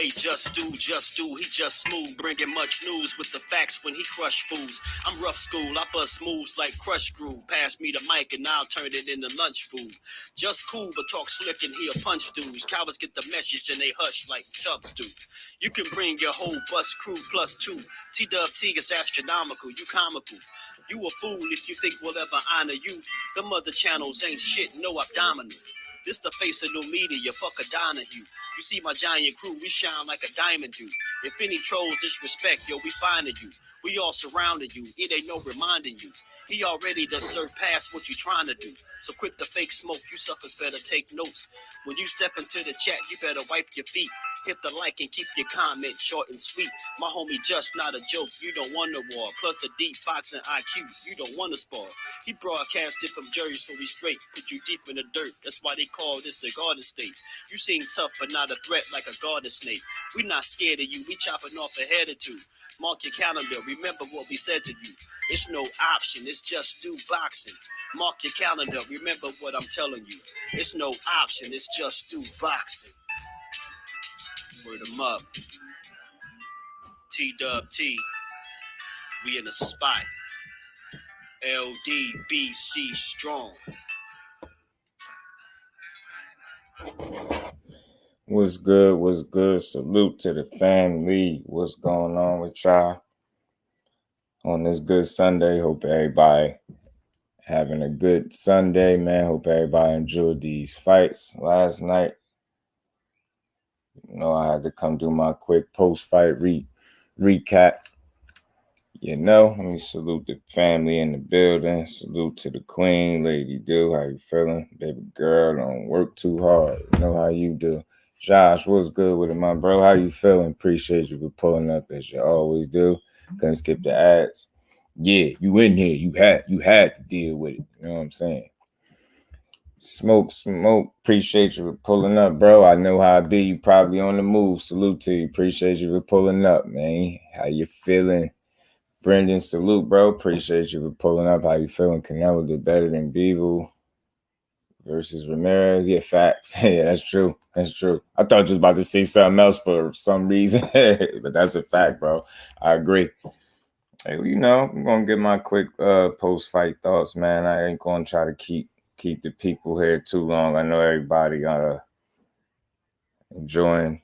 way, just do, he just smooth, bringing much news with the facts when he crush fools. I'm rough school, I bust moves like crush groove. Pass me the mic and I'll turn it into lunch food. Just cool, but talk slick and he'll punch dudes. Cowards get the message and they hush like chubs do. You can bring your whole bus crew plus two. T-Dub-T is astronomical, you comical. You a fool if you think we'll ever honor you. Them other channels ain't shit, no abdominal. This the face of new media, fuck a Donahue. You see my giant crew, we shine like a diamond do. If any trolls disrespect, yo, we finding you. We all surrounded you, it ain't no reminding you. He already done surpassed what you trying to do. So quit the fake smoke, you suckers better take notes. When you step into the chat, you better wipe your feet. Hit the like and keep your comments short and sweet. My homie just not a joke, you don't want a war. Plus a deep boxing IQ, you don't want to spar. He broadcasted from Jersey, so we straight. Put you deep in the dirt, that's why they call this the Garden State. You seem tough but not a threat like a garden snake. We not scared of you, we chopping off a head or two. Mark your calendar, remember what we said to you. It's no option, it's just do boxing. Mark your calendar, remember what I'm telling you. It's no option, it's just do boxing. Word 'em up. T-Dub-T, we in the spot. LDBC strong. What's good? What's good? Salute to the family. What's going on with y'all on this good Sunday? Hope everybody having a good Sunday, man. Hope everybody enjoyed these fights last night. You know, I had to come do my quick post-fight recap. You know, let me salute the family in the building. Salute to the queen, Lady Do. How you feeling? Baby girl, don't work too hard. You know how you do. Josh, what's good with it, my bro? How you feeling? Appreciate you for pulling up as you always do. Couldn't skip the ads. Yeah, you in here. You had to deal with it. You know what I'm saying? Smoke. Appreciate you for pulling up, bro. I know how I be. You probably on the move. Salute to you. Appreciate you for pulling up, man. How you feeling? Brendan, salute, bro. Appreciate you for pulling up. How you feeling? Canelo did better than Bivol versus Ramirez. Yeah, facts. Yeah, that's true. That's true. I thought you was about to say something else for some reason, but that's a fact, bro. I agree. Hey, you know, I'm gonna get my quick post-fight thoughts, man. I ain't gonna try to keep the people here too long. I know everybody gonna enjoy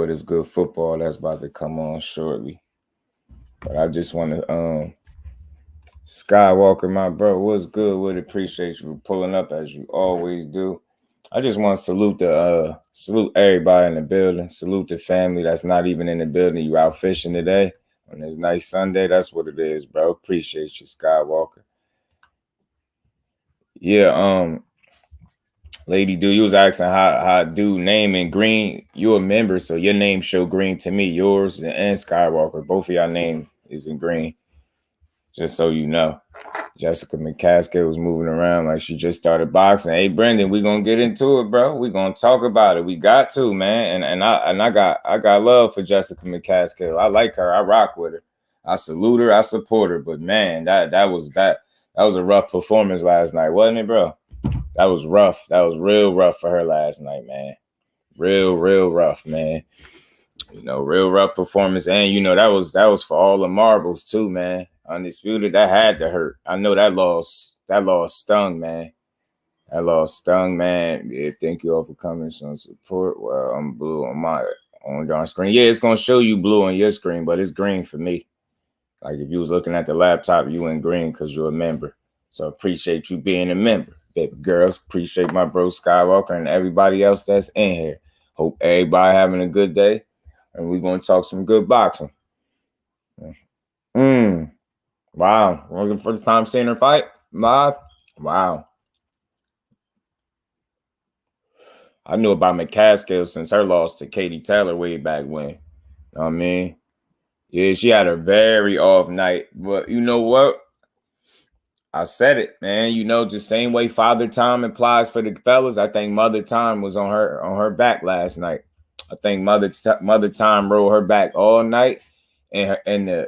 this good football that's about to come on shortly. But I just want to Skywalker, my bro, what's good with it? Appreciate you for pulling up as you always do. I just want to salute everybody in the building. Salute the family that's not even in the building. You out fishing today on this nice Sunday. That's what it is, bro. Appreciate you, Skywalker. Yeah, Lady Do, you was asking how do name in green. You a member, so your name show green to me. Yours and Skywalker, both of y'all name is in green. Just so you know. Jessica McCaskill was moving around like she just started boxing. Hey, Brendan, we gonna get into it, bro. We gonna talk about it. We got to, man. And I got love for Jessica McCaskill. I like her. I rock with her. I salute her. I support her. But man, that was a rough performance last night, wasn't it, bro? That was rough. That was real rough for her last night, man. Real rough, man. You know, real rough performance. And you know, that was for all the marbles too, man. Undisputed, that had to hurt. I know that loss stung, man. That loss stung, man. Yeah, thank you all for coming, some support. Well, I'm blue on your screen. Yeah, it's gonna show you blue on your screen, but it's green for me. Like if you was looking at the laptop, you in green because you're a member. So appreciate you being a member, baby girls. Appreciate my bro Skywalker and everybody else that's in here. Hope everybody having a good day, and we're gonna talk some good boxing. Wow. Was the first time seeing her fight live? Wow. I knew about McCaskill since her loss to Katie Taylor way back when. You know what I mean? Yeah, she had a very off night. But you know what? I said it, man. You know, just same way Father Time applies for the fellas. I think Mother Time was on her back last night. I think Mother Time rolled her back all night, and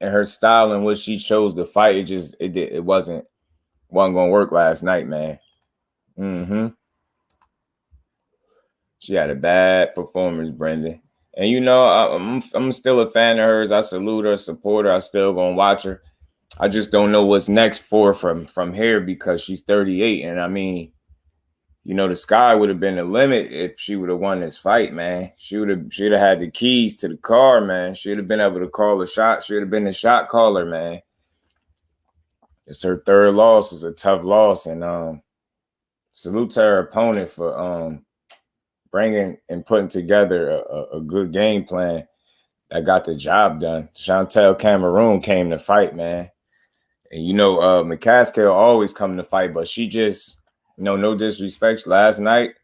her style and what she chose to fight, it wasn't gonna work last night, man. She had a bad performance, Brendan. And you know, I'm still a fan of hers. I salute her, support her. I still gonna watch her. I just don't know what's next for her from here because she's 38. And I mean, you know, the sky would have been the limit if she would have won this fight, man. She'd have had the keys to the car, man. She'd have been able to call a shot. She'd have been the shot caller, man. It's her third loss. It's a tough loss, and salute to her opponent for bringing and putting together a good game plan that got the job done. Chantelle Cameron came to fight, man. And you know, McCaskill always come to fight, but she just, you know, no disrespect. Last night,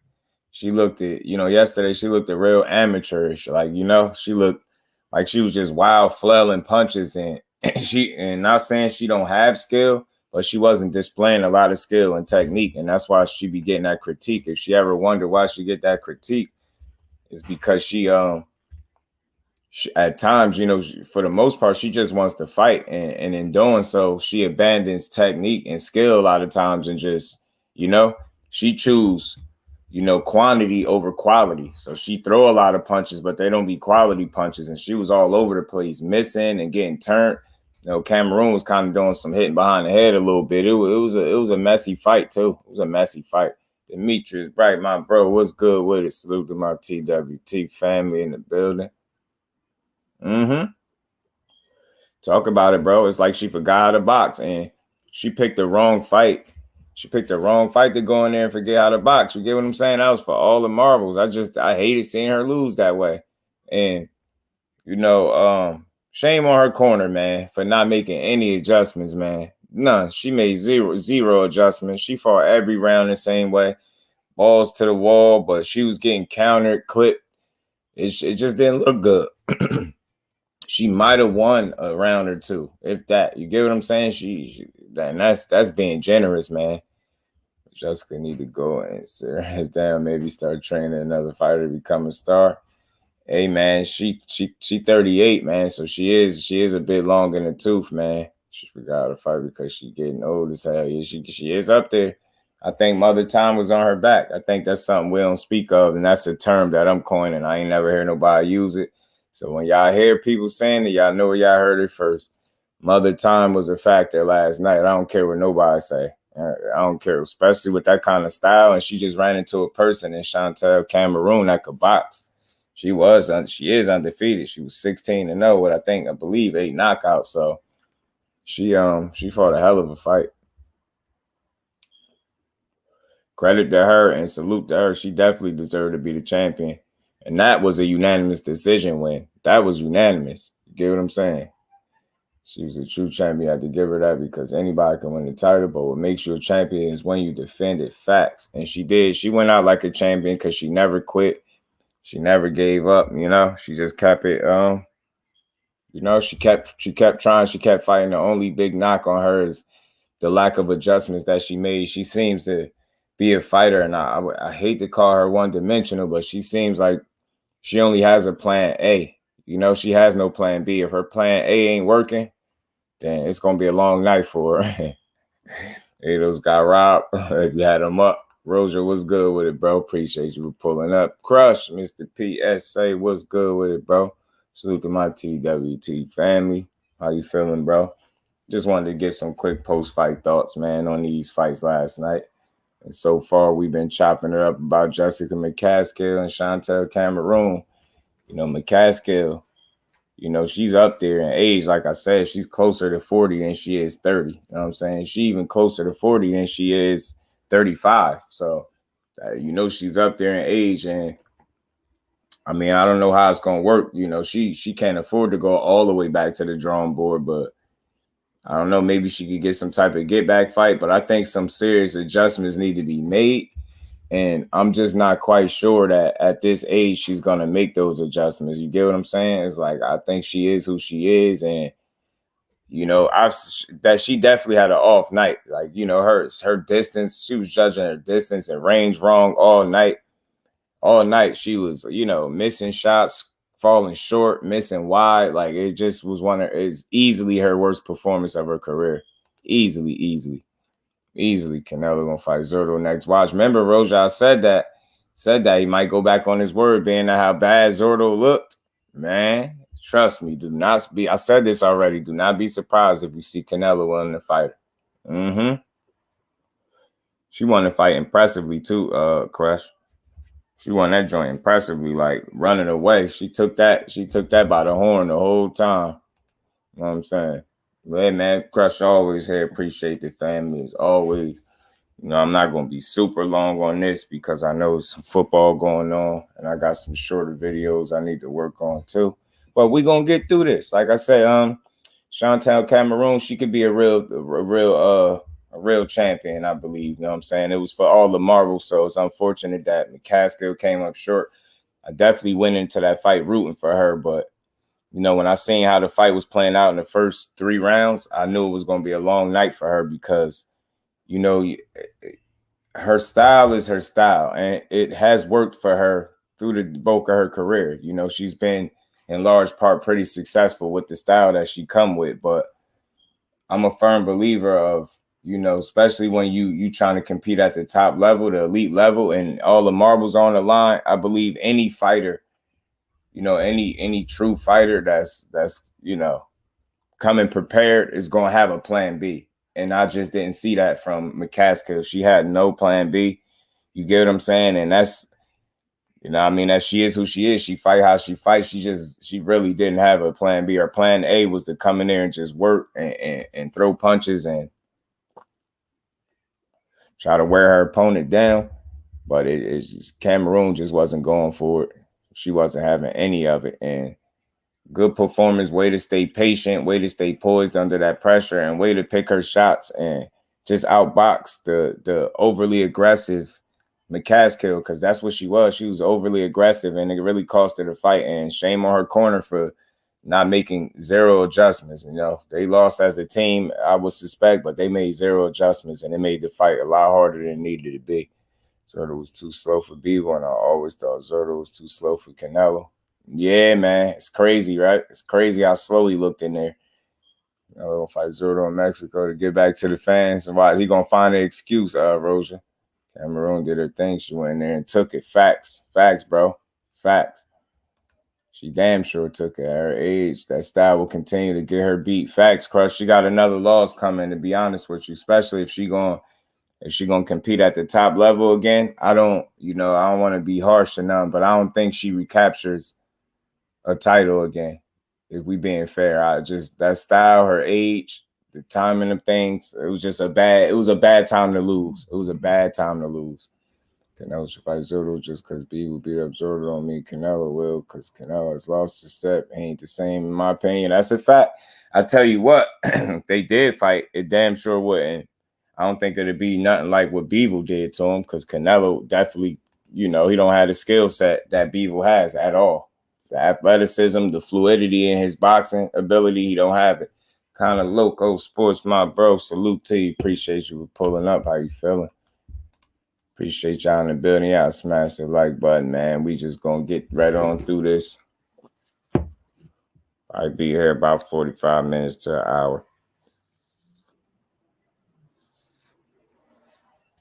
she looked at, you know, yesterday she looked at real amateurish. Like, you know, she looked like she was just wild flailing punches, and not saying she don't have skill, but she wasn't displaying a lot of skill and technique, and that's why she be getting that critique. If she ever wondered why she get that critique, it's because she at times, you know, for the most part, she just wants to fight, and in doing so, she abandons technique and skill a lot of times, and just, you know, she choose, you know, quantity over quality. So she throw a lot of punches, but they don't be quality punches, and she was all over the place, missing and getting turned. You know, Cameroon was kind of doing some hitting behind the head a little bit. It was a messy fight too. It was a messy fight. Dmitrii Bright, my bro, what's good with it? Salute to my TWT family in the building. Talk about it, bro. It's like she forgot how to box, and she picked the wrong fight. She picked the wrong fight to go in there and forget how to box. You get what I'm saying? That was for all the marbles. I hated seeing her lose that way. And, you know, shame on her corner, man, for not making any adjustments, man. None. She made zero adjustments. She fought every round the same way. Balls to the wall, but she was getting countered, clipped. It just didn't look good. She might have won a round or two, if that. You get what I'm saying? That's being generous, man. Jessica need to go and sit her ass down, maybe start training another fighter to become a star. Hey, man, she 38, man, so she is a bit long in the tooth, man. She forgot how to fight because she getting old as hell. Yeah, she is up there. I think Mother Time was on her back. I think that's something we don't speak of, and that's a term that I'm coining. I ain't never heard nobody use it. So when y'all hear people saying it, y'all know where y'all heard it first. Mother Time was a factor last night. I don't care what nobody say. I don't care, especially with that kind of style. And she just ran into a person in Chantelle Cameron that could box. She is undefeated. She was 16-0 with, I believe 8 knockouts. So she fought a hell of a fight. Credit to her and salute to her. She definitely deserved to be the champion. And that was a unanimous decision win. That was unanimous. You get what I'm saying? She was a true champion. I had to give her that because anybody can win the title, but what makes you a champion is when you defend it. Facts. And she did. She went out like a champion because she never quit. She never gave up, you know. She just kept it, you know, she kept trying. She kept fighting. The only big knock on her is the lack of adjustments that she made. She seems to be a fighter, and I hate to call her one-dimensional, but she seems like she only has a plan A. You know, she has no plan B. If her plan A ain't working, then it's going to be a long night for her. Ados got robbed. If you had him up. Roger, what's good with it, bro? Appreciate you for pulling up. Crush, Mr. PSA, what's good with it, bro? Salute to my TWT family. How you feeling, bro? Just wanted to give some quick post-fight thoughts, man, on these fights last night. And so far, we've been chopping it up about Jessica McCaskill and Chantelle Cameron. You know, McCaskill, you know, she's up there in age. Like I said, she's closer to 40 than she is 30. You know what I'm saying? She even closer to 40 than she is 35. So, you know, she's up there in age. And, I mean, I don't know how it's going to work. You know, she can't afford to go all the way back to the drawing board, but I don't know, maybe she could get some type of get back fight, but I think some serious adjustments need to be made. And I'm just not quite sure that at this age she's going to make those adjustments. You get what I'm saying? It's like, I think she is who she is. And, you know, she definitely had an off night. Like, you know, her distance, she was judging her distance and range wrong all night. All night she was, you know, missing shots, falling short, missing wide. Like, it just was it's easily her worst performance of her career. Easily. Canelo gonna fight Zurdo next. Watch. Remember, Roja, I said that said that he might go back on his word, being that how bad Zurdo looked. Man, trust me, do not be. I said this already. Do not be surprised if you see Canelo willing to fight her. She won the fight impressively too, Crush. She won that joint impressively, like running away. She took that by the horn the whole time. You know what I'm saying? Yeah, man, Crush always here. Appreciate the family as always. You know, I'm not going to be super long on this because I know some football going on and I got some shorter videos I need to work on too. But we're going to get through this. Like I said, Chantelle Cameron, she could be a real champion, I believe. You know what I'm saying? It was for all the marbles, so it's unfortunate that McCaskill came up short. I definitely went into that fight rooting for her, but you know, when I seen how the fight was playing out in the first 3 rounds, I knew it was going to be a long night for her because, you know, her style is her style, and it has worked for her through the bulk of her career. You know, she's been in large part pretty successful with the style that she come with, but I'm a firm believer of, you know, especially when you trying to compete at the top level, the elite level, and all the marbles on the line. I believe any fighter, you know, any true fighter that's you know, coming prepared is going to have a plan B. And I just didn't see that from McCaskill. She had no plan B. You get what I'm saying? And that's, you know, I mean, that she is who she is. She fight how she fights. She really didn't have a plan B. Her plan A was to come in there and just work and throw punches and try to wear her opponent down. But it's just, Cameroon just wasn't going for it. She wasn't having any of it. And good performance, way to stay patient, way to stay poised under that pressure, and way to pick her shots and just outbox the overly aggressive McCaskill, because that's what she was. She was overly aggressive, and it really cost her the fight. And shame on her corner for not making 0 adjustments. You know, they lost as a team, I would suspect, but they made 0 adjustments, and it made the fight a lot harder than it needed to be. Zurdo was too slow for Bivol, and I always thought Zurdo was too slow for Canelo. Yeah, man, it's crazy, right? It's crazy how slow he looked in there. I'm gonna fight Zurdo in Mexico to get back to the fans, and why he gonna find an excuse? Roja Cameron did her thing. She went in there and took it. Facts, bro, facts. She damn sure took it. At her age, that style will continue to get her beat. Facts, Crush. She got another loss coming. To be honest with you, especially if she gonna compete at the top level again. I don't want to be harsh to none, but I don't think she recaptures a title again. If we being fair, that style, her age, the timing of things, it was a bad time to lose. It was a bad time to lose. Canelo should fight Zurdo just because B will beat up Zurdo on me. Canelo will, because Canelo has lost his step. He ain't the same, in my opinion. That's a fact. I tell you what, if they did fight, it damn sure wouldn't. I don't think it'd be nothing like what Bivol did to him, because Canelo definitely, you know, he don't have the skill set that Bivol has at all. The athleticism, the fluidity in his boxing ability, he don't have it. Kind of loco sports, my bro. Salute to you. Appreciate you for pulling up. How you feeling? Appreciate y'all in the building. Y'all smash the like button, man. We just gonna get right on through this. I'll be here about 45 minutes to an hour.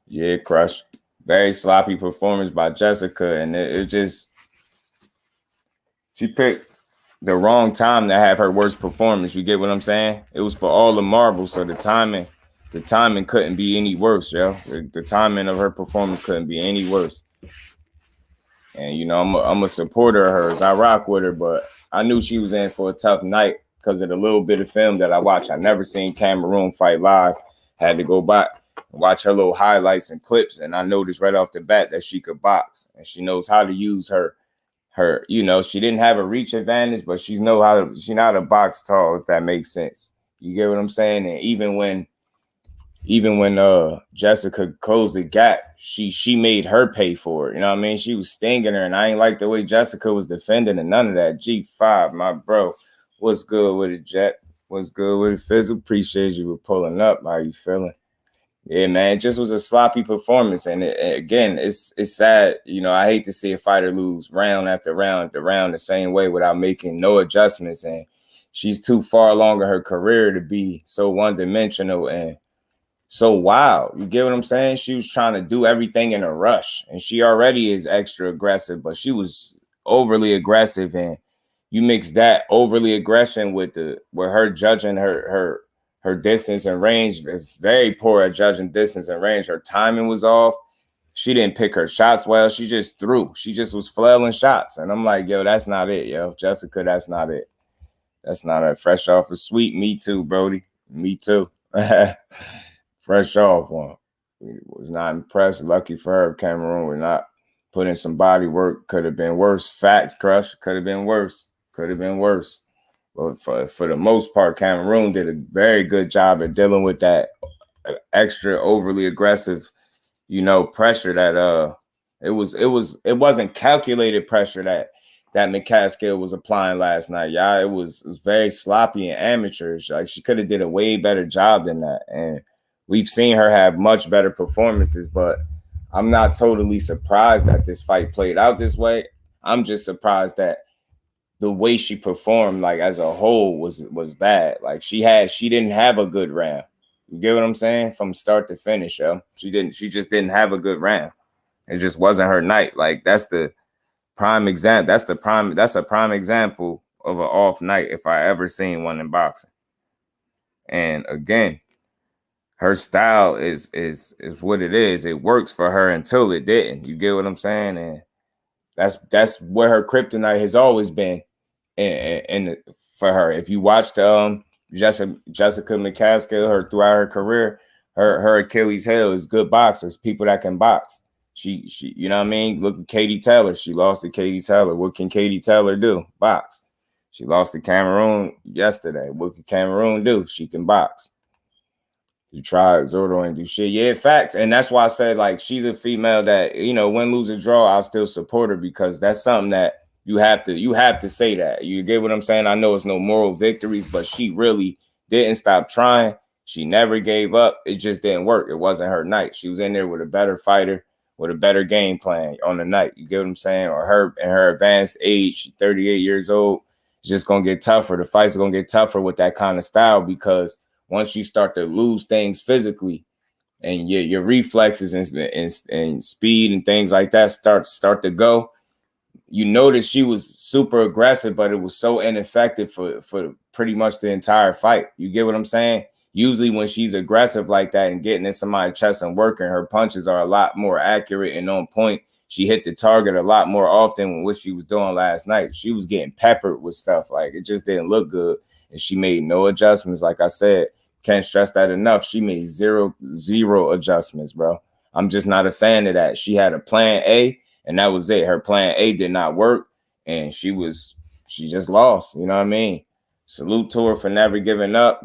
Yeah, Crush. Very sloppy performance by Jessica, and it just, she picked the wrong time to have her worst performance. You get what I'm saying? It was for all the marbles, so the timing couldn't be any worse, yo. The timing of her performance couldn't be any worse. And you know, I'm a supporter of hers. I rock with her, but I knew she was in for a tough night because of the little bit of film that I watched. I never seen Cameron fight live. Had to go back and watch her little highlights and clips, and I noticed right off the bat that she could box and she knows how to use her. You know, she didn't have a reach advantage, but she know how to box tall, if that makes sense. You get what I'm saying? And even when Jessica closed the gap, she made her pay for it. You know what I mean? She was stinging her, and I ain't like the way Jessica was defending and none of that. G5, my bro. What's good with it, Jet? What's good with it, Fizzle? Appreciate you for pulling up. How you feeling? Yeah, man, it just was a sloppy performance. And again, it's sad. You know, I hate to see a fighter lose round after round the same way without making no adjustments. And she's too far along in her career to be so one-dimensional and so wild. You get what I'm saying? She was trying to do everything in a rush, and she already is extra aggressive, but she was overly aggressive, and you mix that overly aggression with her judging her distance and range. Very poor at judging distance and range. Her timing was off. She didn't pick her shots well. She just threw. She just was flailing shots. And I'm like, yo, that's not it, yo. Jessica, that's not it. That's not it. Fresh off a sweet. Me too, Brody. Me too. Fresh off one. Was not impressed. Lucky for her, Cameroon was not putting some body work. Could have been worse. Facts, Crush. Could have been worse. Could have been worse. But for the most part, Cameroon did a very good job at dealing with that extra overly aggressive, pressure that it wasn't calculated pressure that McCaskill was applying last night. Yeah, it was very sloppy and amateurish. Like, she could have did a way better job than that. And we've seen her have much better performances, but I'm not totally surprised that this fight played out this way. I'm just surprised that the way she performed, like, as a whole, was bad. Like, she didn't have a good round. You get what I'm saying? From start to finish, yo. She just didn't have a good round. It just wasn't her night. Like, that's the prime example. That's a prime example of an off night if I ever seen one in boxing. And again, her style is what it is. It works for her until it didn't. You get what I'm saying? And that's where her kryptonite has always been. And for her, if you watched Jessica McCaskill, throughout her career, her Achilles heel is good boxers, people that can box. She you know what I mean? Look at Katie Taylor. She lost to Katie Taylor. What can Katie Taylor do? Box. She lost to Cameroon yesterday. What can Cameroon do? She can box. You tried Zurdo and do shit. Yeah, facts. And that's why I said, like, she's a female that, win, lose, or draw, I'll still support her, because that's something that you have to say that. You get what I'm saying? I know it's no moral victories, but she really didn't stop trying. She never gave up. It just didn't work. It wasn't her night. She was in there with a better fighter, with a better game plan on the night. You get what I'm saying? Or her, in her advanced age, she's 38 years old. It's just going to get tougher. The fight's going to get tougher with that kind of style, because once you start to lose things physically, and your reflexes and speed and things like that start to go, you notice she was super aggressive, but it was so ineffective for pretty much the entire fight. You get what I'm saying? Usually when she's aggressive like that and getting in somebody's chest and working, her punches are a lot more accurate and on point. She hit the target a lot more often than what she was doing last night. She was getting peppered with stuff. Like, it just didn't look good. And she made no adjustments. Like I said, can't stress that enough. She made zero adjustments, bro. I'm just not a fan of that. She had a plan A, and that was it. Her plan A did not work, and she just lost. You know what I mean? Salute to her for never giving up.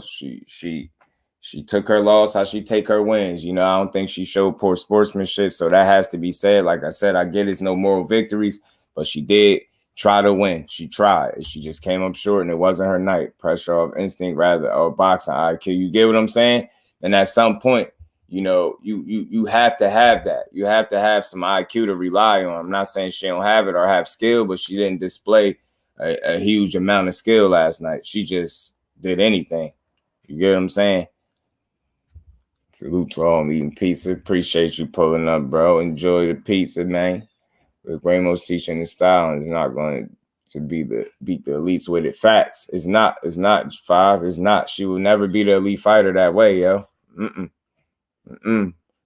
She took her loss how she take her wins. I don't think she showed poor sportsmanship, so that has to be said. Like I said, I get it's no moral victories, but she did try to win. She tried. She just came up short, and it wasn't her night. Pressure off instinct rather, or boxing IQ. You get what I'm saying? And at some point, you have to have that. You have to have some IQ to rely on. I'm not saying she don't have it or have skill, but she didn't display a huge amount of skill last night. She just did anything. You get what I'm saying? Salute to all eating pizza. Appreciate you pulling up, bro. Enjoy the pizza, man. With Ramos teaching the style, and is not going to beat the elites with it. Facts. It's not 5. It's not. She will never be the elite fighter that way, yo.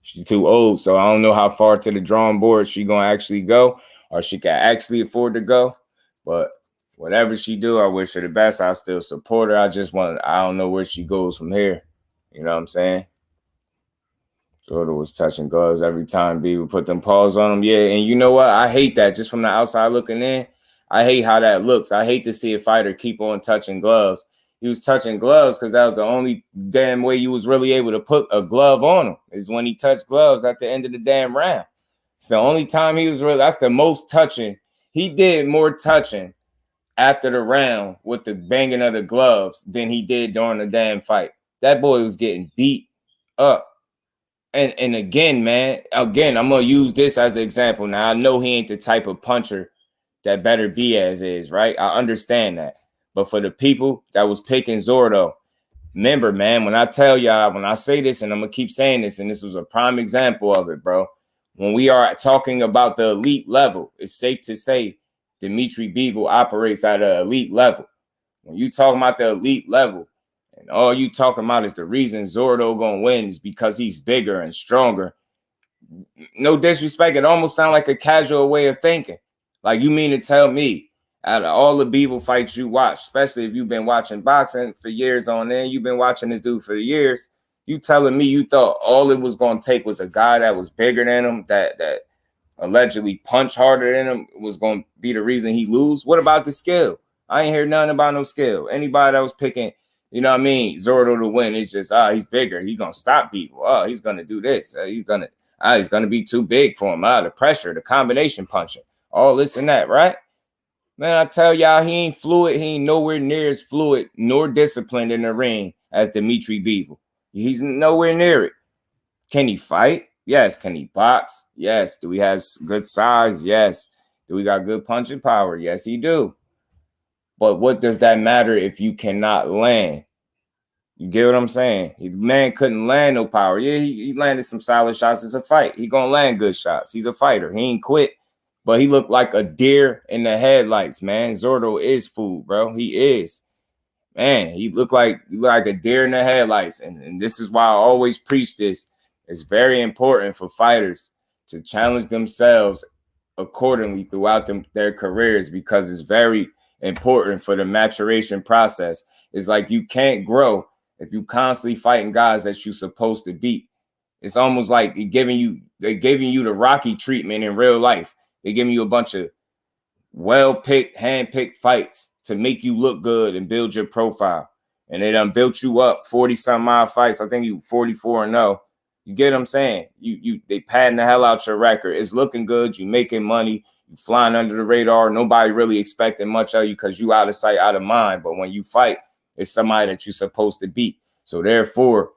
She's too old, so I don't know how far to the drawing board she gonna actually go, or she can actually afford to go. But whatever she do, I wish her the best. I still support her. I don't know where she goes from here. You know what I'm saying? Zurdo was touching gloves every time B would put them paws on him. Yeah, and you know what? I hate that. Just from the outside looking in, I hate how that looks. I hate to see a fighter keep on touching gloves. He was touching gloves because that was the only damn way you was really able to put a glove on him, is when he touched gloves at the end of the damn round. It's the only time he was that's the most touching. He did more touching after the round with the banging of the gloves than he did during the damn fight. That boy was getting beat up. And again, man, I'm going to use this as an example. Now, I know he ain't the type of puncher that Better Diaz is, right? I understand that. But for the people that was picking Zurdo, remember, man, when I tell y'all, when I say this, and I'm going to keep saying this, and this was a prime example of it, bro. When we are talking about the elite level, it's safe to say Dmitrii Bivol operates at an elite level. When you talking about the elite level, and all you talking about is the reason Zurdo gonna win is because he's bigger and stronger. No disrespect, it almost sounds like a casual way of thinking. Like, you mean to tell me, out of all the Bivol fights you watch, especially if you've been watching boxing for years on end, you've been watching this dude for years, you telling me you thought all it was gonna take was a guy that was bigger than him, that allegedly punch harder than him, was gonna be the reason he lose? What about the skill? I ain't hear nothing about no skill. Anybody that was picking, you know what I mean, Zurdo to win, it's just, he's bigger, he's gonna stop people, he's gonna do this, he's gonna be too big for him, the pressure, the combination punching, all this and that, right? Man, I tell y'all, he ain't fluid. He ain't nowhere near as fluid nor disciplined in the ring as Dmitrii Bivol. He's nowhere near it. Can he fight? Yes. Can he box? Yes. Do he have good size? Yes. Do we got good punching power? Yes, he do. But what does that matter if you cannot land? You get what I'm saying? The man couldn't land no power. Yeah, he landed some solid shots. It's a fight. He gonna land good shots. He's a fighter. He ain't quit. But he looked like a deer in the headlights, man. Zurdo is food, bro. He is. Man, he looked like a deer in the headlights. And this is why I always preach this. It's very important for fighters to challenge themselves accordingly throughout their careers, because it's very important for the maturation process. It's like you can't grow if you constantly fighting guys that you're supposed to beat. It's almost like they're giving you the Rocky treatment in real life. They're giving you a bunch of well-picked, hand-picked fights to make you look good and build your profile. And they done built you up 40-some-odd fights. I think you 44-0. You get what I'm saying? They padding the hell out your record. It's looking good. You making money. You flying under the radar. Nobody really expecting much of you because you out of sight, out of mind. But when you fight, it's somebody that you're supposed to beat. So therefore,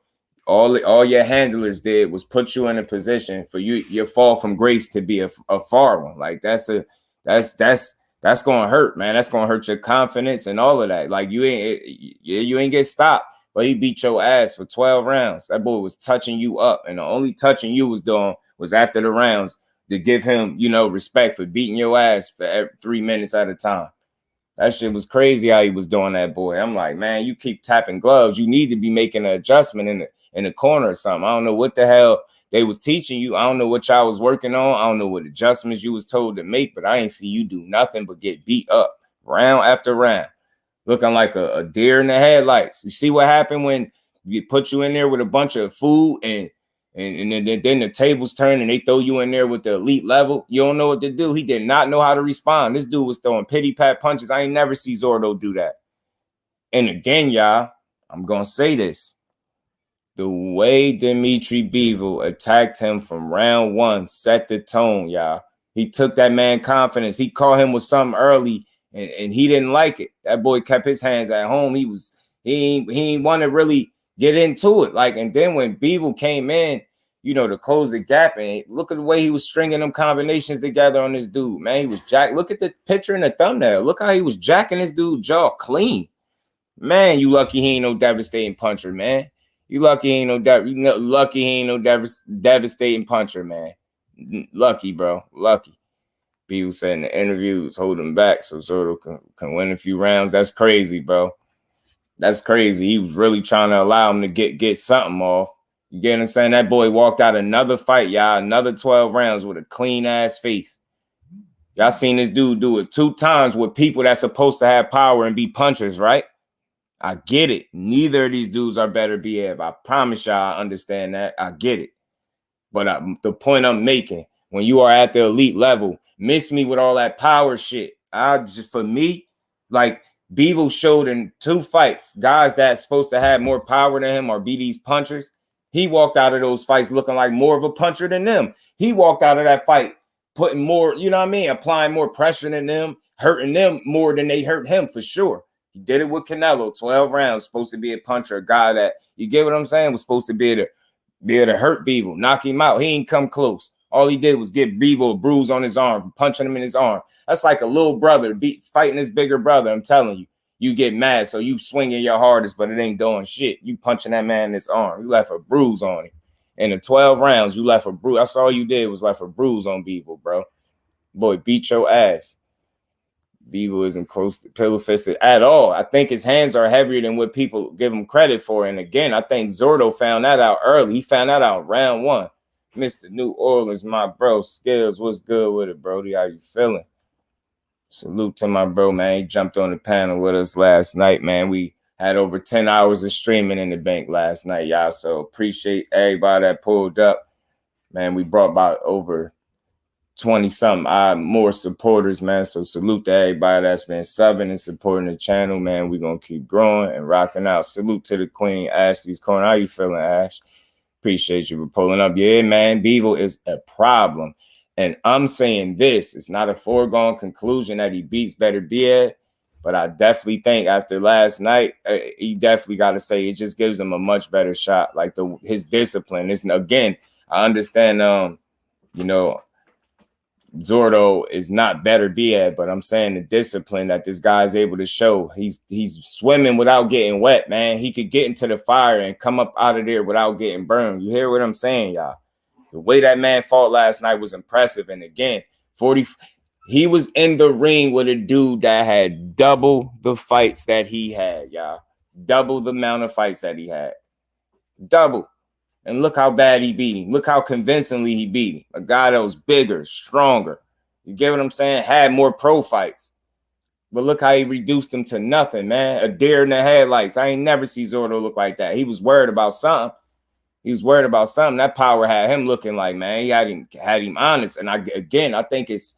all your handlers did was put you in a position for your fall from grace to be a far one. Like that's gonna hurt, man. That's gonna hurt your confidence and all of that. Like you ain't get stopped, but he beat your ass for 12 rounds. That boy was touching you up, and the only touching you was doing was after the rounds to give him, respect for beating your ass for 3 minutes at a time. That shit was crazy how he was doing that, boy. I'm like, man, you keep tapping gloves. You need to be making an adjustment in the corner or something. I don't know what the hell they was teaching you. I don't know what y'all was working on. I don't know what adjustments you was told to make, but I ain't see you do nothing but get beat up round after round, looking like a deer in the headlights. You see what happened when you put you in there with a bunch of food and then the tables turn and they throw you in there with the elite level. You don't know what to do. He did not know how to respond. This dude was throwing pity pat punches. I ain't never see Zurdo do that. And again, y'all, I'm going to say this. The way Dmitrii Bivol attacked him from round one set the tone, y'all. He took that man confidence. He caught him with something early, and he didn't like it. That boy kept his hands at home. He ain't want to really get into it. And then when Bivol came in, to close the gap, and look at the way he was stringing them combinations together on this dude, man. He was jacked. Look at the picture in the thumbnail. Look how he was jacking this dude's jaw clean. Man, you lucky he ain't no devastating puncher, man. You lucky he ain't no devastating puncher, man. Lucky, bro. Lucky. People said in the interviews holding back so Zurdo can win a few rounds. That's crazy, bro. That's crazy. He was really trying to allow him to get something off. You get what I'm saying? That boy walked out another fight, y'all. Another 12 rounds with a clean-ass face. Y'all seen this dude do it 2 times with people that's supposed to have power and be punchers, right? I get it. Neither of these dudes are better BF. I promise y'all I understand that. I get it. But the point I'm making, when you are at the elite level, miss me with all that power shit. For me, Bivol showed in 2 fights, guys that's supposed to have more power than him or be these punchers. He walked out of those fights looking like more of a puncher than them. He walked out of that fight putting more, applying more pressure than them, hurting them more than they hurt him for sure. He did it with Canelo, 12 rounds, supposed to be a puncher, a guy that, you get what I'm saying, was supposed to be able to hurt Bivol, knock him out. He ain't come close. All he did was give Bivol a bruise on his arm, punching him in his arm. That's like a little brother fighting his bigger brother, I'm telling you. you get mad, so you swinging your hardest, but it ain't doing shit. You punching that man in his arm. You left a bruise on him. In the 12 rounds, you left a bruise. That's all you did was left a bruise on Bivol, bro. Boy, beat your ass. Bivol isn't close to pillow fisted at all. I think his hands are heavier than what people give him credit for. And again, I think Zurdo found that out early. He found that out round 1. Mr. New Orleans, my bro. Skills, what's good with it, Brody? How you feeling? Salute to my bro, man. He jumped on the panel with us last night, man. We had over 10 hours of streaming in the bank last night, y'all. So appreciate everybody that pulled up. Man, we brought about over 20-something more supporters, man. So salute to everybody that's been subbing and supporting the channel, man. We're going to keep growing and rocking out. Salute to the queen, Ashley's Corner. How you feeling, Ash? Appreciate you for pulling up. Yeah, man, Bivol is a problem. And I'm saying this, it's not a foregone conclusion that he beats Better Biev, but I definitely think after last night, he definitely got to say it just gives him a much better shot. Like his discipline is, again, I understand, you know, Zurdo is not Better Biev, but I'm saying the discipline that this guy is able to show. He's swimming without getting wet, man. He could get into the fire and come up out of there without getting burned. You hear what I'm saying, y'all? The way that man fought last night was impressive. And again, he was in the ring with a dude that had double the fights that he had, y'all. Double the amount of fights that he had. Double. And look how bad he beat him. Look how convincingly he beat him. A guy that was bigger, stronger. You get what I'm saying? Had more pro fights. But look how he reduced him to nothing, man. A deer in the headlights. I ain't never see Zurdo look like that. He was worried about something. He was worried about something. That power had him looking like, man, he had him honest. And I think it's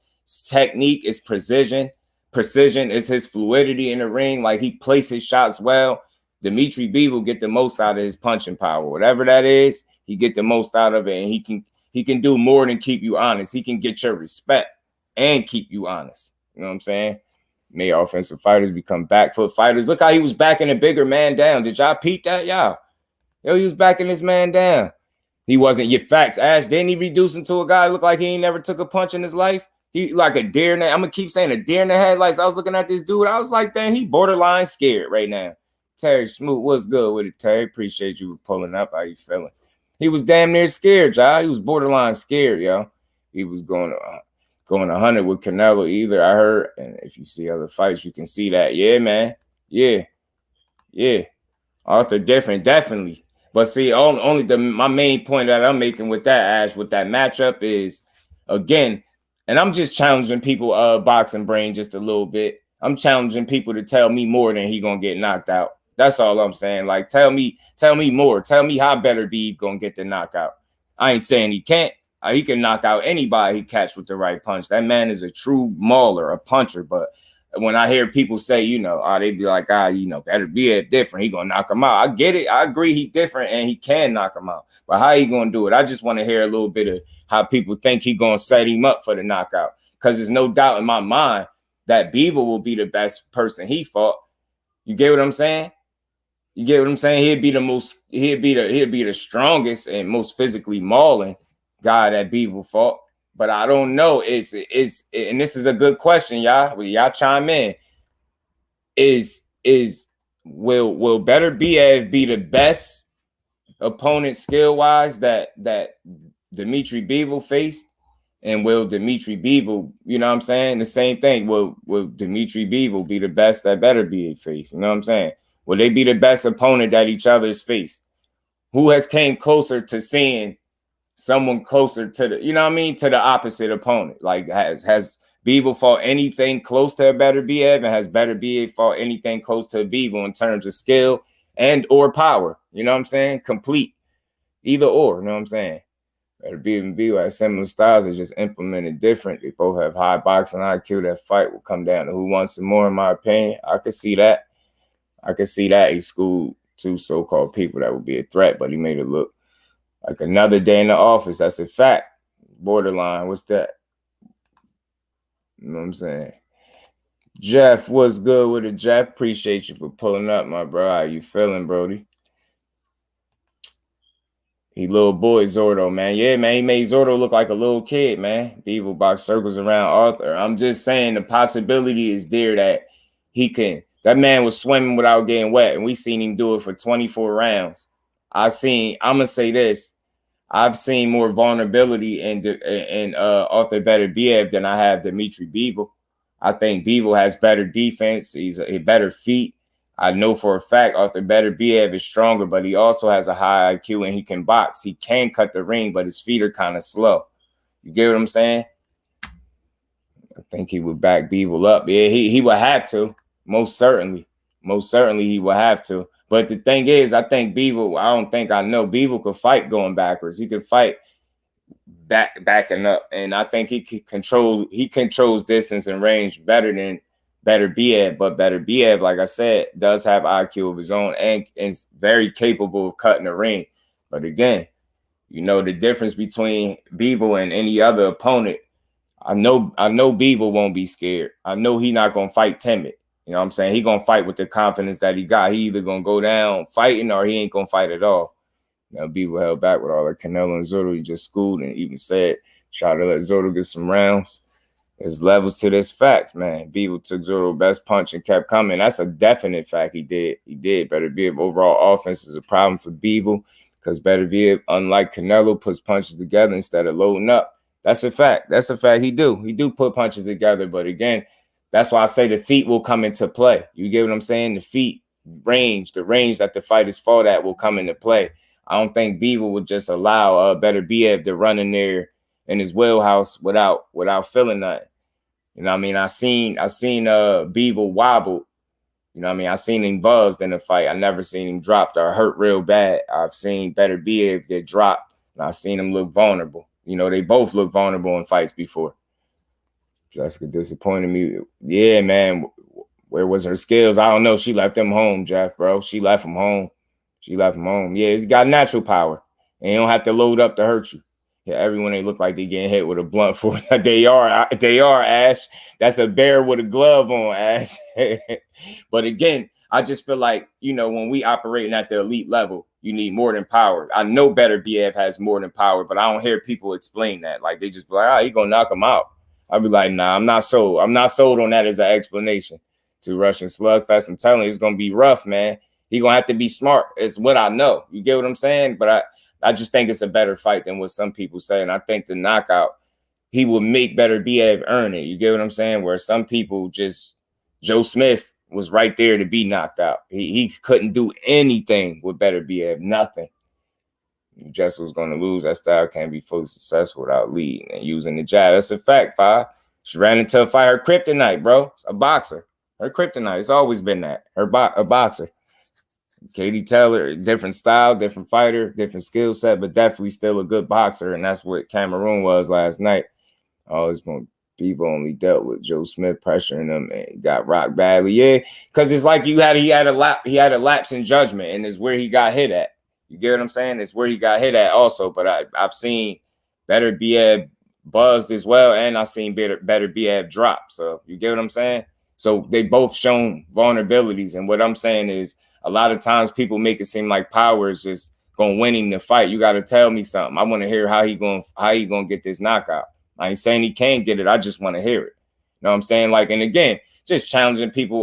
technique, it's precision. Precision is his fluidity in the ring. Like, he places shots well. Dmitrii Bivol get the most out of his punching power. Whatever that is, he get the most out of it. And he can do more than keep you honest. He can get your respect and keep you honest. You know what I'm saying? May offensive fighters become back foot fighters. Look how he was backing a bigger man down. Did y'all peep that, y'all? Yo, he was backing this man down. He wasn't your facts. Ash, didn't he reduce him to a guy who looked like he ain't never took a punch in his life? He like a deer in the, I'm going to keep saying a deer in the headlights. I was looking at this dude. I was like, dang, he borderline scared right now. Terry Smoot, what's good with it, Terry? Appreciate you pulling up. How you feeling? He was damn near scared, y'all. He was borderline scared, yo. He was going 100 with Canelo either, I heard. And if you see other fights, you can see that. Yeah, man. Yeah. Arthur different, definitely. But see, my main point that I'm making with that, Ash, with that matchup is, again, and I'm just challenging people, boxing brain just a little bit. I'm challenging people to tell me more than he gonna get knocked out. That's all I'm saying. Like, tell me more. Tell me how Better Biev gonna get the knockout. I ain't saying he can't. He can knock out anybody he catch with the right punch. That man is a true mauler, a puncher. But when I hear people say, you know, they be like, you know, Better Biev different. He gonna knock him out. I get it. I agree he different and he can knock him out. But how he gonna do it? I just want to hear a little bit of how people think he gonna set him up for the knockout. Because there's no doubt in my mind that Bivol will be the best person he fought. You get what I'm saying? You get what I'm saying? He'd be the strongest and most physically mauling guy that Bivol fought. But I don't know. And this is a good question, y'all. Will y'all chime in? Will Better Biev be the best opponent skill-wise that Dmitrii Bivol faced? And will Dmitrii Bivol, you know what I'm saying? The same thing. Will Dmitrii Bivol be the best that Better Biev faced? You know what I'm saying? Will they be the best opponent that each other's faced? Who has came closer to seeing someone closer to the, you know what I mean, to the opposite opponent? Like, has Bivol fought anything close to a Better Biev, and has Better Biev fought anything close to a Bivol in terms of skill and or power? You know what I'm saying? Complete. Either or, you know what I'm saying? Better Biev and Bivol have similar styles. They just implemented different. They both have high boxing IQ. That fight will come down to who wants some more, in my opinion. I could see that. He schooled two so-called people that would be a threat, but he made it look like another day in the office. That's a fact. Borderline. What's that? You know what I'm saying? Jeff, what's good with it, Jeff? Appreciate you for pulling up, my bro. How you feeling, Brody? He little boy Zurdo, man. Yeah, man. He made Zurdo look like a little kid, man. Bivol box circles around Arthur. I'm just saying the possibility is there that he can That man was swimming without getting wet, and we seen him do it for 24 rounds. I'm gonna say this. I've seen more vulnerability in Arthur Beterbiev than I have Dmitrii Bivol. I think Bivol has better defense. He's a better feet. I know for a fact Arthur Beterbiev is stronger, but he also has a high IQ and he can box. He can cut the ring, but his feet are kind of slow. You get what I'm saying? I think he would back Bivol up. Yeah, he would have to. Most certainly. Most certainly he would have to. But the thing is, I think Bivol, I know Bivol could fight going backwards. He could fight backing up. And I think he controls distance and range better than Beterbiev. But Beterbiev, like I said, does have IQ of his own and is very capable of cutting the ring. But again, you know, the difference between Bivol and any other opponent, I know Bivol won't be scared. I know he's not going to fight timid. You know what I'm saying? He going to fight with the confidence that he got. He either going to go down fighting or he ain't going to fight at all. You know, Bivol held back with all that Canelo and Zurdo. He just schooled and even said, try to let Zurdo get some rounds. There's levels to this fact, man. Bivol took Zurdo's best punch and kept coming. That's a definite fact he did. He did. Beterbiev overall offense is a problem for Bivol because Beterbiev, unlike Canelo, puts punches together instead of loading up. That's a fact. That's a fact. He do put punches together. But again, that's why I say the feet will come into play. You get what I'm saying? The feet range, the range that the fighters fought at will come into play. I don't think Bivol would just allow Beterbiev to run in there in his wheelhouse without feeling nothing. You know what I mean? I seen Bivol wobble. You know what I mean? I seen him buzzed in the fight. I never seen him dropped or hurt real bad. I've seen Beterbiev get dropped, and I've seen him look vulnerable. You know, they both look vulnerable in fights before. Jessica disappointed me. Yeah, man. Where was her skills? I don't know. She left them home, Jeff, bro. She left him home. Yeah, he's got natural power. And you don't have to load up to hurt you. Yeah, everyone they look like they getting hit with a blunt force. They are, Ash. That's a bear with a glove on, Ash. But again, I just feel like, you know, when we operating at the elite level, you need more than power. I know Beterbiev has more than power, but I don't hear people explain that. Like, they just be like, he gonna knock him out. I'll be like, nah, I'm not sold. I'm not sold on that as an explanation. To Russian slugfest, I'm telling you, it's gonna be rough, man. He gonna have to be smart. It's what I know. You get what I'm saying? But I just think it's a better fight than what some people say. And I think the knockout, he will make Beterbiev earn it. You get what I'm saying? Where some people just, Joe Smith was right there to be knocked out. He couldn't do anything with Beterbiev, nothing. Jess was going to lose. That style can't be fully successful without leading and using the jab. That's a fact, Fi. She ran into a fight. Her kryptonite, bro. It's a boxer. Her kryptonite. It's always been that. A boxer. Katie Taylor, different style, different fighter, different skill set, but definitely still a good boxer. And that's what Cameroon was last night. Always going Bivol only dealt with Joe Smith pressuring him and got rocked badly. Yeah, because it's like he had a lapse in judgment, and it's where he got hit at. You get what I'm saying? It's where he got hit at also. But I've seen Beterbiev buzzed as well, and I've seen Beterbiev drop. So you get what I'm saying? So they both shown vulnerabilities. And what I'm saying is a lot of times people make it seem like power is just going to win him the fight. You got to tell me something. I want to hear how he going to get this knockout. I ain't saying he can't get it. I just want to hear it. You know what I'm saying? Like, and again, just challenging people,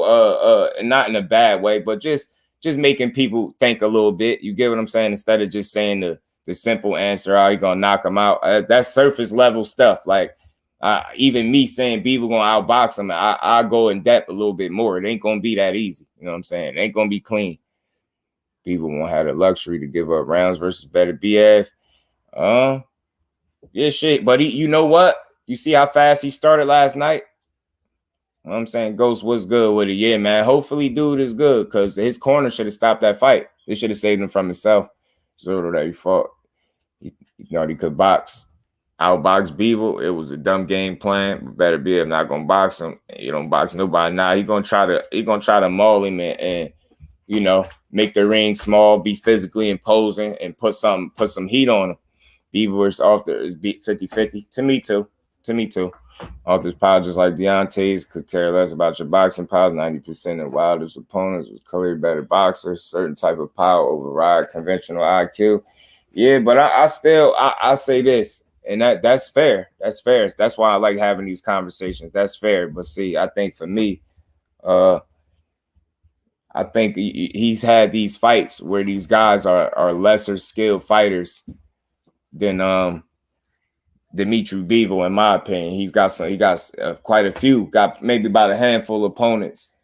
not in a bad way, but just making people think a little bit. You get what I'm saying? Instead of just saying the simple answer, you gonna knock him out. That's surface level stuff. Like even me saying Bivol gonna outbox him, I go in depth a little bit more. It ain't gonna be that easy. You know what I'm saying? It ain't gonna be clean. Bivol won't have the luxury to give up rounds versus Beterbiev. Yeah, shit. But you know what? You see how fast he started last night? You know what I'm saying? Ghost was good with it. Yeah, man. Hopefully dude is good because his corner should have stopped that fight. They should have saved him from himself. Zurdo that he fought. He thought he could outbox Bivol. It was a dumb game plan. But Beterbiev not gonna box him. You don't box nobody now. He gonna try to maul him and you know, make the ring small, be physically imposing, and put some heat on him. Bivol is off there is beat 50-50. To me too. Off this power, just like Deontay's, could care less about your boxing powers. 90% of Wilder's opponents was clearly better boxers. Certain type of power override conventional IQ. Yeah, but I still say this, and that's fair. That's fair. That's why I like having these conversations. That's fair. But see, I think for me, I think he's had these fights where these guys are lesser skilled fighters than Dmitrii Bivol, in my opinion. He got quite a few, got maybe about a handful of opponents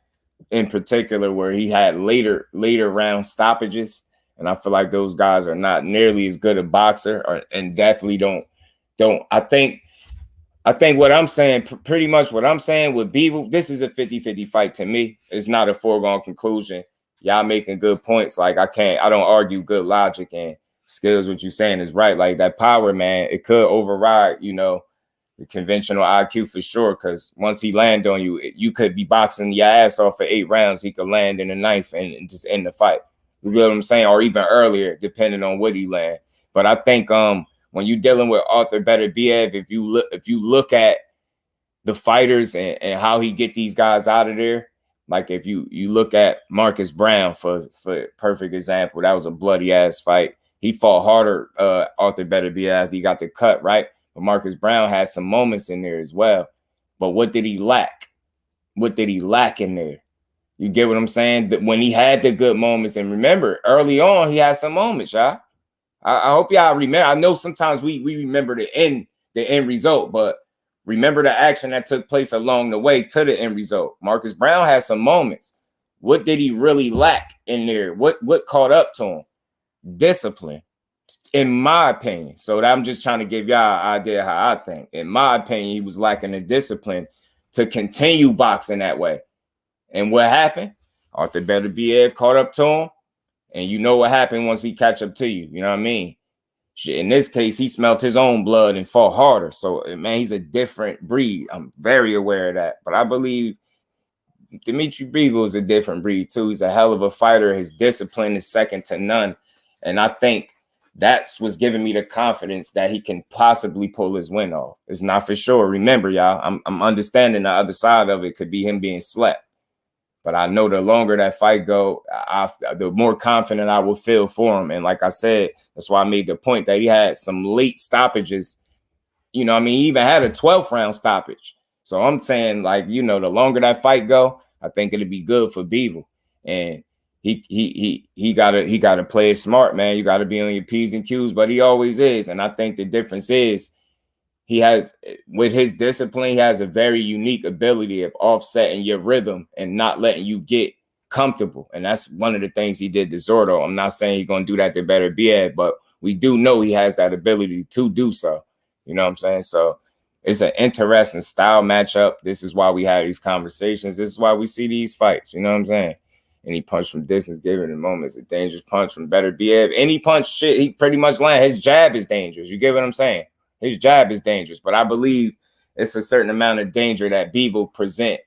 in particular where he had later round stoppages, and I feel like those guys are not nearly as good a boxer, and definitely don't. I think what I'm saying, pretty much what I'm saying with Bivol, this is a 50-50 fight to me. It's not a foregone conclusion. Y'all making good points. Like I don't argue good logic and skills. What you're saying is right. Like that power, man, it could override, the conventional IQ for sure. Because once he land on you, you could be boxing your ass off for 8 rounds. He could land in the 9th and just end the fight. You know what I'm saying? Or even earlier, depending on what he land. But I think when you're dealing with Arthur Beterbiev, if you look at the fighters and how he get these guys out of there, like if you look at Marcus Brown for perfect example, that was a bloody ass fight. He fought harder, Arthur Beterbiev. He got the cut, right? But Marcus Brown had some moments in there as well. But what did he lack? What did he lack in there? You get what I'm saying? That when he had the good moments, and remember, early on, he had some moments, y'all. I hope y'all remember. I know sometimes we remember the end result, but remember the action that took place along the way to the end result. Marcus Brown had some moments. What did he really lack in there? What caught up to him? Discipline, in my opinion. So I'm just trying to give y'all an idea how I think. In my opinion, he was lacking the discipline to continue boxing that way. And what happened? Arthur Beterbiev caught up to him. And you know what happened once he catch up to you. You know what I mean? In this case, he smelt his own blood and fought harder. So, man, he's a different breed. I'm very aware of that. But I believe Dmitrii Bivol is a different breed, too. He's a hell of a fighter. His discipline is second to none. And I think that's what's giving me the confidence that he can possibly pull his win off. It's not for sure. Remember, y'all, I'm understanding the other side of it could be him being slept. But I know the longer that fight go, the more confident I will feel for him. And like I said, that's why I made the point that he had some late stoppages. You know, I mean, he even had a 12th round stoppage. So I'm saying, like, the longer that fight go, I think it'll be good for Bivol. And he gotta play it smart, man. You gotta be on your P's and Q's, but he always is. And I think the difference is he has, with his discipline, he has a very unique ability of offsetting your rhythm and not letting you get comfortable. And that's one of the things he did to Zurdo. I'm not saying he's going to do that to Beterbiev, but we do know he has that ability to do so. You know what I'm saying? So it's an interesting style matchup. This is why we have these conversations. This is why we see these fights. You know what I'm saying? And he punched from distance, gave it a moment. It's a dangerous punch from Beterbiev. Any punch shit, he pretty much land. His jab is dangerous. You get what I'm saying? His jab is dangerous, but I believe it's a certain amount of danger that Bivol present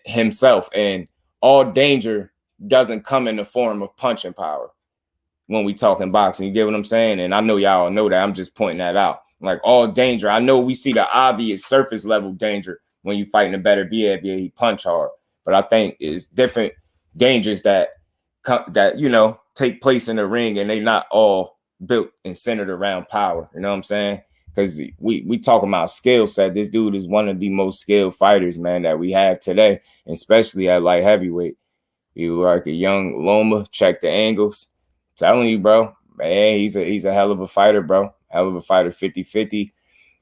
himself, and all danger doesn't come in the form of punching power when we talking boxing. You get what I'm saying? And I know y'all know that. I'm just pointing that out. Like all danger, I know we see the obvious surface level danger when you fighting a Beterbiev, yeah, he punch hard, but I think it's different dangers that take place in the ring, and they not all built and centered around power. You know what I'm saying? Because we talking about skill set. This dude is one of the most skilled fighters, man, that we have today, especially at light heavyweight. He was like a young Loma. Check the angles. I'm telling you, bro, man, he's a hell of a fighter, bro. Hell of a fighter, 50-50.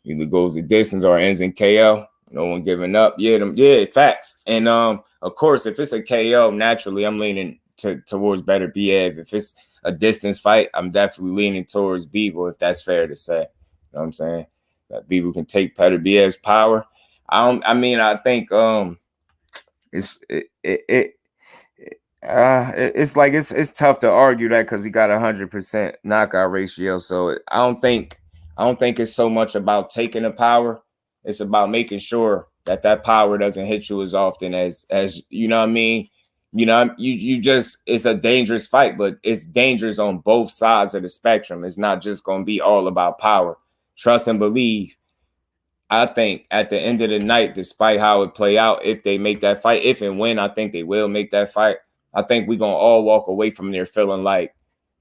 Either goes the distance or ends in KO. No one giving up. Yeah, facts. And of course, if it's a KO, naturally, I'm leaning towards Beterbiev. If it's a distance fight, I'm definitely leaning towards Bivol, if that's fair to say. You know what I'm saying? That Bivol can take Beterbiev's power. I think it's tough to argue that because he got 100% knockout ratio. So I don't think it's so much about taking the power. It's about making sure that power doesn't hit you as often as you know what I mean. You just, it's a dangerous fight, but it's dangerous on both sides of the spectrum. It's not just going to be all about power. Trust and believe. I think at the end of the night, despite how it play out, if they make that fight, if and when I think they will make that fight, I think we're going to all walk away from there feeling like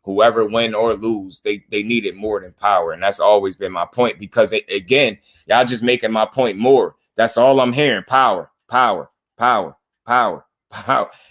whoever win or lose, they needed more than power. And that's always been my point, because again, y'all just making my point more. That's all I'm hearing. Power, power, power, power,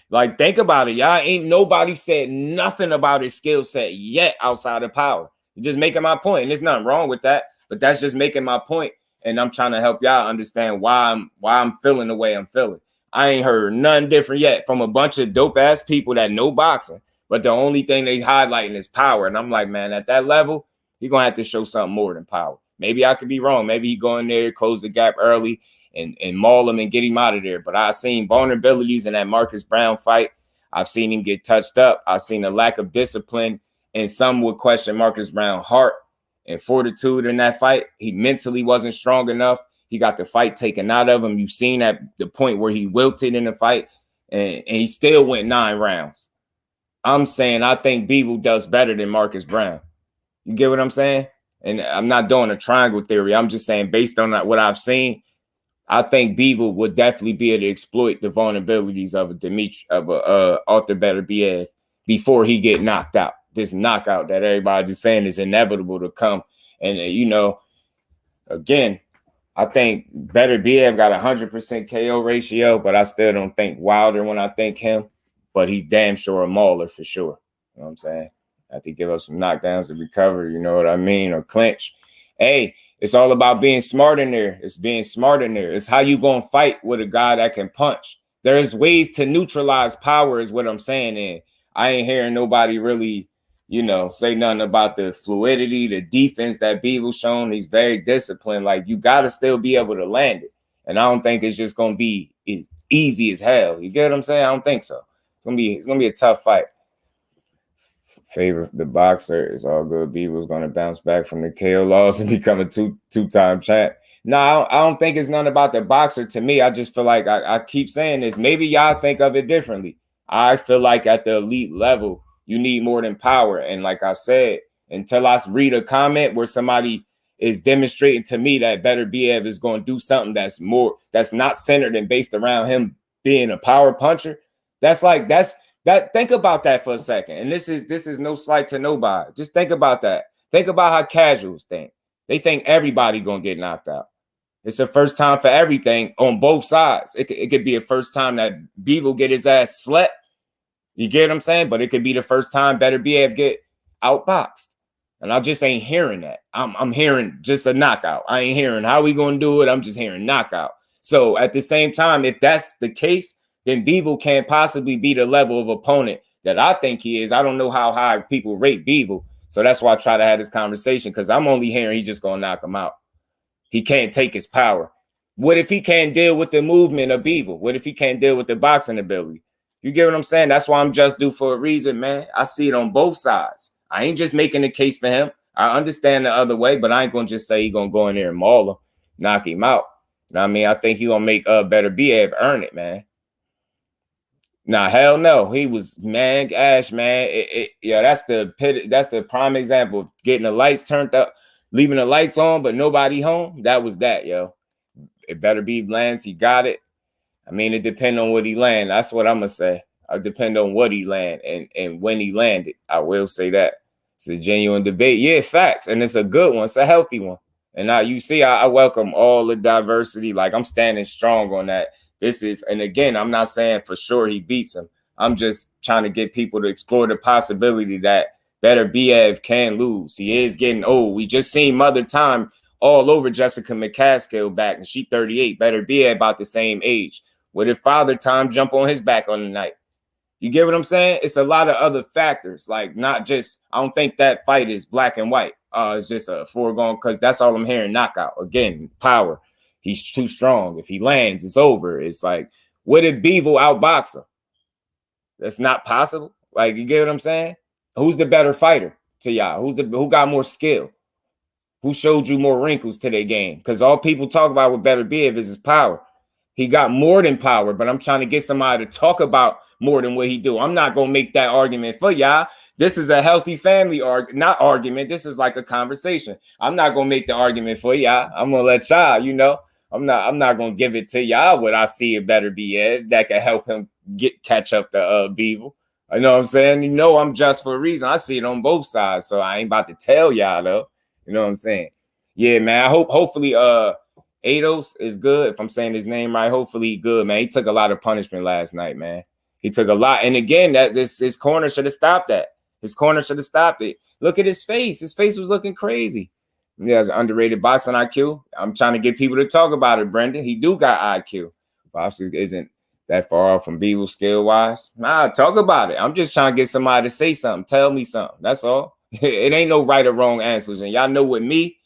Like, think about it, y'all. Ain't nobody said nothing about his skill set yet outside of power. You're just making my point, and there's nothing wrong with that. But that's just making my point, and I'm trying to help y'all understand why I'm feeling the way I'm feeling. I ain't heard nothing different yet from a bunch of dope ass people that know boxing, but the only thing they highlighting is power. And I'm like, man, at that level, you're gonna have to show something more than power. Maybe I could be wrong. Maybe he go in there, close the gap early, and maul him and get him out of there. But I've seen vulnerabilities in that Marcus Brown fight. I've seen him get touched up. I've seen a lack of discipline, and some would question Marcus Brown's heart and fortitude in that fight. He mentally wasn't strong enough. He got the fight taken out of him. You've seen at the point where he wilted in the fight, and he still went 9 rounds. I'm saying I think Bivol does better than Marcus Brown. You get what I'm saying? And I'm not doing a triangle theory. I'm just saying based on what I've seen, I think Bivol would definitely be able to exploit the vulnerabilities of Arthur Beterbiev before he get knocked out. This knockout that everybody's just saying is inevitable to come. And, again, I think Beterbiev got 100% KO ratio, but I still don't think Wilder when I think him. But he's damn sure a mauler for sure. You know what I'm saying? I have to give up some knockdowns to recover, you know what I mean, or clinch. Hey, it's all about being smart in there. It's being smart in there. It's how you going to fight with a guy that can punch. There's ways to neutralize power is what I'm saying. And I ain't hearing nobody really, say nothing about the fluidity, the defense that Bivol's shown. He's very disciplined. Like, you got to still be able to land it. And I don't think it's just going to be as easy as hell. You get what I'm saying? I don't think so. It's gonna be a tough fight. Favor the boxer. It's all good. Bivol's gonna bounce back from the KO loss and become a two-time champ. No, I don't think it's none about the boxer. To me, I just feel like I keep saying this. Maybe y'all think of it differently. I feel like at the elite level, you need more than power. And like I said, until I read a comment where somebody is demonstrating to me that Beterbiev is going to do something that's not centered and based around him being a power puncher. Think about that for a second. And this is no slight to nobody. Just think about that. Think about how casuals think. They think everybody gonna get knocked out. It's a first time for everything on both sides. It could be a first time that Bivol get his ass slept. You get what I'm saying? But it could be the first time Beterbiev get outboxed. And I just ain't hearing that. I'm hearing just a knockout. I ain't hearing how we gonna do it. I'm just hearing knockout. So at the same time, if that's the case, then Bivol can't possibly be the level of opponent that I think he is. I don't know how high people rate Bivol. So that's why I try to have this conversation, because I'm only hearing he's just going to knock him out. He can't take his power. What if he can't deal with the movement of Bivol? What if he can't deal with the boxing ability? You get what I'm saying? That's why I'm just due for a reason, man. I see it on both sides. I ain't just making a case for him. I understand the other way, but I ain't going to just say he's going to go in there and maul him, knock him out. You know what I mean? I think he's going to make Beterbiev earn it, man. Nah, hell no. He was Ash, man. That's the prime example of getting the lights turned up, leaving the lights on, but nobody home. That was that, yo. It Beterbiev lands, he got it. I mean, it depends on what he land. That's what I'm gonna say. It depend on what he land and when he landed. I will say that. It's a genuine debate. Yeah, facts. And it's a good one. It's a healthy one. And now you see, I welcome all the diversity. Like, I'm standing strong on that. And again, I'm not saying for sure he beats him. I'm just trying to get people to explore the possibility that Beterbiev can lose. He is getting old. We just seen Mother Time all over Jessica McCaskill back, and she 38. Beterbiev about the same age. What if Father Time jump on his back on the night? You get what I'm saying? It's a lot of other factors. Like, not just, I don't think that fight is black and white. It's just a foregone, because that's all I'm hearing. Knockout. Again, power. He's too strong. If he lands, it's over. It's like, what if Bivol outbox him? That's not possible. Like, you get what I'm saying? Who's the better fighter to y'all? Who got more skill? Who showed you more wrinkles to their game? Because all people talk about with Beterbiev is his power. He got more than power, but I'm trying to get somebody to talk about more than what he do. I'm not going to make that argument for y'all. This is a healthy family argument. This is like a conversation. I'm not going to make the argument for y'all. I'm going to let y'all, I'm not going to give it to y'all what I see it Beterbiev that can help him catch up to Bivol. I know what I'm saying? I'm just for a reason. I see it on both sides, so I ain't about to tell y'all though. You know what I'm saying? Yeah, man. Hopefully Ados is good. If I'm saying his name right, hopefully he good, man. He took a lot of punishment last night, man. He took a lot. And again, that his corner should have stopped that. His corner should have stopped it. Look at his face. His face was looking crazy. He has an underrated boxing IQ. I'm trying to get people to talk about it, Brendan. He do got IQ. Boxing isn't that far off from Bivol skill-wise. Nah, talk about it. I'm just trying to get somebody to say something. Tell me something. That's all. It ain't no right or wrong answers. And y'all know with me,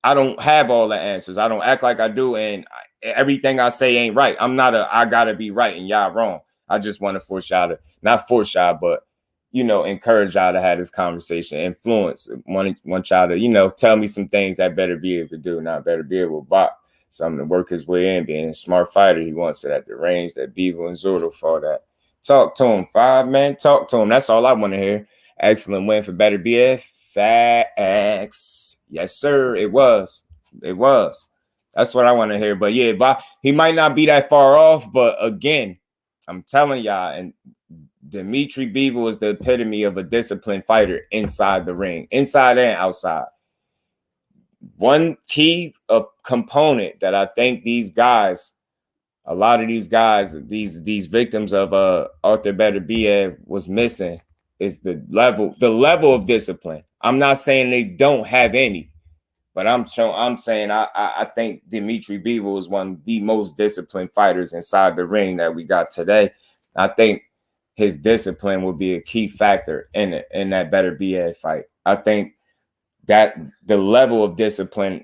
I don't have all the answers. I don't act like I do. And everything I say ain't right. I'm not I gotta be right and y'all wrong. I just want to force y'all to, not force y'all, but, you know, encourage y'all to have this conversation, influence, want y'all to, you know, tell me some things that better be able to do, not better be able to box. Something to work his way in, being a smart fighter. He wants it at the range that Bivol and Zurdo fought at. Talk to him, 5 man. Talk to him. That's all I want to hear. Excellent win for Better BF. Facts. Yes, sir. It was. It was. That's what I want to hear. But yeah, he might not be that far off. But again, I'm telling y'all, and Dmitrii Bivol is the epitome of a disciplined fighter inside the ring, inside and outside. One key component that I think these guys, a lot of these guys, these victims of Arthur Beterbiev was missing is the level of discipline. I'm not saying they don't have any, but I'm saying I think Dmitrii Bivol is one of the most disciplined fighters inside the ring that we got today. I think his discipline will be a key factor in that Beterbiev fight. I think that the level of discipline,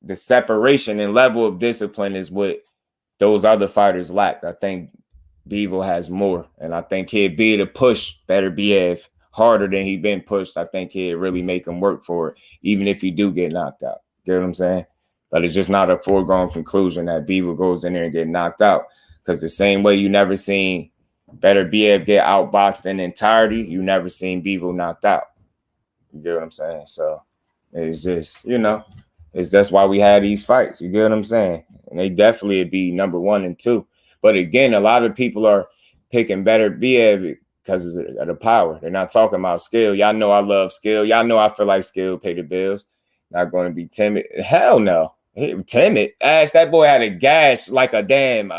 the separation and level of discipline is what those other fighters lacked. I think Bivol has more, and I think he'd be able to push Beterbiev harder than he'd been pushed. I think he'd really make him work for it, even if he do get knocked out. Get what I'm saying? But it's just not a foregone conclusion that Bivol goes in there and get knocked out, because the same way you never seen Beterbiev get outboxed in entirety, you never seen Bivol knocked out. You get what I'm saying? So it's just, you know, that's why we had these fights. You get what I'm saying? And they definitely would be number 1 and 2. But again, a lot of people are picking Beterbiev because of the power. They're not talking about skill. Y'all know I love skill. Y'all know I feel like skill pay the bills. Not going to be timid. Hell no. Timid. Ash, that boy had a gash like a damn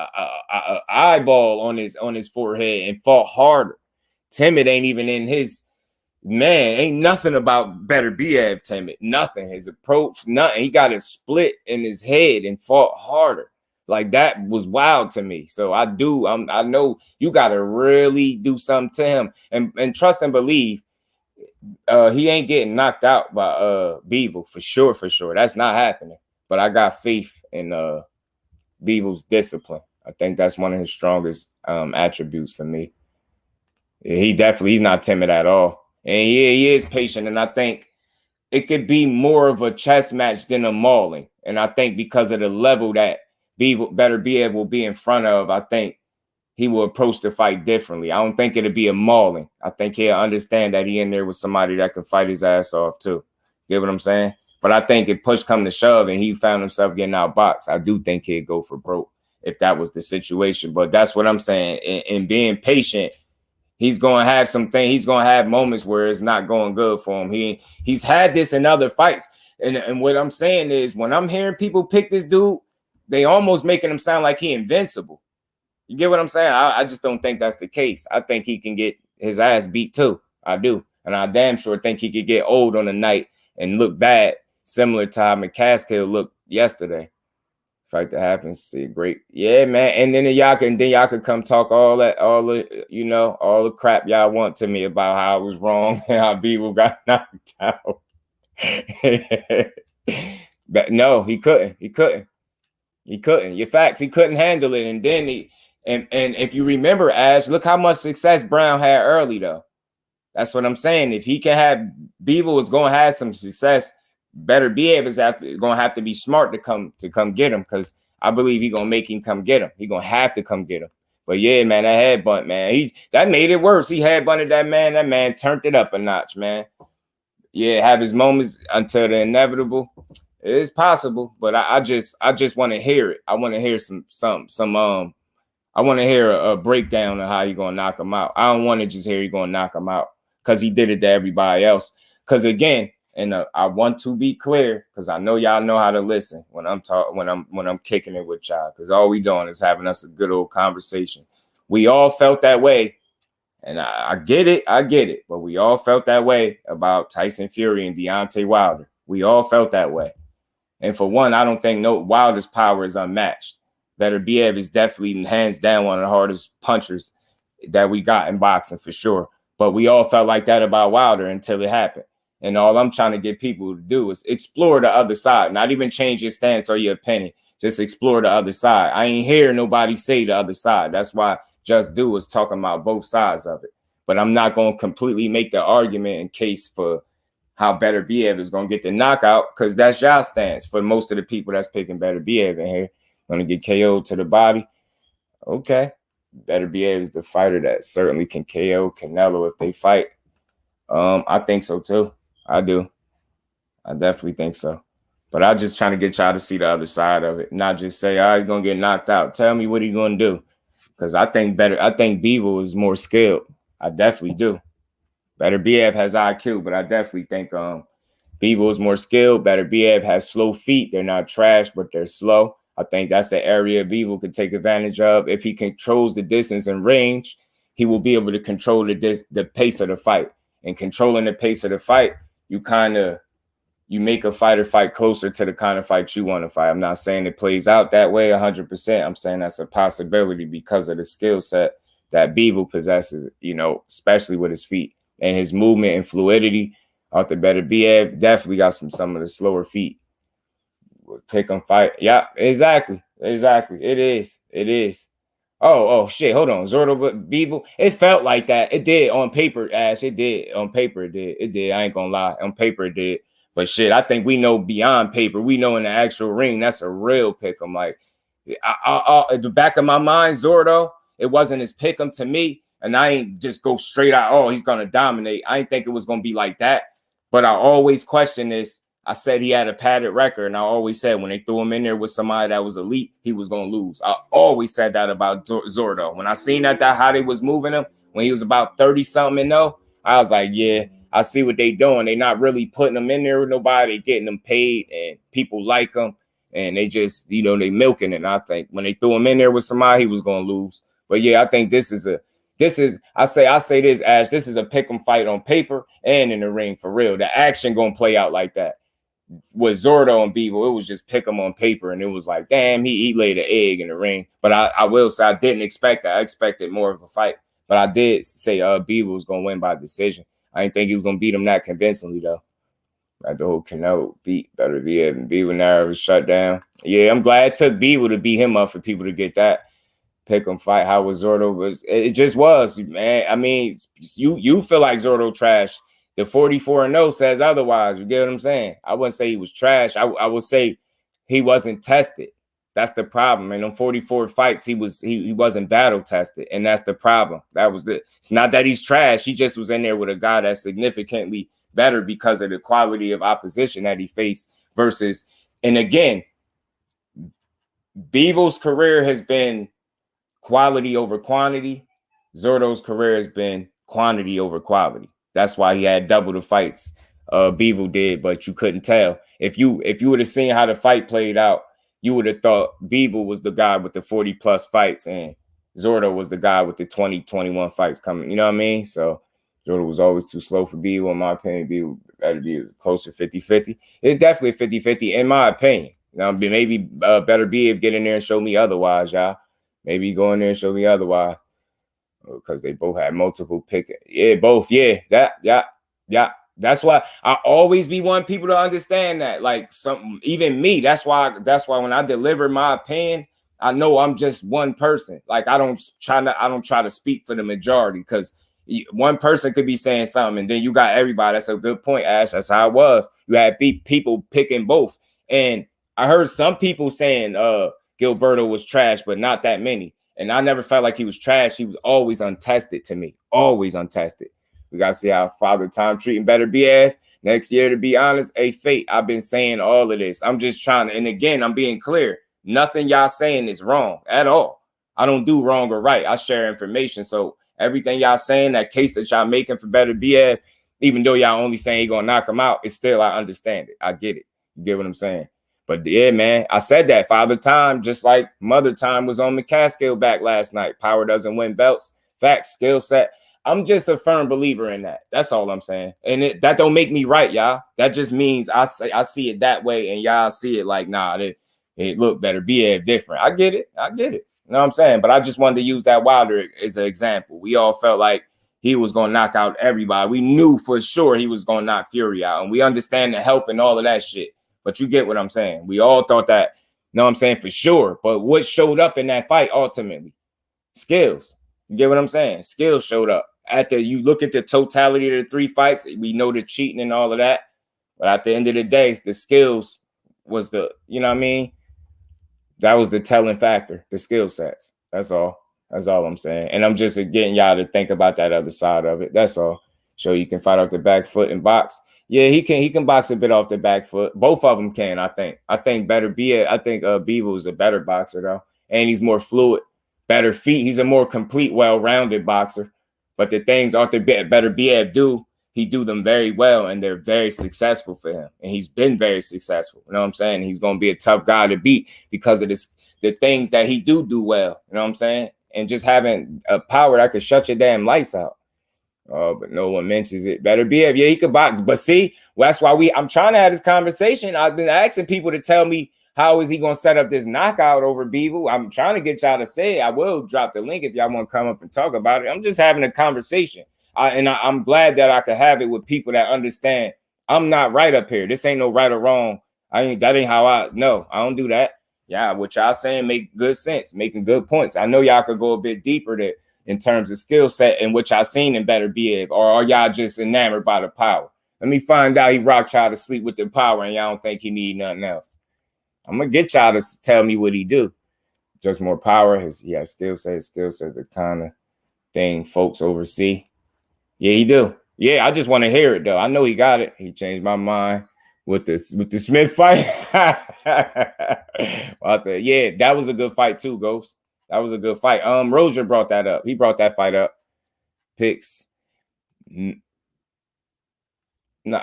eyeball on his forehead and fought harder. Timid ain't even in his. Man, ain't nothing about Beterbiev timid. Nothing. His approach, nothing. He got it split in his head and fought harder. Like, that was wild to me. So I know you got to really do something to him and trust and believe he ain't getting knocked out by Bivol for sure. That's not happening. But I got faith in Bivol's discipline. I think that's one of his strongest attributes for me. He's not timid at all. And he is patient, and I think it could be more of a chess match than a mauling. And I think because of the level that Beterbiev will be in front of, I think he will approach the fight differently. I don't think it'll be a mauling. I think he'll understand that he in there with somebody that can fight his ass off too. You get what I'm saying? But I think if push come to shove and he found himself getting outboxed, I do think he'd go for broke if that was the situation. But that's what I'm saying. In being patient, he's going to have he's going to have moments where it's not going good for him. He's had this in other fights. And what I'm saying is, when I'm hearing people pick this dude, they almost making him sound like he invincible. You get what I'm saying? I just don't think that's the case. I think he can get his ass beat too. I do. And I damn sure think he could get old on the night and look bad, similar to how McCaskill looked yesterday. Fight that happens, see, great. Yeah, man. And then y'all could come talk all the crap y'all want to me about how I was wrong and how Bivol got knocked out. But no, he couldn't. Your facts, he couldn't handle it. And then and if you remember, Ash, look how much success Brown had early though. That's what I'm saying. If he can have, Bivol is going to have some success. Beterbiev is going to have to be smart to come get him, because I believe he's going to make him come get him. He's going to have to come get him. But yeah, man, that headbutt, man, that made it worse. He headbutted that man. That man turned it up a notch, man. Yeah, have his moments until the inevitable. It is possible, but I just want to hear it. I want to hear I want to hear a breakdown of how you're going to knock him out. I don't want to just hear you're going to knock him out because he did it to everybody else. Because again, and I want to be clear, because I know y'all know how to listen when I'm talking, when I'm kicking it with y'all, because all we doing is having us a good old conversation. We all felt that way. And I get it. But we all felt that way about Tyson Fury and Deontay Wilder. We all felt that way. And for one, I don't think Wilder's power is unmatched. Beterbiev is definitely hands down one of the hardest punchers that we got in boxing for sure. But we all felt like that about Wilder until it happened. And all I'm trying to get people to do is explore the other side, not even change your stance or your opinion. Just explore the other side. I ain't hear nobody say the other side. That's why Just Do is talking about both sides of it. But I'm not going to completely make the argument in case for how Beterbiev is going to get the knockout, because that's y'all stance. For most of the people that's picking Beterbiev in here, going to get KO'd to the body. Okay. Beterbiev is the fighter that certainly can KO Canelo if they fight. I think so too. I do. I definitely think so. But I'm just trying to get y'all to see the other side of it, not just say, "Oh, he's gonna get knocked out." Tell me what he's gonna do, because I think Bivol is more skilled. I definitely do. Beterbiev has IQ, but I definitely think Bivol is more skilled. Beterbiev has slow feet. They're not trash, but they're slow. I think that's the area Bivol could take advantage of. If he controls the distance and range, he will be able to control the pace of the fight. And controlling the pace of the fight, you make a fighter fight closer to the kind of fight you want to fight. I'm not saying it plays out that way 100%. I'm saying that's a possibility because of the skill set that Bivol possesses, especially with his feet and his movement and fluidity. Arthur Beterbiev definitely got some of the slower feet. Pick him fight. Yeah, exactly. It is. Oh, shit. Hold on. Zurdo Bivol. It felt like that. It did on paper, Ash. It did. On paper, it did. It did. I ain't gonna lie. On paper, it did. But shit, I think we know beyond paper. We know in the actual ring, that's a real pick 'em. Like, at the back of my mind, Zurdo, it wasn't his pick 'em to me. And I ain't just go straight out, oh, he's gonna dominate. I didn't think it was gonna be like that. But I always question this. I said he had a padded record, and I always said when they threw him in there with somebody that was elite, he was going to lose. I always said that about Zurdo. When I seen that how they was moving him, when he was about 30-something I was like, yeah, I see what they doing. They not really putting him in there with nobody, getting him paid, and people like him, and they just, they milking it. And I think when they threw him in there with somebody, he was going to lose. But yeah, I think I say this, Ash, this is a pick 'em fight on paper and in the ring for real. The action going to play out like that. With Zurdo and Bivol, it was just pick them on paper, and it was like, damn, he laid an egg in the ring. But I will say I didn't expect that. I expected more of a fight, but I did say Bivol was gonna win by decision. I didn't think he was gonna beat him that convincingly though. Like the whole Canelo beat Beterbiev and Bivol now was shut down. Yeah, I'm glad it took Bivol to beat him up for people to get that pick 'em fight. How was Zurdo? It just was, man. I mean, you feel like Zurdo trash. The 44-0 says otherwise. You get what I'm saying? I wouldn't say he was trash. I would say he wasn't tested. That's the problem. And in 44 fights, he wasn't battle tested, and that's the problem. It's not that he's trash. He just was in there with a guy that's significantly better because of the quality of opposition that he faced versus. And again, Bivol's career has been quality over quantity. Zurdo's career has been quantity over quality. That's why he had double the fights Bivol did, but you couldn't tell. If you would have seen how the fight played out, you would have thought Bivol was the guy with the 40+ fights and Zurdo was the guy with the 20, 21 fights coming. You know what I mean? So Zurdo was always too slow for Bivol, in my opinion. Bivol better be closer 50-50. It's definitely 50-50 in my opinion. Now, maybe Beterbiev get in there and show me otherwise, y'all. Maybe go in there and show me otherwise. Because they both had multiple pick. Yeah, both. Yeah, yeah. That's why I always be wanting people to understand that. Like even me. That's why when I deliver my opinion, I know I'm just one person. Like I don't try to speak for the majority, because one person could be saying something and then you got everybody. That's a good point, Ash. That's how it was. You had people picking both, and I heard some people saying Gilberto was trash, but not that many. And I never felt like he was trash. He was always untested to me. Always untested. We got to see how Father Time treating Beterbiev next year, to be honest. Fate. I've been saying all of this. I'm just trying to, and again, I'm being clear. Nothing y'all saying is wrong at all. I don't do wrong or right. I share information. So everything y'all saying, that case that y'all making for Beterbiev, even though y'all only saying he going to knock him out, it's still, I understand it. I get it. You get what I'm saying? But yeah, man, I said that Father Time, just like Mother Time was on McCaskill back last night. Power doesn't win belts. Facts, skill set. I'm just a firm believer in that. That's all I'm saying. And that don't make me right, y'all. That just means I see it that way, and y'all see it like, nah, it look better, be different. I get it. You know what I'm saying? But I just wanted to use that Wilder as an example. We all felt like he was going to knock out everybody. We knew for sure he was going to knock Fury out, and we understand the help and all of that shit. But you get what I'm saying. We all thought that, you know what I'm saying, for sure. But what showed up in that fight ultimately? Skills. You get what I'm saying? Skills showed up. After you look at the totality of the 3 fights, we know the cheating and all of that. But at the end of the day, the skills was the, you know what I mean? That was the telling factor, the skill sets. That's all. That's all I'm saying. And I'm just getting y'all to think about that other side of it. That's all. So you can fight off the back foot and box. Yeah, he can box a bit off the back foot. Both of them can, I think. I think Bivol is a better boxer, though. And he's more fluid, better feet. He's a more complete, well-rounded boxer. But the things Arthur Better do, he do them very well, and they're very successful for him. And he's been very successful. You know what I'm saying? He's going to be a tough guy to beat because of the things that he do well. You know what I'm saying? And just having a power that could shut your damn lights out. Oh, but no one mentions it. Better be. Yeah, he could box. But see, that's why I'm trying to have this conversation. I've been asking people to tell me how is he going to set up this knockout over Bivol. I'm trying to get y'all to say it. I will drop the link if y'all want to come up and talk about it. I'm just having a conversation. I'm glad that I could have it with people that understand I'm not right up here. This ain't no right or wrong. That ain't how I don't do that. Yeah, what y'all saying make good sense, making good points. I know y'all could go a bit deeper there in terms of skill set and what y'all seen in Better Behave, or are y'all just enamored by the power? Let me find out he rocked y'all to sleep with the power and y'all don't think he need nothing else. I'm gonna get y'all to tell me what he do. Just more power. He has skill set, the kind of thing folks oversee. Yeah, he do. Yeah, I just want to hear it though. I know he got it. He changed my mind with the Smith fight. Yeah, that was a good fight too, Ghost. That was a good fight. Rozier brought that up. He brought that fight up. Picks. No,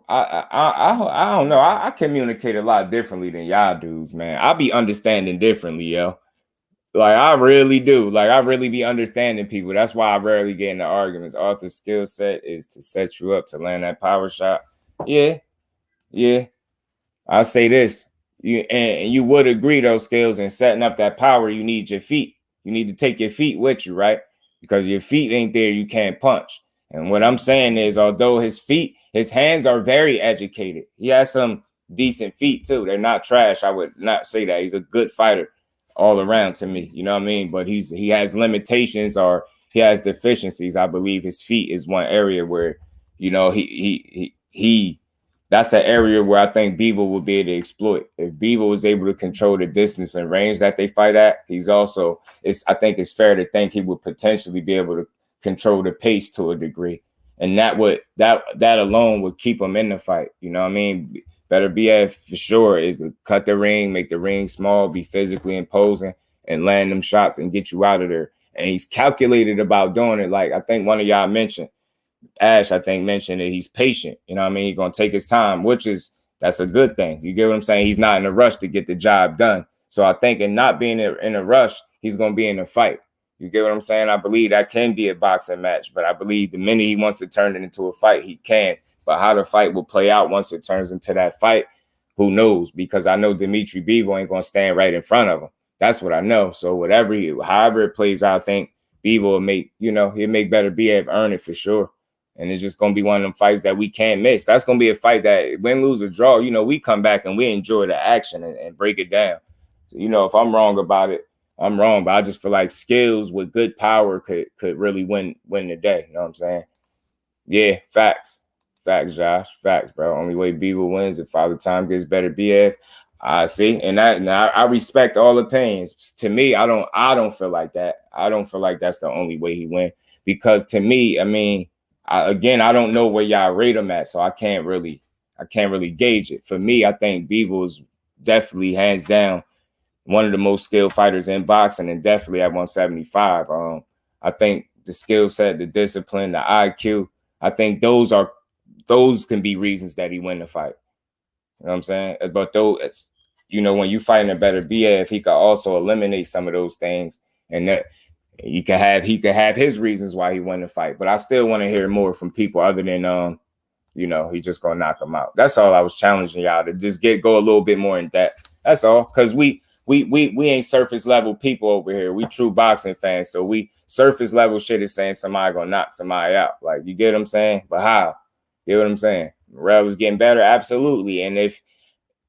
I don't know. I communicate a lot differently than y'all dudes, man. I be understanding differently, yo. Like I really do. Like I really be understanding people. That's why I rarely get into arguments. Arthur's skill set is to set you up to land that power shot. Yeah. I say this. You would agree those skills in setting up that power, you need your feet. You need to take your feet with you, right? Because your feet ain't there, you can't punch. And what I'm saying is, although his hands are very educated, he has some decent feet too. They're not trash. I would not say that. He's a good fighter all around to me. You know what I mean? But he has limitations or he has deficiencies. I believe his feet is one area where, you know, he that's an area where I think Bivol will be able to exploit. If Bivol is able to control the distance and range that they fight at, I think it's fair to think he would potentially be able to control the pace to a degree. And that alone would keep him in the fight. You know what I mean? Better be for sure is to cut the ring, make the ring small, be physically imposing, and land them shots and get you out of there. And he's calculated about doing it. Like I think one of y'all mentioned, Ash, I think mentioned that he's patient. You know what I mean? He's going to take his time, that's a good thing. You get what I'm saying? He's not in a rush to get the job done. So I think in not being in a rush, he's going to be in a fight. You get what I'm saying? I believe that can be a boxing match, but I believe the minute he wants to turn it into a fight, he can. But how the fight will play out once it turns into that fight, who knows? Because I know Dmitrii Bivol ain't going to stand right in front of him. That's what I know. So however it plays out, I think Bivol will he'll make Better Behave earn it for sure. And it's just going to be one of them fights that we can't miss. That's going to be a fight that win, lose, or draw, we come back and we enjoy the action and break it down. If I'm wrong about it, I'm wrong. But I just feel like skills with good power could really win the day. You know what I'm saying? Yeah, facts. Facts, Josh. Facts, bro. Only way Bivol wins if Father Time gets Better BF. I see. And I respect all opinions. To me, I don't feel like that. I don't feel like that's the only way he wins. Because to me, I mean, I don't know where y'all rate him at, so I can't really gauge it. For me, I think Bivol is definitely hands down one of the most skilled fighters in boxing, and definitely at 175. I think the skill set, the discipline, the IQ, I think those can be reasons that he win the fight. You know what I'm saying? But you know, when you fighting a better BF, he could also eliminate some of those things, and that he could have his reasons why he won the fight. But I still want to hear more from people other than you know, he just gonna knock him out. That's all I was challenging y'all to just go a little bit more in depth. That's all, because we ain't surface level people over here. We true boxing fans, so we surface level shit is saying somebody gonna knock somebody out. Like, you get what I'm saying? But how? You know what I'm saying? Morrell is getting better, absolutely. And if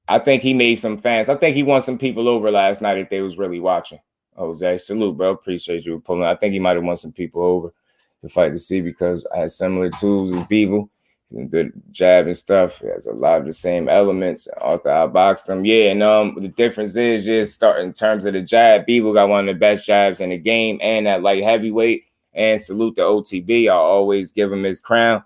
I think he made some fans, I think he won some people over last night if they was really watching. Jose, salute, bro. Appreciate you pulling. I think he might have won some people over to fight to see, because I had similar tools as Bivol. He's a good jab and stuff. He has a lot of the same elements. Arthur outboxed him. Yeah, and the difference is just start in terms of the jab. Bivol got one of the best jabs in the game, and that light heavyweight. And salute to OTB. I'll always give him his crown.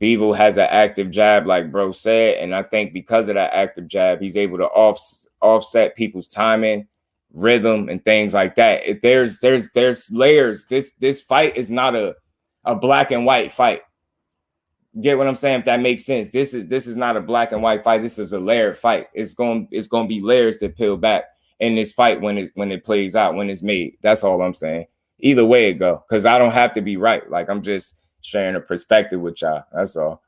Bivol has an active jab, like bro said, and I think because of that active jab, he's able to offset people's timing, rhythm, and things like that. If there's layers. This fight is not a black and white fight. Get what I'm saying? If that makes sense. This is not a black and white fight. This is a layered fight. It's going to be layers to peel back in this fight when it plays out, when it's made. That's all I'm saying. Either way it go, because I don't have to be right. Like, I'm just sharing a perspective with y'all. That's all.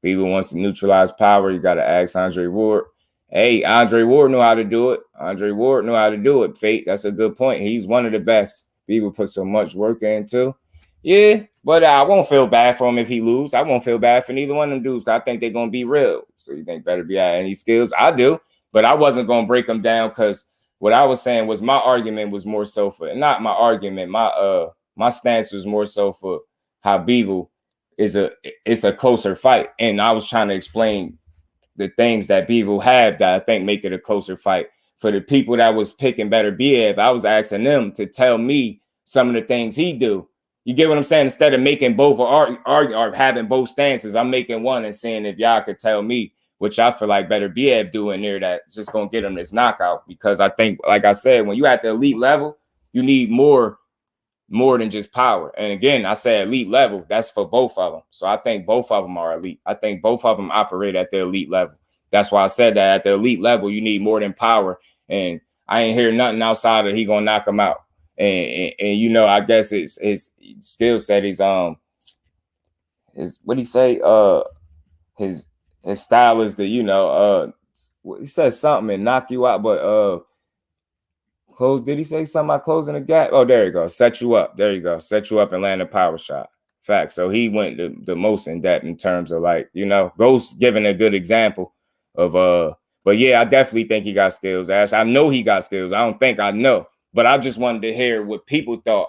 People wants to neutralize power. You got to ask Andre Ward. Hey, Andre Ward knew how to do it. Andre Ward knew how to do it. Fate. That's a good point. He's one of the best. People put so much work into. Yeah, but I won't feel bad for him if he lose. I won't feel bad for neither one of them dudes. I think they're gonna be real. So you think better be at any skills? I do, but I wasn't gonna break them down, because what I was saying was my argument was more so for, not my argument. My stance was more so for how Bivol it's a closer fight, and I was trying to explain the things that Bivol had that I think make it a closer fight. For the people that was picking better BF, I was asking them to tell me some of the things he do. You get what I'm saying? Instead of making both or having both stances, I'm making one and saying if y'all could tell me what y'all feel like better BF do in there that's just gonna get him this knockout. Because I think, like I said, when you at the elite level, you need more than just power. And again, I say elite level, that's for both of them. So I think both of them are elite. I think both of them operate at the elite level. That's why I said that at the elite level, you need more than power. And I ain't hear nothing outside of he gonna knock him out. And you know, I guess his skill set is his what he say his style is the, you know, he says something and knock you out, but close. Did he say something about closing the gap? Oh, there you go. Set you up. There you go. Set you up and land a power shot. Fact. So he went the most in depth in terms of, like, you know, Ghost giving a good example of but yeah, I definitely think he got skills, Ash. I know he got skills. I don't think I know. But I just wanted to hear what people thought.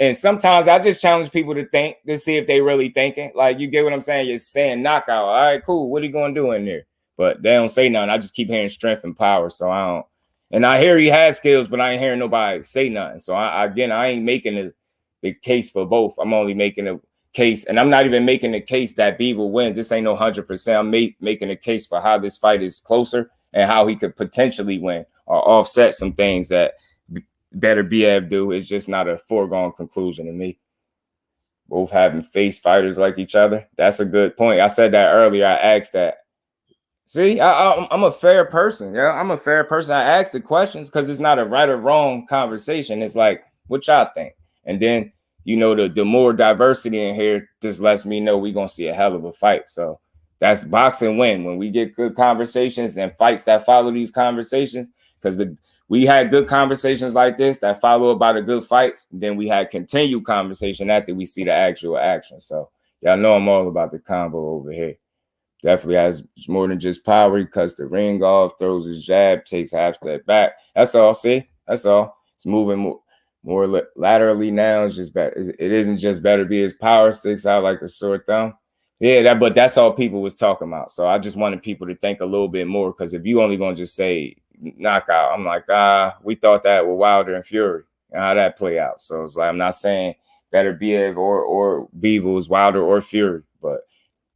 And sometimes I just challenge people to think, to see if they really thinking. Like, you get what I'm saying? You're saying knockout. All right, cool. What are you going to do in there? But they don't say nothing. I just keep hearing strength and power. So I don't. And I hear he has skills, but I ain't hearing nobody say nothing. So I ain't making the case for both. I'm only making a case. And I'm not even making the case that Bivol wins. This ain't no 100%. I'm making a case for how this fight is closer and how he could potentially win or offset some things that better BF do. Is just not a foregone conclusion to me. Both having faced fighters like each other. That's a good point. I said that earlier. I asked that. See, I'm a fair person. Yeah, I'm a fair person. I ask the questions because it's not a right or wrong conversation. It's like, what y'all think? And then, you know, the more diversity in here just lets me know we're going to see a hell of a fight. So that's boxing win. When we get good conversations and fights that follow these conversations, because we had good conversations like this that follow by the good fights. Then we had continued conversation after we see the actual action. So y'all know I'm all about the combo over here. Definitely has more than just power. He cuts the ring off, throws his jab, takes half step back. That's all. See, that's all. It's moving more laterally now. It's just better. It isn't just better be his power sticks out like a sore thumb. Yeah, but that's all people was talking about. So I just wanted people to think a little bit more, because if you only gonna just say knockout, I'm like, we thought that with Wilder and Fury and how that play out. So it's like, I'm not saying better BF or Bivol is Wilder or Fury, but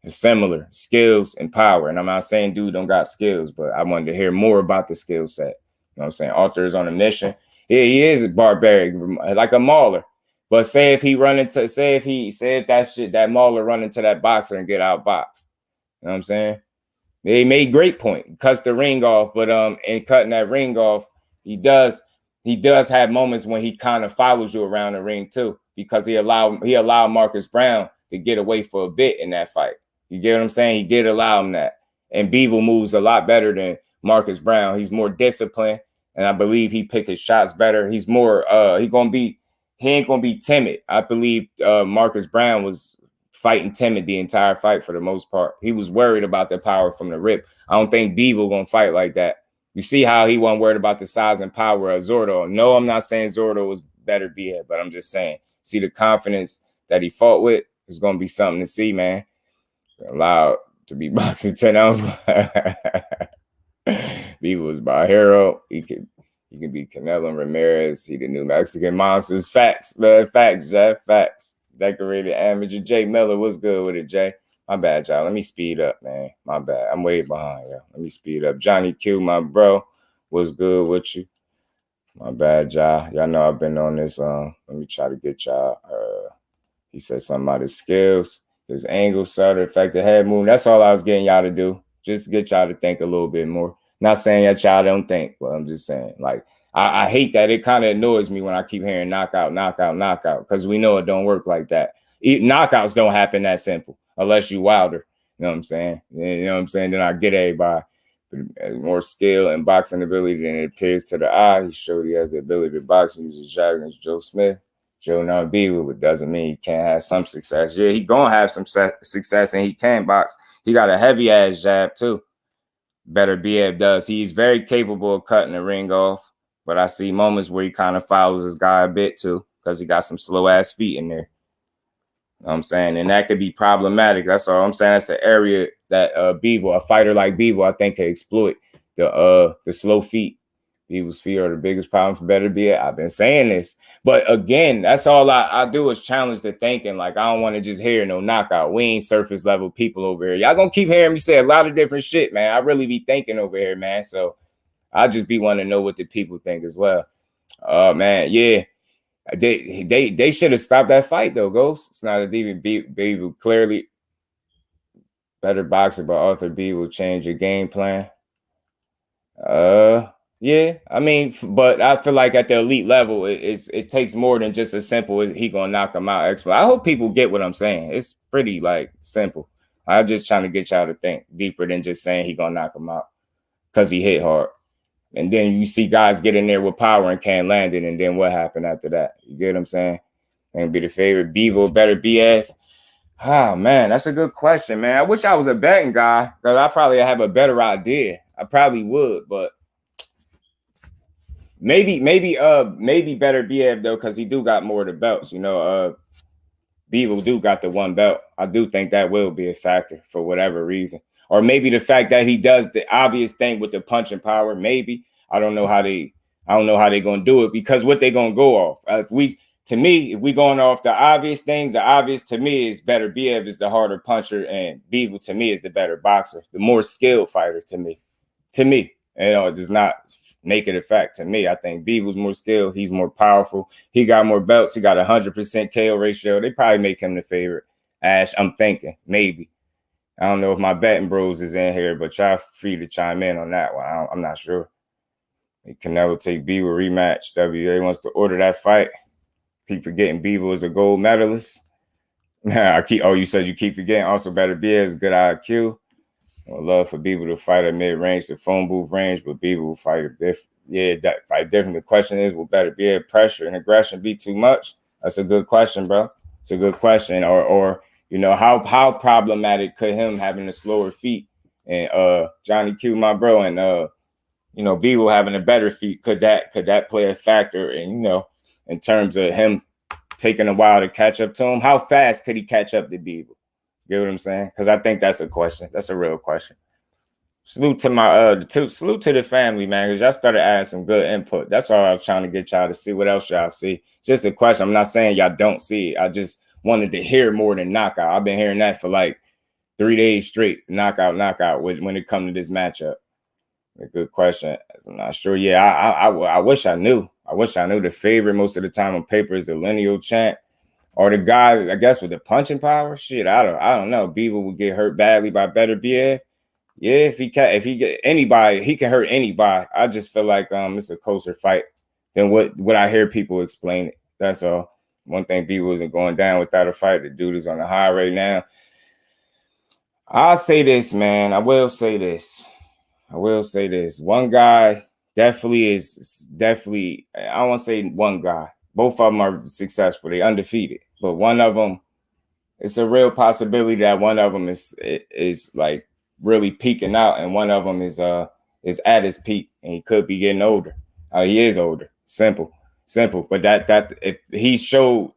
similar skills and power. And I'm not saying dude don't got skills, but I wanted to hear more about the skill set. You know what I'm saying? Arthur is on a mission. Yeah, he is a barbaric, like a mauler. But say if that Mauler run into that boxer and get outboxed. You know what I'm saying? They made great point. Cuts the ring off, but in cutting that ring off, he does have moments when he kind of follows you around the ring too, because he allowed Marcus Brown to get away for a bit in that fight. You get what I'm saying? He did allow him that. And Bivol moves a lot better than Marcus Brown. He's more disciplined, and I believe he picked his shots better. He's more he ain't gonna be timid. I believe Marcus Brown was fighting timid the entire fight for the most part. He was worried about the power from the rip. I don't think Bivol gonna fight like that. You see how he wasn't worried about the size and power of Zurdo. No, I'm not saying Zurdo was better be but I'm just saying, see the confidence that he fought with is gonna be something to see, man. Allowed to be boxing 10 ounces. Bivol was my hero. He can be Canelo Ramirez. He the new Mexican monsters. Facts, man. Facts, Jeff. Facts. Decorated amateur. Jay Miller, what's good with it, Jay? My bad, y'all. Let me speed up, man. My bad. I'm way behind, y'all. Let me speed up. Johnny Q, my bro, what's good with you? My bad, y'all. Y'all know I've been on this. Let me try to get y'all. He said something about his skills, his angle, stutter, effective head movement. That's all I was getting y'all to do. Just to get y'all to think a little bit more. Not saying that y'all don't think, but I'm just saying, like, I hate that. It kind of annoys me when I keep hearing knockout, knockout, knockout, because we know it don't work like that. Knockouts don't happen that simple unless you Wilder. You know what I'm saying? You know what I'm saying? Then I get everybody. More skill and boxing ability than it appears to the eye. He showed he has the ability to box and use his jab against Joe Smith. Joe not Bivol, but doesn't mean he can't have some success. Yeah, he gonna have some success and he can box. He got a heavy ass jab too. Better Biev does. He's very capable of cutting the ring off, but I see moments where he kind of follows his guy a bit too, because he got some slow ass feet in there. You know what I'm saying? And that could be problematic. That's all I'm saying. That's the area that Bivol, a fighter like Bivol, I think can exploit the slow feet. Bivol's feet are the biggest problem for Better Biev. I've been saying this. But again, that's all I do is challenge the thinking. Like, I don't want to just hear no knockout. We ain't surface level people over here. Y'all gonna keep hearing me say a lot of different shit, man. I really be thinking over here, man. So I just be wanting to know what the people think as well. Man, yeah. They should have stopped that fight though, Ghost. It's not a Bivol clearly better boxer, but Arthur B will change your game plan. Yeah, I mean, but I feel like at the elite level, it takes more than just a simple he gonna knock him out. I hope people get what I'm saying. It's pretty like simple. I'm just trying to get y'all to think deeper than just saying he gonna knock him out because he hit hard. And then you see guys get in there with power and can't land it. And then what happened after that? You get what I'm saying? And be the favorite. Bivol, Better BF. Oh, man, that's a good question, man. I wish I was a betting guy because I probably have a better idea. I probably would, but maybe Better BF, though, because he do got more of the belts. You know, Bivol do got the one belt. I do think that will be a factor for whatever reason. Or maybe the fact that he does the obvious thing with the punching power. Maybe I don't know how they're gonna do it, because what they gonna go off. If we going off the obvious things, the obvious to me is Better Biev is the harder puncher, and Bivol to me is the better boxer, the more skilled fighter to me. You know, it does not make it a fact to me. I think Bivol's more skilled. He's more powerful. He got more belts. He got 100% KO ratio. They probably make him the favorite. Ash, I'm thinking maybe. I don't know if my betting bros is in here, but y'all free to chime in on that one. I'm not sure. Canelo take Bivol rematch. WA wants to order that fight. Keep forgetting Bivol is a gold medalist. You said you keep forgetting. Also, Better Biev is good IQ. I would love for Bivol to fight at mid-range to phone booth range, but Bivol will fight different. Yeah, that fight different. The question is, will Better Biev pressure and aggression be too much? That's a good question, bro. It's a good question. Or you know, how problematic could him having the slower feet and Johnny Q, my bro, and you know, Bivol having a better feet, could that play a factor in, you know, in terms of him taking a while to catch up to him? How fast could he catch up to Bivol? You get what I'm saying? Because I think that's a question. That's a real question. Salute to my salute to the family, man, because y'all started adding some good input. That's all I was trying to get y'all to see. What else y'all see? Just a question. I'm not saying y'all don't see it. I just wanted to hear more than knockout. I've been hearing that for like 3 days straight. Knockout when it comes to this matchup. A good question. I'm not sure. Yeah, I wish I knew. I wish I knew. The favorite most of the time on paper is the lineal champ, or the guy, I guess, with the punching power. Shit, I don't know. Bivol would get hurt badly by Better Biev. Yeah, if he get anybody, he can hurt anybody. I just feel like it's a closer fight than what I hear people explain it. That's all. One thing, Bivol isn't going down without a fight. The dude is on the high right now. I'll say this, man. I will say this. One guy definitely is definitely. I don't want to say one guy. Both of them are successful. They undefeated, but one of them, it's a real possibility that one of them is like really peaking out, and one of them is at his peak, and he could be getting older. He is older. Simple. But that if he showed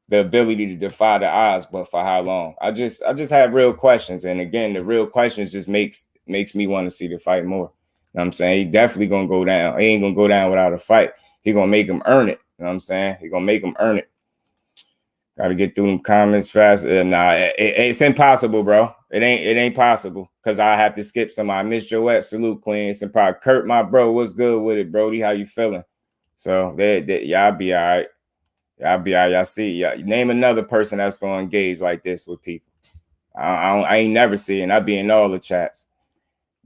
the ability to defy the odds, but for how long? I just have real questions, and again, the real questions just makes me want to see the fight more. You know what I'm saying? He definitely gonna go down. He ain't gonna go down without a fight. He gonna make him earn it. You know what I'm saying? He gonna make him earn it. Got to get through them comments fast. It's impossible, bro. It ain't possible because I have to skip some. I miss Joette. Salute, Queen. Some probably Kurt, my bro. What's good with it, Brody? How you feeling? So y'all be all right. Y'all be all right. Y'all see. Y'all, name another person that's gonna engage like this with people. I ain't never seen. I be in all the chats.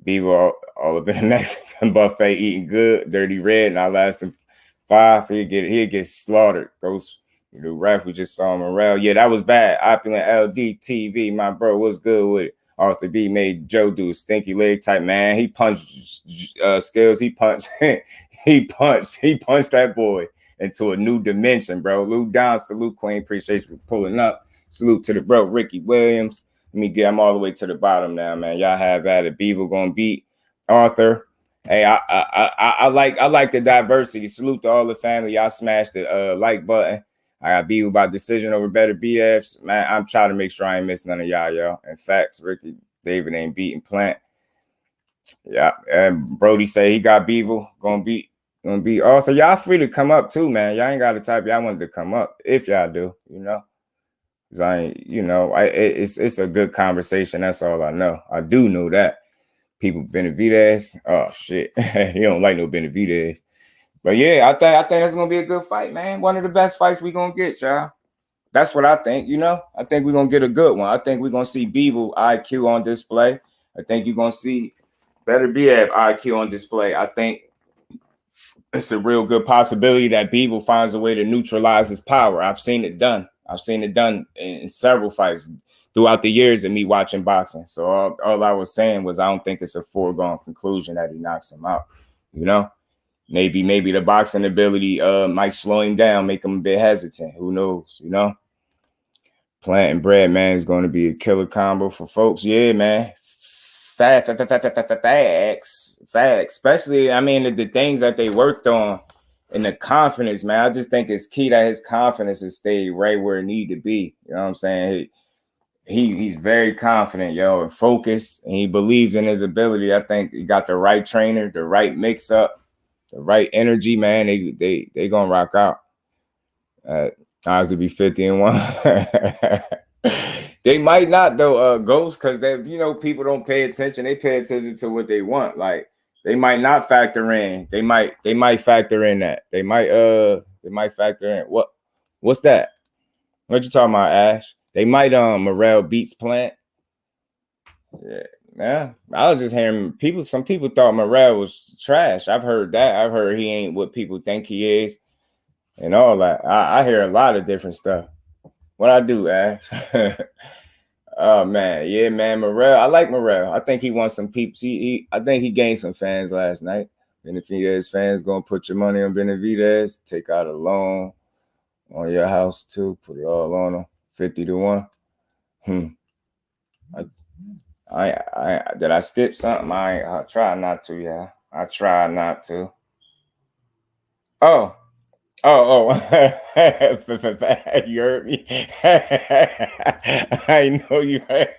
Bivol all of the Mexican buffet eating good, dirty red, and I last him 5. He'll get slaughtered. Ghost. The ref, we just saw Morel. Yeah, that was bad. Opulent LD TV, my bro, what's good with it? Arthur B made Joe do a stinky leg type, man. He punched Skills. He punched that boy into a new dimension, bro. Lou Down, salute, Queen. Appreciate you for pulling up. Salute to the bro, Ricky Williams. Let me get him all the way to the bottom now, man. Y'all have at it. Bivol gonna beat Arthur. Hey, I like the diversity. Salute to all the family. Y'all smashed the like button. I got Bivol by decision over better BFs. Man, I'm trying to make sure I ain't miss none of y'all. In fact, Ricky David ain't beating Plant. Yeah, and Brody say he got Bivol gonna beat Arthur. Y'all free to come up too, man. Y'all ain't got to type. Y'all wanted to come up if y'all do, you know. Cause I ain't, it's a good conversation. That's all I know. I do know that people Benavidez. Oh shit, he don't like no Benavidez. But yeah, I think it's gonna be a good fight, man. One of the best fights we gonna get, y'all. That's what I think. I think we're gonna get a good one. I think we're gonna see Bivol IQ on display. I think you're gonna see better BF IQ on display. I think it's a real good possibility that Bivol finds a way to neutralize his power. I've seen it done. In several fights throughout the years of me watching boxing. So all I was saying was I don't think it's a foregone conclusion that he knocks him out. Maybe the boxing ability might slow him down, make him a bit hesitant. Who knows, Plant and bread, man, is going to be a killer combo for folks. Yeah, man. Facts. Especially, the things that they worked on and the confidence, man. I just think it's key that his confidence has stayed right where it need to be. You know what I'm saying? He's very confident, and focused, and he believes in his ability. I think he got the right trainer, the right mix-up, the right energy, man. They gonna rock out. Odds to be 50-1. They might not though, Ghost, because they, people don't pay attention. They pay attention to what they want. Like they might not factor in. They might factor in that. They might factor in what's that? What you talking about, Ash? They might Morel beats Plant. Yeah, I was just hearing some people thought Morel was trash. I've heard that. I've heard he ain't what people think he is and all that. I hear a lot of different stuff. What I do, Ash? Oh man, yeah, man, Morel. I like Morel. I think he won some peeps. I think he gained some fans last night. Benavidez fans gonna put your money on Benavidez, take out a loan on your house too, put it all on them, 50-1. I did I skip something? I try not to, yeah. I try not to. Oh. You heard me. I know you heard.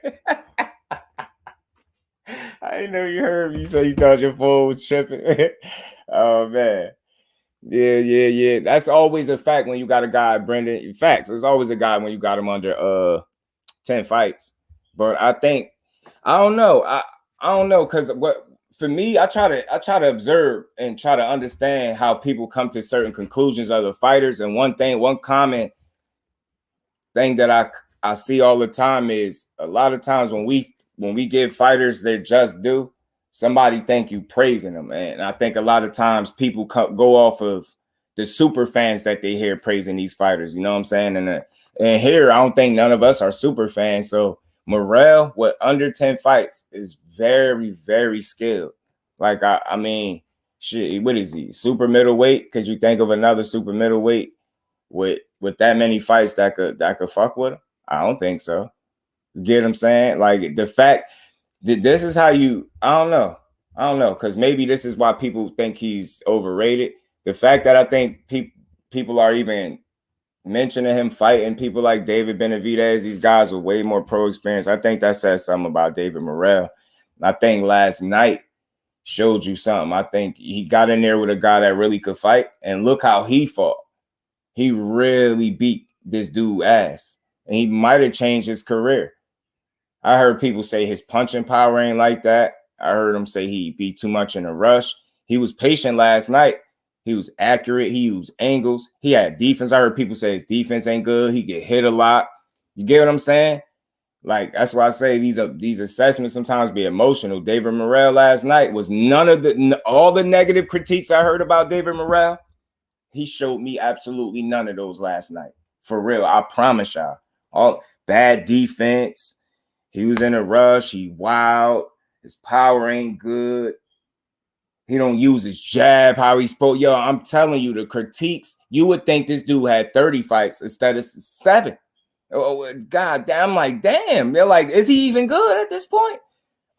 I know you heard me. So you thought your phone was tripping. Oh man. Yeah. That's always a fact when you got a guy, Brendan. Facts. There's always a guy when you got him under 10 fights. But I think I don't know. I don't know, because what for me, I try to observe and try to understand how people come to certain conclusions of the fighters. And one common thing that I see all the time is a lot of times when we when we give fighters their just due, somebody thank you praising them. And I think a lot of times people go off of the super fans that they hear praising these fighters. You know what I'm saying? And here, I don't think none of us are super fans. So Morrell with under 10 fights is very, very skilled. Like, I mean, shit, what is he? Super middleweight? Could you think of another super middleweight with that many fights that could fuck with him? I don't think so. You get what I'm saying? Like, the fact that this is how you, I don't know, because maybe this is why people think he's overrated. The fact that I think people are even mentioning him fighting people like David Benavidez, these guys with way more pro experience, I think that says something about David Morrell. I think last night showed you something. I think he got in there with a guy that really could fight, and look how he fought. He really beat this dude ass, and he might have changed his career. I heard people say his punching power ain't like that. I heard him say he beat too much in a rush. He was patient last night. He was accurate. He used angles. He had defense. I heard people say his defense ain't good. He get hit a lot. You get what I'm saying? Like, that's why I say these assessments sometimes be emotional. David Morrell last night was all the negative critiques I heard about David Morrell. He showed me absolutely none of those last night. For real, I promise y'all. All bad defense. He was in a rush. He wild. His power ain't good. He don't use his jab how he spoke. Yo, I'm telling you, the critiques, you would think this dude had 30 fights instead of 7. Oh, God damn, like, damn. They're like, is he even good at this point?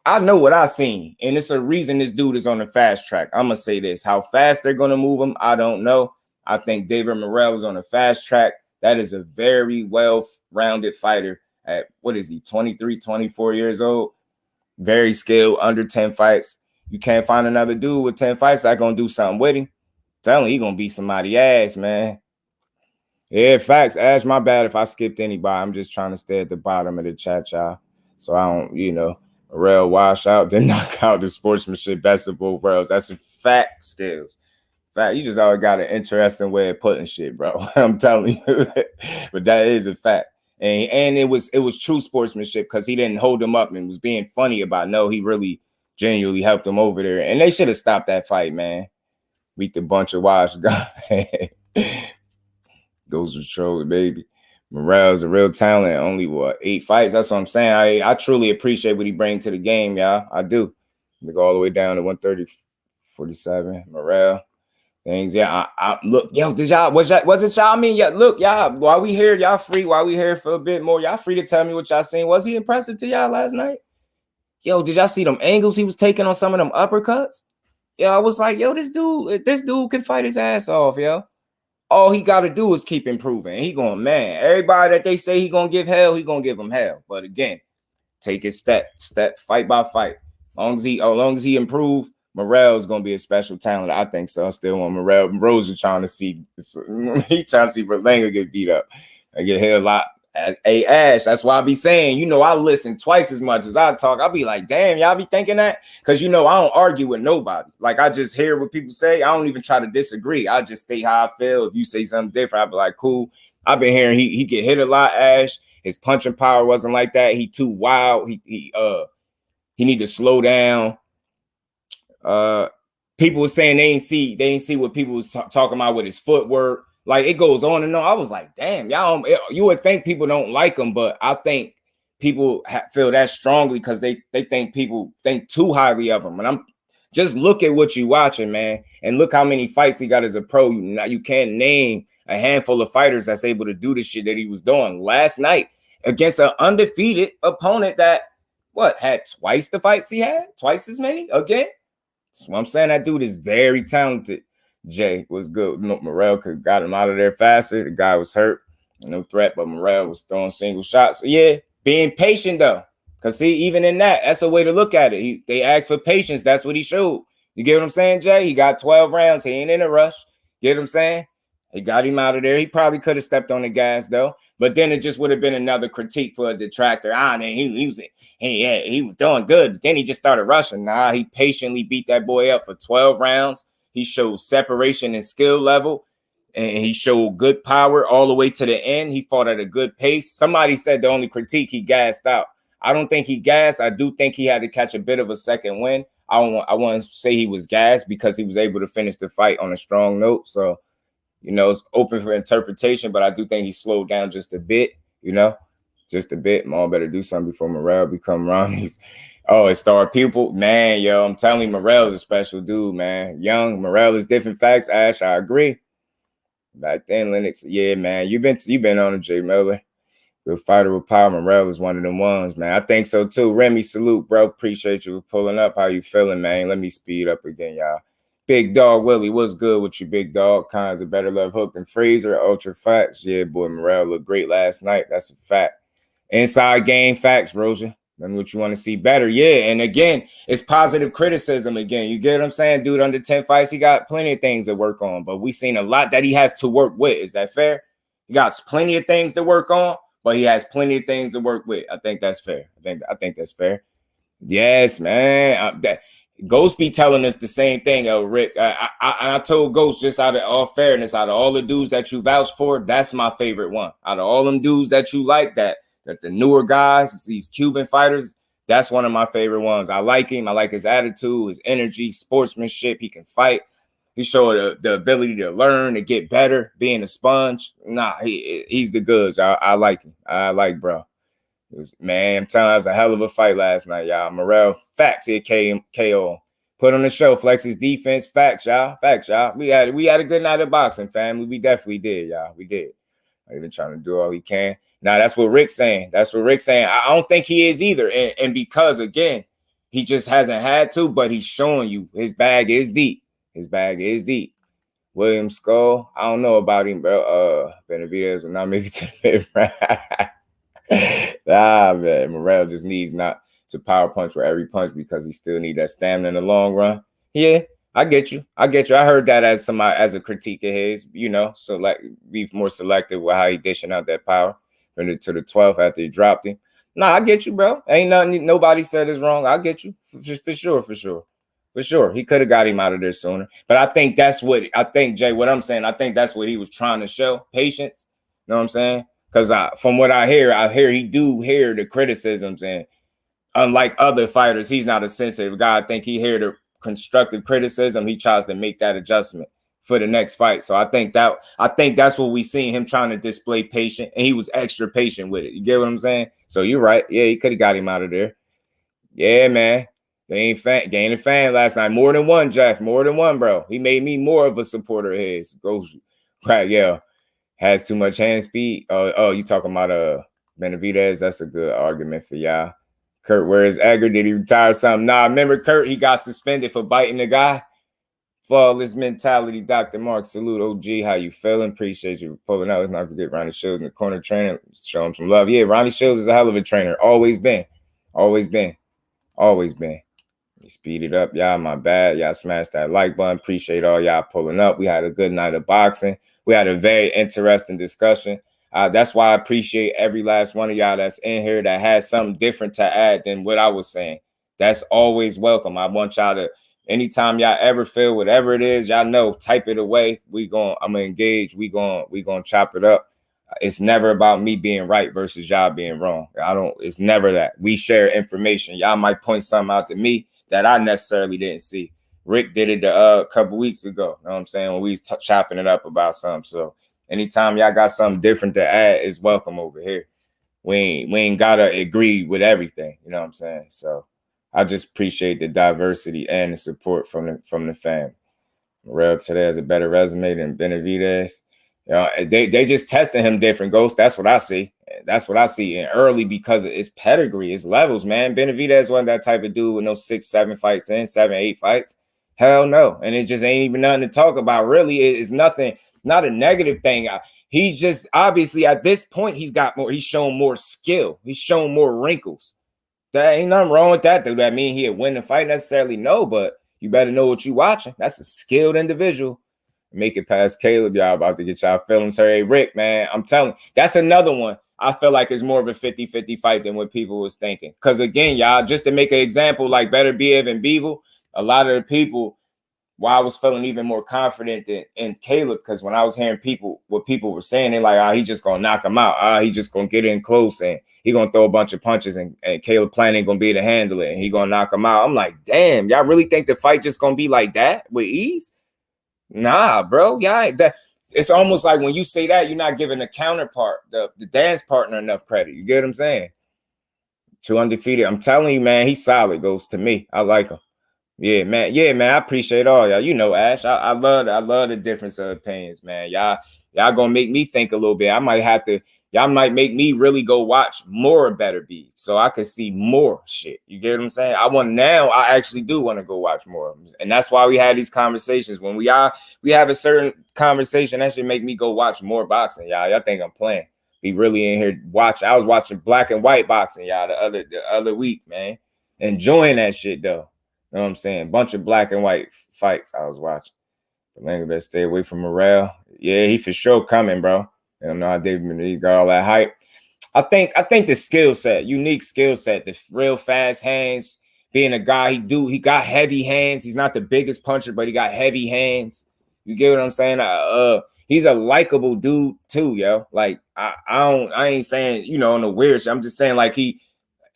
I know what I seen, and it's a reason this dude is on the fast track. I'm going to say this. How fast they're going to move him, I don't know. I think David Morrell is on the fast track. That is a very well-rounded fighter at, 23, 24 years old. Very skilled, under 10 fights. You can't find another dude with 10 fights that's going to do something with him. I'm telling you, he going to beat somebody's ass, man. Yeah, facts. Ash, my bad if I skipped anybody. I'm just trying to stay at the bottom of the chat, y'all. So I don't, Morrell wash out, then knock out the sportsmanship, best of both worlds. That's a fact, Skills. Fact, you just always got an interesting way of putting shit, bro. I'm telling you. But that is a fact. And it was true sportsmanship because he didn't hold him up and was being funny about, no, he really genuinely helped him over there. And they should have stopped that fight, man. Beat the bunch of washed guys. Those are trolling, baby. Morrell's a real talent. Only 8 fights? That's what I'm saying. I truly appreciate what he brings to the game, y'all. I do. We go all the way down to 130, 47. Morrell. Things, yeah. I look, yo, did y'all, was it y'all? I mean, yeah, look, y'all, while we here, y'all free, while we here for a bit more, y'all free to tell me what y'all seen. Was he impressive to y'all last night? Yo, did y'all see them angles he was taking on some of them uppercuts? Yeah, I was like, yo, this dude can fight his ass off, yo. All he got to do is keep improving. He going, man, everybody that they say he going to give hell, he going to give him hell. But again, take it step, fight by fight. As long as he improve, Morrell is going to be a special talent. I think so. I still want Morrell. Rose is trying to see. He trying to see Berlanga get beat up. I get hit a lot. Hey, Ash, that's why I be saying, I listen twice as much as I talk. I'll be like, damn, y'all be thinking that? Because, I don't argue with nobody. Like, I just hear what people say. I don't even try to disagree. I just state how I feel. If you say something different, I'll be like, cool. I've been hearing he get hit a lot, Ash. His punching power wasn't like that. He too wild. He need to slow down. People were saying they ain't see what people was talking about with his footwork. Like, it goes on and on. I was like, damn, y'all. You would think people don't like him, but I think people feel that strongly because they think people think too highly of him. And I'm just look at what you watching, man, and look how many fights he got as a pro. You can't name a handful of fighters that's able to do the shit that he was doing last night against an undefeated opponent that had twice the fights he had, twice as many again. That's what I'm saying. That dude is very talented. Jay was good. Morrell could got him out of there faster. The guy was hurt. No threat, but Morrell was throwing single shots. So yeah, being patient though. Because see, even in that's a way to look at it. They asked for patience. That's what he showed. You get what I'm saying, Jay? He got 12 rounds. He ain't in a rush. Get what I'm saying? He got him out of there. He probably could have stepped on the gas though. But then it just would have been another critique for a detractor. He was doing good. But then he just started rushing. Nah, he patiently beat that boy up for 12 rounds. He showed separation and skill level, and he showed good power all the way to the end. He fought at a good pace. Somebody said the only critique, he gassed out. I don't think he gassed. I do think he had to catch a bit of a second win. I want to say he was gassed because he was able to finish the fight on a strong note. So, it's open for interpretation, but I do think he slowed down just a bit, just a bit. Maul better do something before Morrell become Ronnie's. Oh, it's star people. Man, yo, I'm telling you, Morrell's a special dude, man. Young, Morrell is different facts, Ash. I agree. Back then, Lennox, yeah, man. You've been on a Jay Miller. Good fighter with power. Morrell is one of them ones, man. I think so too. Remy, salute, bro. Appreciate you pulling up. How you feeling, man? Let me speed up again, y'all. Big Dog Willie, what's good with you, Big Dog? Kinds of better love hook than Fraser. Ultra facts. Yeah, boy, Morrell looked great last night. That's a fact. Inside game facts, Rosia. Let me what you want to see better. Yeah, and again, it's positive criticism again. You get what I'm saying? Dude, under 10 fights, he got plenty of things to work on, but we seen a lot that he has to work with. Is that fair? He got plenty of things to work on, but he has plenty of things to work with. I think that's fair. I think that's fair. Yes, man. Ghost be telling us the same thing, Rick. I told Ghost, just out of all fairness, out of all the dudes that you vouched for, that's my favorite one. Out of all them dudes that you like, that the newer guys, these Cuban fighters, that's one of my favorite ones. I like him. I like his attitude, his energy, sportsmanship. He can fight. He showed the ability to learn, to get better, being a sponge. Nah, he's the goods. I like him. I like, bro. Man, I'm telling you, it was a hell of a fight last night, y'all. Morrell, facts, he KO. Put on the show, flex his defense. Facts, y'all. Facts, y'all. We had a good night of boxing, family. We definitely did, y'all. We did. Even trying to do all he can. Now, that's what Rick's saying. I don't think he is either. And because, again, he just hasn't had to, but he's showing you his bag is deep. William Skull, I don't know about him, bro. Benavidez will not make it to the fifth round. Man. Morrell just needs not to power punch for every punch because he still needs that stamina in the long run. Yeah. I get you. I heard that as a critique of his, so like be more selective with how he dishing out that power to the 12th after he dropped him. Nah, I get you, bro. Ain't nothing nobody said is wrong. I get you for sure. He could have got him out of there sooner. But I think Jay, what I'm saying, I think that's what he was trying to show. Patience. You know what I'm saying? Because from what I hear he do hear the criticisms, and unlike other fighters, he's not a sensitive guy. I think he hear the constructive criticism. He tries to make that adjustment for the next fight. So I think that's what we seen him trying to display patience, and he was extra patient with it. You get what I'm saying? So you're right. Yeah, he could have got him out of there. Yeah, man. They ain't gained a fan last night. More than one, Jeff. More than one, bro. He made me more of a supporter of his. Goes right, yeah. Has too much hand speed. Oh, you talking about Benavidez? That's a good argument for y'all. Kurt, where is Edgar? Did he retire something? Nah, remember Kurt? He got suspended for biting the guy. Flawless mentality, Dr. Mark. Salute, OG. How you feeling? Appreciate you pulling out. Let's not forget Ronnie Shields in the corner trainer. Show him some love. Yeah, Ronnie Shields is a hell of a trainer. Always been. We speed it up, y'all. My bad. Y'all smash that like button. Appreciate all y'all pulling up. We had a good night of boxing. We had a very interesting discussion. That's why I appreciate every last one of y'all that's in here that has something different to add than what I was saying. That's always welcome. I want y'all to, anytime y'all ever feel whatever it is, y'all know, type it away. I'm gonna engage. We gonna chop it up. It's never about me being right versus y'all being wrong. It's never that. We share information. Y'all might point something out to me that I necessarily didn't see. Rick did it a couple weeks ago. You know what I'm saying? When we was chopping it up about something. So anytime y'all got something different to add, is welcome over here. We ain't gotta agree with everything. You know what I'm saying? So I just appreciate the diversity and the support from the family. Morrell today has a better resume than Benavidez. They just testing him different, Ghost. That's what I see. And early because of his pedigree, his levels, man. Benavidez wasn't that type of dude with no 6, 7 fights in, 7, 8 fights. Hell no. And it just ain't even nothing to talk about. Really, it's nothing, not a negative thing. He's just obviously at this point, he's shown more skill. He's shown more wrinkles. There ain't nothing wrong with that, though. That mean he'll win the fight necessarily? No, but you better know what you're watching. That's a skilled individual. Make it past Caleb. Y'all about to get y'all feelings hurt. Hey, Rick, man, I'm telling you, that's another one. I feel like it's more of a 50-50 fight than what people was thinking. Because, again, y'all, just to make an example, like Better Biev and Bivol, a lot of the people why I was feeling even more confident in Caleb, because when I was hearing what people were saying, they're like, he just gonna knock him out. He just gonna get in close and he gonna throw a bunch of punches and Caleb Plant ain't gonna be able to handle it and he gonna knock him out. I'm like, damn, y'all really think the fight just gonna be like that with ease? Nah, bro. Yeah, that it's almost like when you say that, you're not giving the counterpart, the dance partner, enough credit. You get what I'm saying? 2 undefeated. I'm telling you, man, he's solid. Goes to me. I like him. Yeah, man. Yeah, man. I appreciate all y'all. You know, Ash. I love the difference of opinions, man. Y'all gonna make me think a little bit. Y'all might make me really go watch more Better Beef so I could see more shit. You get what I'm saying? I actually do want to go watch more of them. And that's why we had these conversations. When we have a certain conversation, that should make me go watch more boxing, y'all. Y'all think I'm playing. Be really in here watch. I was watching black and white boxing, y'all, the other week, man. Enjoying that shit though. You know what I'm saying? Bunch of black and white fights I was watching. But man, better stay away from Morrell. Yeah, he for sure coming, bro. You know how he got all that hype. I think the skill set, unique skill set, the real fast hands, being a guy, he got heavy hands. He's not the biggest puncher, but he got heavy hands. You get what I'm saying? He's a likable dude too, yo. Like I ain't saying, you know, on the weird shit. I'm just saying like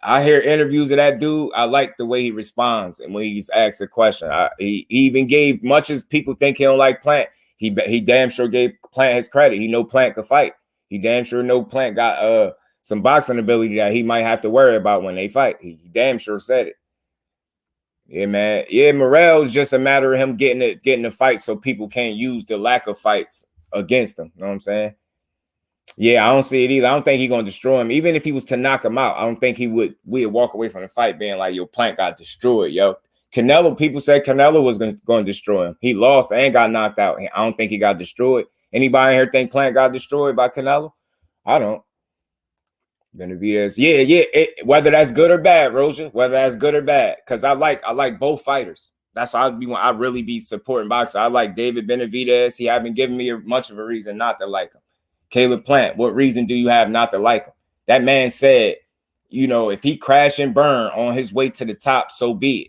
I hear interviews of that dude. I like the way he responds and when he's asked a question. He even gave, much as people think he don't like Plant, he damn sure gave Plant his credit. He know Plant could fight. He damn sure know Plant got some boxing ability that he might have to worry about when they fight. He damn sure said it. Yeah, man. Yeah, Morrell is just a matter of him getting the fight so people can't use the lack of fights against him. You know what I'm saying? Yeah, I don't see it either. I don't think he's gonna destroy him. Even if he was to knock him out, I don't think we'd walk away from the fight being like, yo, Plant got destroyed, yo. Canelo, people said Canelo was going to destroy him. He lost and got knocked out. I don't think he got destroyed. Anybody here think Plant got destroyed by Canelo? I don't. Benavidez, whether that's good or bad, Roja, whether that's good or bad, because I like both fighters. That's why I really be supporting boxing. I like David Benavidez. He haven't given me much of a reason not to like him. Caleb Plant, what reason do you have not to like him? That man said, you know, if he crash and burn on his way to the top, so be it.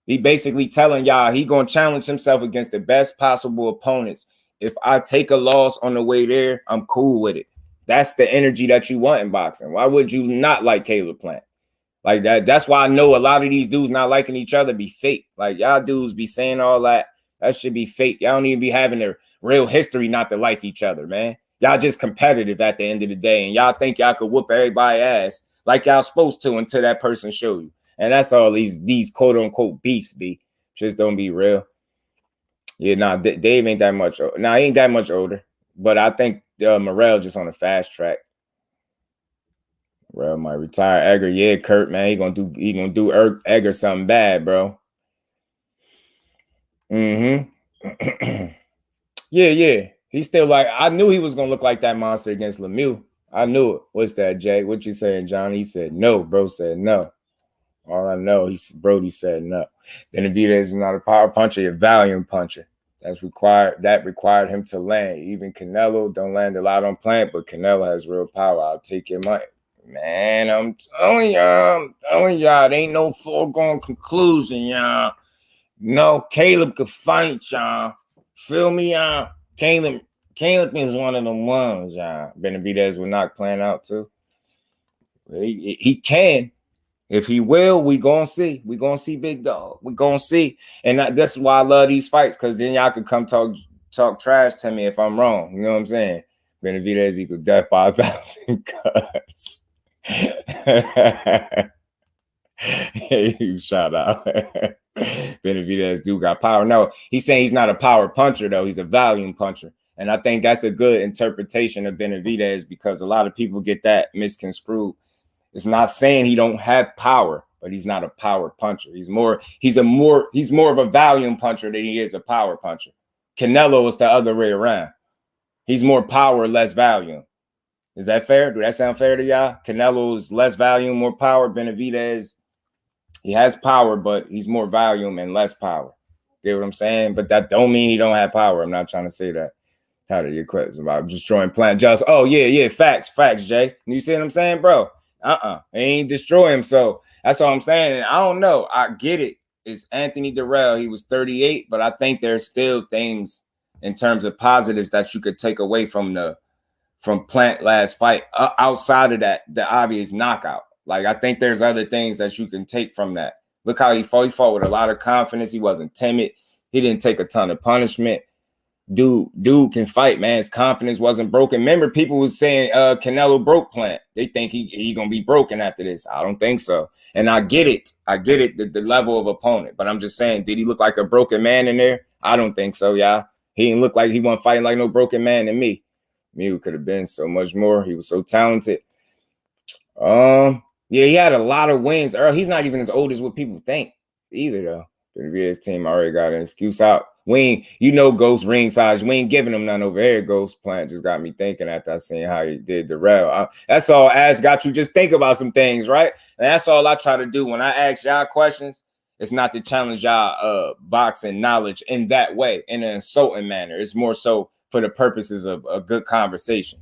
He basically telling y'all he gonna challenge himself against the best possible opponents. If I take a loss on the way there, I'm cool with it. That's the energy that you want in boxing. Why would you not like Caleb Plant? Like that. That's why I know a lot of these dudes not liking each other be fake. Like y'all dudes be saying all that. That should be fake. Y'all don't even be having a real history not to like each other, man. Y'all just competitive at the end of the day. And y'all think y'all could whoop everybody's ass like y'all supposed to until that person show you. And that's all these quote unquote beefs be. Just don't be real. Yeah, nah, Dave ain't that much. He ain't that much older. But I think Morrell just on a fast track. Morrell might retire. Edgar, yeah, Kurt, man, he gonna do Edgar something bad, bro. Mm-hmm. Yeah. He's still like, I knew he was gonna look like that monster against Lemieux. I knew it. What's that, Jay? What you saying, John? He said no. Bro said no. All I know, Brody said no. Benavidez is not a power puncher, a Valium puncher. That required him to land. Even Canelo don't land a lot on Plant, but Canelo has real power. I'll take your money. Man, I'm telling y'all, it ain't no foregone conclusion, y'all. No, Caleb could fight, y'all. Feel me, y'all? Caleb is one of them ones, y'all. Benavidez will knock Plant out too. He can. If he will, we gonna see. We gonna see Big Dog. We gonna see. And that's why I love these fights, because then y'all could come talk trash to me if I'm wrong. You know what I'm saying? Benavidez equal death by 1,000 cuts. Hey, shout out. Benavidez do got power. No, he's saying he's not a power puncher, though. He's a volume puncher. And I think that's a good interpretation of Benavidez, because a lot of people get that misconstrued. It's not saying he don't have power, but he's not a power puncher. He's more of a volume puncher than he is a power puncher. Canelo is the other way around. He's more power, less volume. Is that fair? Do that sound fair to y'all? Canelo is less volume, more power. Benavidez, he has power, but he's more volume and less power. You get what I'm saying? But that don't mean he don't have power. I'm not trying to say that. How do you question about destroying Plant? Facts, Jay. You see what I'm saying, bro? He ain't destroy him. So that's all I'm saying. And I don't know. I get it. is Anthony Dirrell. He was 38, but I think there's still things in terms of positives that you could take away from Plant last fight outside of that, the obvious knockout. Like, I think there's other things that you can take from that. Look how he fought. He fought with a lot of confidence. He wasn't timid. He didn't take a ton of punishment. Dude can fight, man. His confidence wasn't broken. Remember, people was saying Canelo broke Plant. They think he gonna be broken after this. I don't think so. And I get it. The level of opponent. But I'm just saying, did he look like a broken man in there? I don't think so, y'all. He didn't look like he wasn't fighting like no broken man to me. Mew could have been so much more. He was so talented. Yeah, he had a lot of wins. Earl, he's not even as old as what people think either, though. His team already got an excuse out. Ghost ringside. We ain't giving him none over here. Ghost Plant just got me thinking after I seen how he did Dirrell. That's all Ash got you. Just think about some things, right? And that's all I try to do when I ask y'all questions. It's not to challenge y'all boxing knowledge in that way, in an insulting manner. It's more so for the purposes of a good conversation.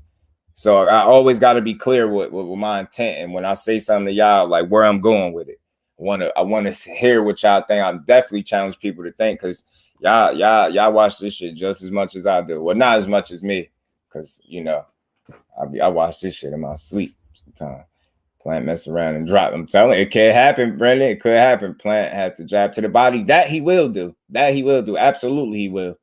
So I always got to be clear with my intent. And when I say something to y'all, like where I'm going with it, I want to hear what y'all think. I definitely challenge people to think, because y'all watch this shit just as much as I do. Well, not as much as me, because I watch this shit in my sleep sometimes. Plant mess around and drop. I'm telling you, it could happen, Brendan. It could happen. Plant has to jab to the body. That he will do. Absolutely, he will.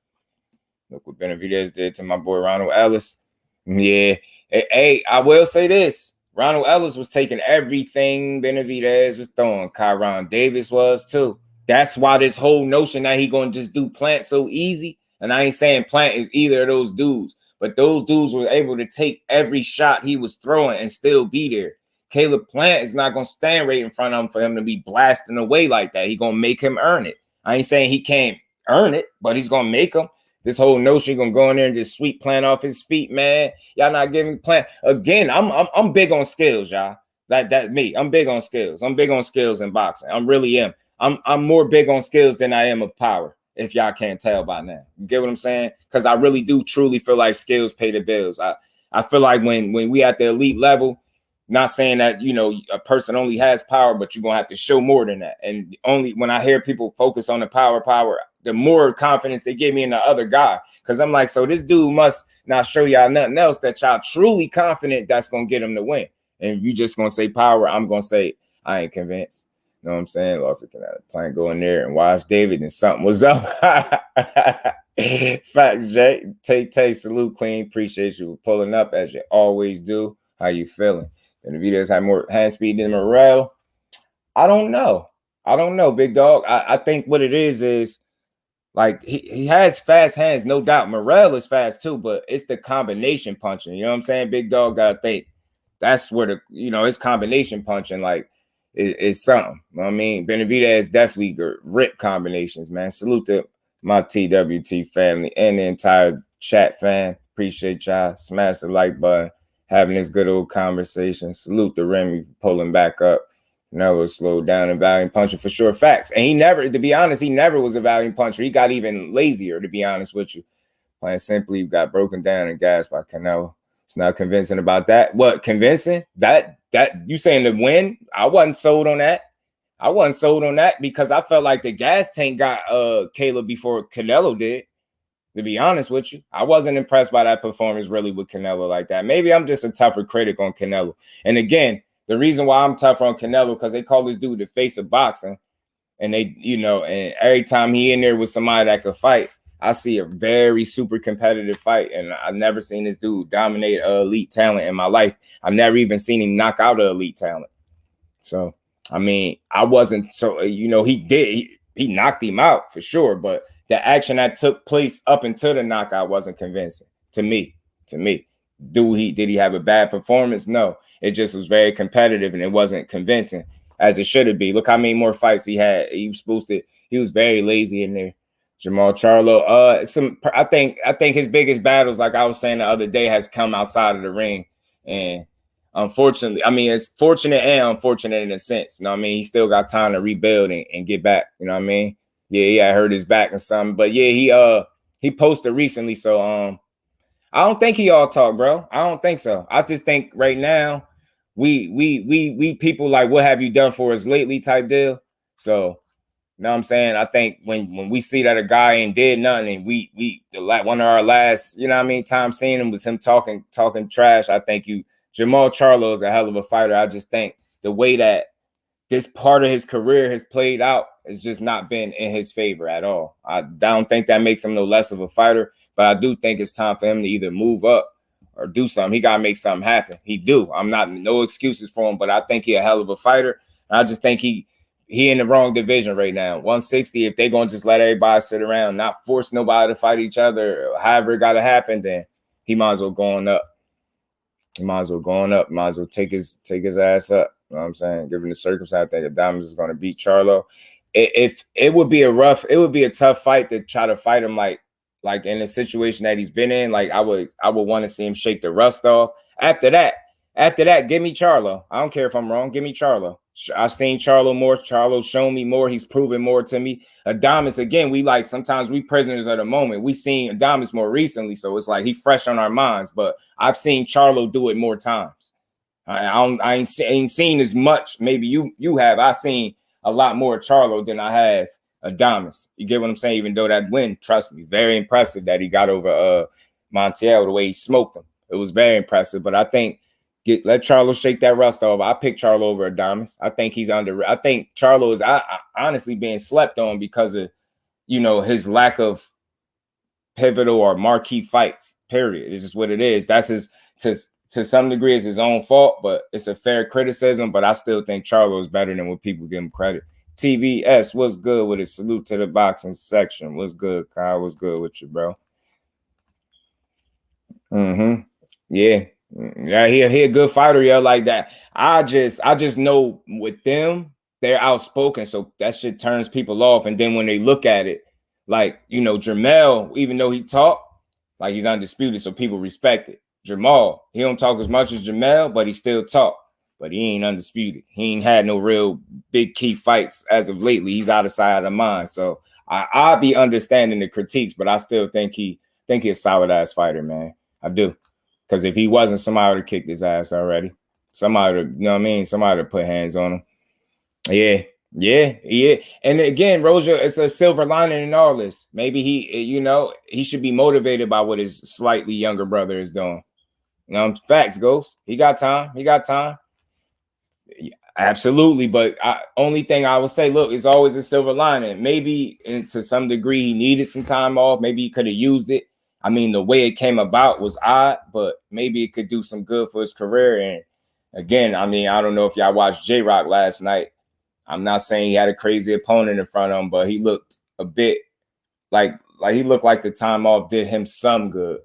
Look what Benavidez did to my boy Ronald Ellis. Yeah. Hey, I will say this. Ronald Ellis was taking everything Benavidez was throwing. Kyron Davis was too. That's why this whole notion that he going to just do Plant so easy. And I ain't saying Plant is either of those dudes, but those dudes were able to take every shot he was throwing and still be there. Caleb Plant is not going to stand right in front of him for him to be blasting away like that. He going to make him earn it. I ain't saying he can't earn it, but he's going to make him. This whole notion gonna go in there and just sweep Plant off his feet, man. Y'all not giving Plant again. I'm big on skills, y'all. That's me. I'm big on skills. I'm big on skills in boxing. I really am. I'm more big on skills than I am of power. If y'all can't tell by now, you get what I'm saying? Because I really do truly feel like skills pay the bills. I feel like when we at the elite level, not saying that a person only has power, but you're gonna have to show more than that. And only when I hear people focus on the power, the more confidence they give me in the other guy. Because I'm like, so this dude must not show y'all nothing else that y'all truly confident that's going to get him to win. And if you just going to say power, I'm going to say I ain't convinced. You know what I'm saying? Lost it. Plant go in there and watch David and something was up. Facts, Jay. Tay, salute, Queen. Appreciate you pulling up as you always do. How you feeling? And if he does have more hand speed than Morrell, I don't know, big dog. I think what it is like he has fast hands, no doubt. Morrell is fast too, but it's the combination punching. You know what I'm saying? Big dog gotta think. That's where it's combination punching. Like it's something. You know what I mean? Benavidez definitely rip combinations, man. Salute to my TWT family and the entire chat fam. Appreciate y'all. Smash the like button. Having this good old conversation. Salute to Remy pulling back up. Never slowed down in valiant puncher for sure. Facts. And he never, to be honest, he never was a valiant puncher. He got even lazier, to be honest with you. Plain simply, got broken down and gassed by Canelo. It's not convincing about that. What, convincing? That you saying the win? I wasn't sold on that. Because I felt like the gas tank got Caleb before Canelo did. To be honest with you, I wasn't impressed by that performance really with Canelo like that. Maybe I'm just a tougher critic on Canelo. And again, the reason why I'm tougher on Canelo, because they call this dude the face of boxing. And they, and every time he in there with somebody that could fight, I see a very super competitive fight. And I've never seen this dude dominate elite talent in my life. I've never even seen him knock out an elite talent. So, I mean, I wasn't so, he knocked him out for sure. But the action that took place up until the knockout wasn't convincing to me. Did he have a bad performance? No. It just was very competitive and it wasn't convincing as it should be. Look how many more fights he had. He was very lazy in there. Jamal Charlo. I think his biggest battles, like I was saying the other day, has come outside of the ring. And unfortunately, I mean, it's fortunate and unfortunate in a sense. You know what I mean? He still got time to rebuild and get back. You know what I mean? Yeah, he had hurt his back and something. But yeah, he posted recently. So I don't think he all talk, bro. I don't think so. I just think right now we people like, what have you done for us lately type deal. So, You know what I'm saying? I think when we see that a guy ain't did nothing, and one of our last, you know what I mean, time seeing him was him talking trash. I think Jamal Charlo is a hell of a fighter. I just think the way that this part of his career has played out has just not been in his favor at all. I don't think that makes him no less of a fighter, but I do think it's time for him to either move up or do something. He got to make something happen. He do. I'm not, no excuses for him, but I think he a hell of a fighter. I just think he in the wrong division right now. 160, if they going to just let everybody sit around, not force nobody to fight each other, however it got to happen, then he might as well going up. He might as well going up. Might as well take his ass up. You know what I'm saying? Given the circumstance, I think Adames is going to beat Charlo. If it would be a tough fight to try to fight him like in the situation that he's been in. Like I would want to see him shake the rust off. After that, give me Charlo. I don't care if I'm wrong. Give me Charlo. I've seen Charlo more. Charlo's shown me more. He's proven more to me. Adames, again, sometimes we prisoners of the moment. We seen Adames more recently, so it's like he fresh on our minds. But I've seen Charlo do it more times. I ain't seen as much. Maybe you have. I've seen a lot more Charlo than I have Adames. You get what I'm saying? Even though that win, trust me, very impressive that he got over Montiel the way he smoked him. It was very impressive. But I think let Charlo shake that rust off. I pick Charlo over Adames. I think he's I think Charlo is honestly being slept on because of his lack of pivotal or marquee fights. Period. It's just what it is. That's to some degree is his own fault, but it's a fair criticism. But I still think Charlo is better than what people give him credit. TVS, what's good with it? Salute to the boxing section. What's good, Kyle? What's good with you, bro? Yeah. Yeah, he a good fighter, yo, like that. I just know with them, they're outspoken, so that shit turns people off. And then when they look at it, like, Jermell, even though he talk, like he's undisputed, so people respect it. Jamal, he don't talk as much as Jermell, but he still talk. But he ain't undisputed. He ain't had no real big key fights as of lately. He's out of sight, out of mind. So I'll be understanding the critiques, but I still think he's a solid ass fighter, man. I do. Because if he wasn't, somebody would have kicked his ass already. Somebody would, you know what I mean? Somebody would put hands on him. Yeah. And again, Roja, it's a silver lining in all this. Maybe he should be motivated by what his slightly younger brother is doing. Facts, Ghost. He got time. Absolutely, but only thing I would say, look, it's always a silver lining. Maybe to some degree he needed some time off. Maybe he could have used it. I mean, the way it came about was odd, but maybe it could do some good for his career. And again, I mean, I don't know if y'all watched J-Rock last night. I'm not saying he had a crazy opponent in front of him, but he looked a bit like he looked like the time off did him some good.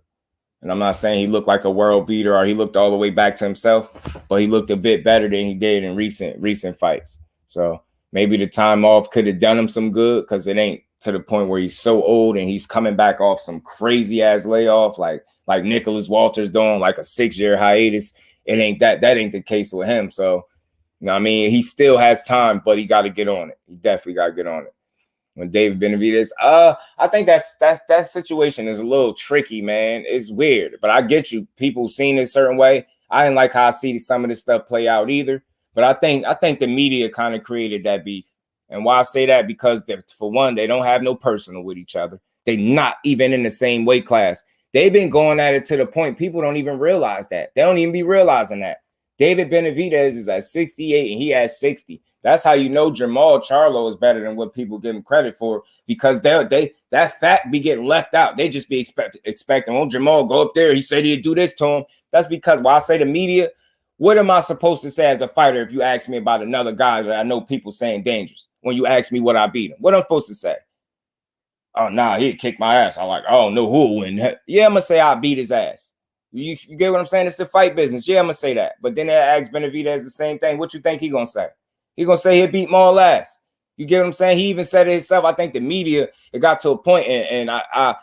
And I'm not saying he looked like a world beater or he looked all the way back to himself, but he looked a bit better than he did in recent fights. So maybe the time off could have done him some good because it ain't to the point where he's so old and he's coming back off some crazy ass layoff like Nicholas Walters doing like a 6-year hiatus. It ain't that ain't the case with him. So, I mean, he still has time, but he got to get on it. He definitely got to get on it. When David Benavidez, I think that situation is a little tricky, man. It's weird, but I get you. People seen it a certain way. I didn't like how I see some of this stuff play out either. But I think the media kind of created that beef. And why I say that, because for one, they don't have no personal with each other. They not even in the same weight class. They've been going at it to the point people don't even realize that. They don't even be realizing that. David Benavidez is at 68 and he has 60. That's how you know Jamal Charlo is better than what people give him credit for, because that fact be getting left out. They just be expecting, oh, Jamal, go up there. He said he'd do this to him. That's because when I say the media, what am I supposed to say as a fighter if you ask me about another guy that I know people saying dangerous? When you ask me what I beat him, what am I supposed to say? Oh, nah, he'd kick my ass. I'm like, I don't know who will win. Yeah, I'm going to say I beat his ass. You get what I'm saying? It's the fight business. Yeah, I'm going to say that. But then they ask Benavidez the same thing. What you think he going to say? He going to say he'll beat Maul ass. You get what I'm saying? He even said it himself. I think the media, it got to a point, and I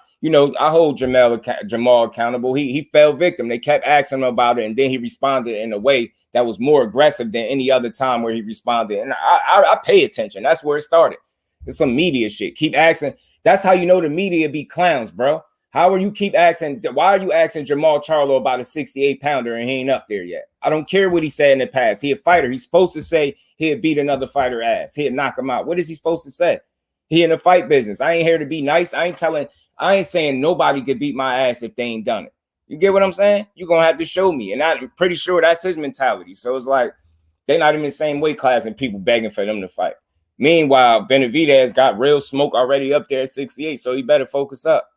hold Jamal accountable. He fell victim. They kept asking him about it, and then he responded in a way that was more aggressive than any other time where he responded. And I pay attention. That's where it started. It's some media shit. Keep asking. That's how you know the media be clowns, bro. Why are you asking Jamal Charlo about a 68-pounder and he ain't up there yet? I don't care what he said in the past. He a fighter. He's supposed to say he'd beat another fighter ass. He'd knock him out. What is he supposed to say? He in the fight business. I ain't here to be nice. I ain't saying nobody could beat my ass if they ain't done it. You get what I'm saying? You're going to have to show me. And I'm pretty sure that's his mentality. So it's like, they're not even in the same weight class and people begging for them to fight. Meanwhile, Benavidez got real smoke already up there at 68, so he better focus up.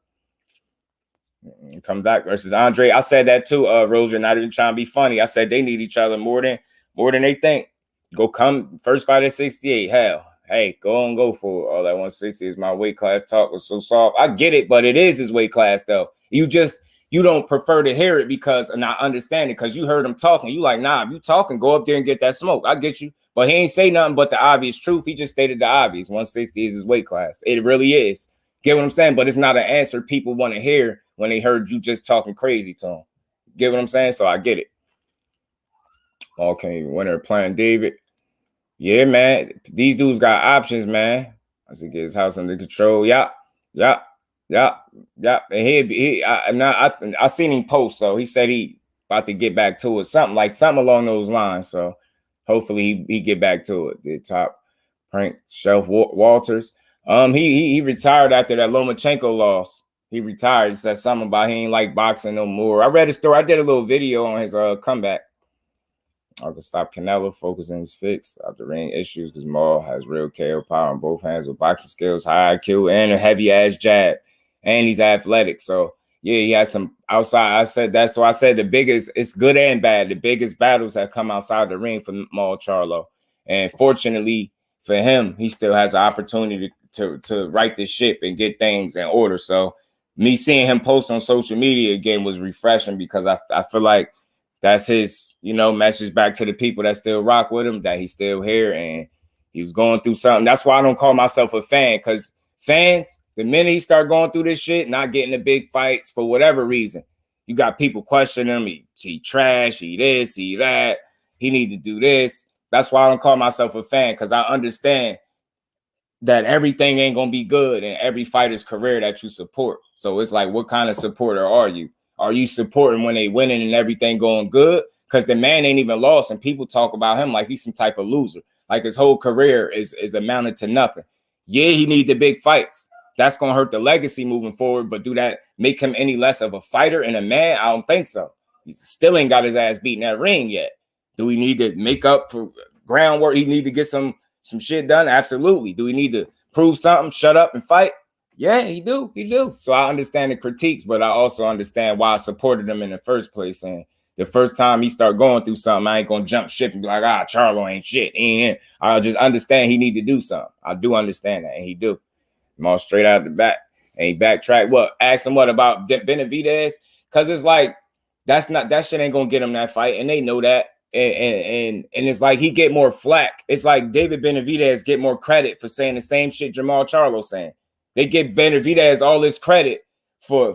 Come back versus Andre. I said that too, Roger, not even trying to be funny. I said they need each other more than they think. Go come first fight at 68. Hell, hey, go for it. All that 160 is my weight class. Talk was so soft. I get it, but it is his weight class though. You don't prefer to hear it because and not understand it because you heard him talking. You like, nah, if you talking, go up there and get that smoke. I get you. But he ain't say nothing but the obvious truth. He just stated the obvious. 160 is his weight class. It really is. Get what I'm saying? But it's not an answer people want to hear when they heard you just talking crazy to them. Get what I'm saying? So I get it. Okay, winner playing David. Yeah, man. These dudes got options, man. I said get his house under control. Yeah. And I seen him post, so he said he about to get back to it. Something along those lines. So hopefully he get back to it. The top prank Shelf Walters. He retired after that Lomachenko loss. He retired. He said something about he ain't like boxing no more. I read a story. I did a little video on his comeback. I can stop Canelo focusing his fix out the ring issues because Maul has real KO power on both hands with boxing skills, high IQ, and a heavy ass jab. And he's athletic. So yeah, he has some outside. I said that's why I said the biggest, it's good and bad. The biggest battles have come outside the ring for Maul Charlo. And fortunately for him, he still has an opportunity to right the ship and get things in order. So me seeing him post on social media again was refreshing because I feel like that's his, message back to the people that still rock with him, that he's still here and he was going through something. That's why I don't call myself a fan, because fans, the minute he start going through this shit, not getting the big fights for whatever reason, you got people questioning him. He trash, he this, he that, he need to do this. That's why I don't call myself a fan, because I understand that everything ain't going to be good in every fighter's career that you support. So it's like, what kind of supporter are you? Are you supporting when they winning and everything going good? Because the man ain't even lost, and people talk about him like he's some type of loser. Like his whole career is amounted to nothing. Yeah, he need the big fights. That's going to hurt the legacy moving forward. But do that make him any less of a fighter and a man? I don't think so. He still ain't got his ass beat in that ring yet. Do we need to make up for groundwork? He need to get some shit done? Absolutely. Do we need to prove something? Shut up and fight? Yeah, he do. So I understand the critiques, but I also understand why I supported him in the first place. And the first time he start going through something, I ain't going to jump ship and be like, Charlo ain't shit. And I'll just understand he need to do something. I do understand that, and he do. I'm all straight out the back. And he backtrack. Ask him what about Benavidez? Because it's like, that shit ain't going to get him that fight, and they know that. And it's like he get more flack. It's like David Benavidez get more credit for saying the same shit Jamal Charlo saying. They give Benavidez all this credit for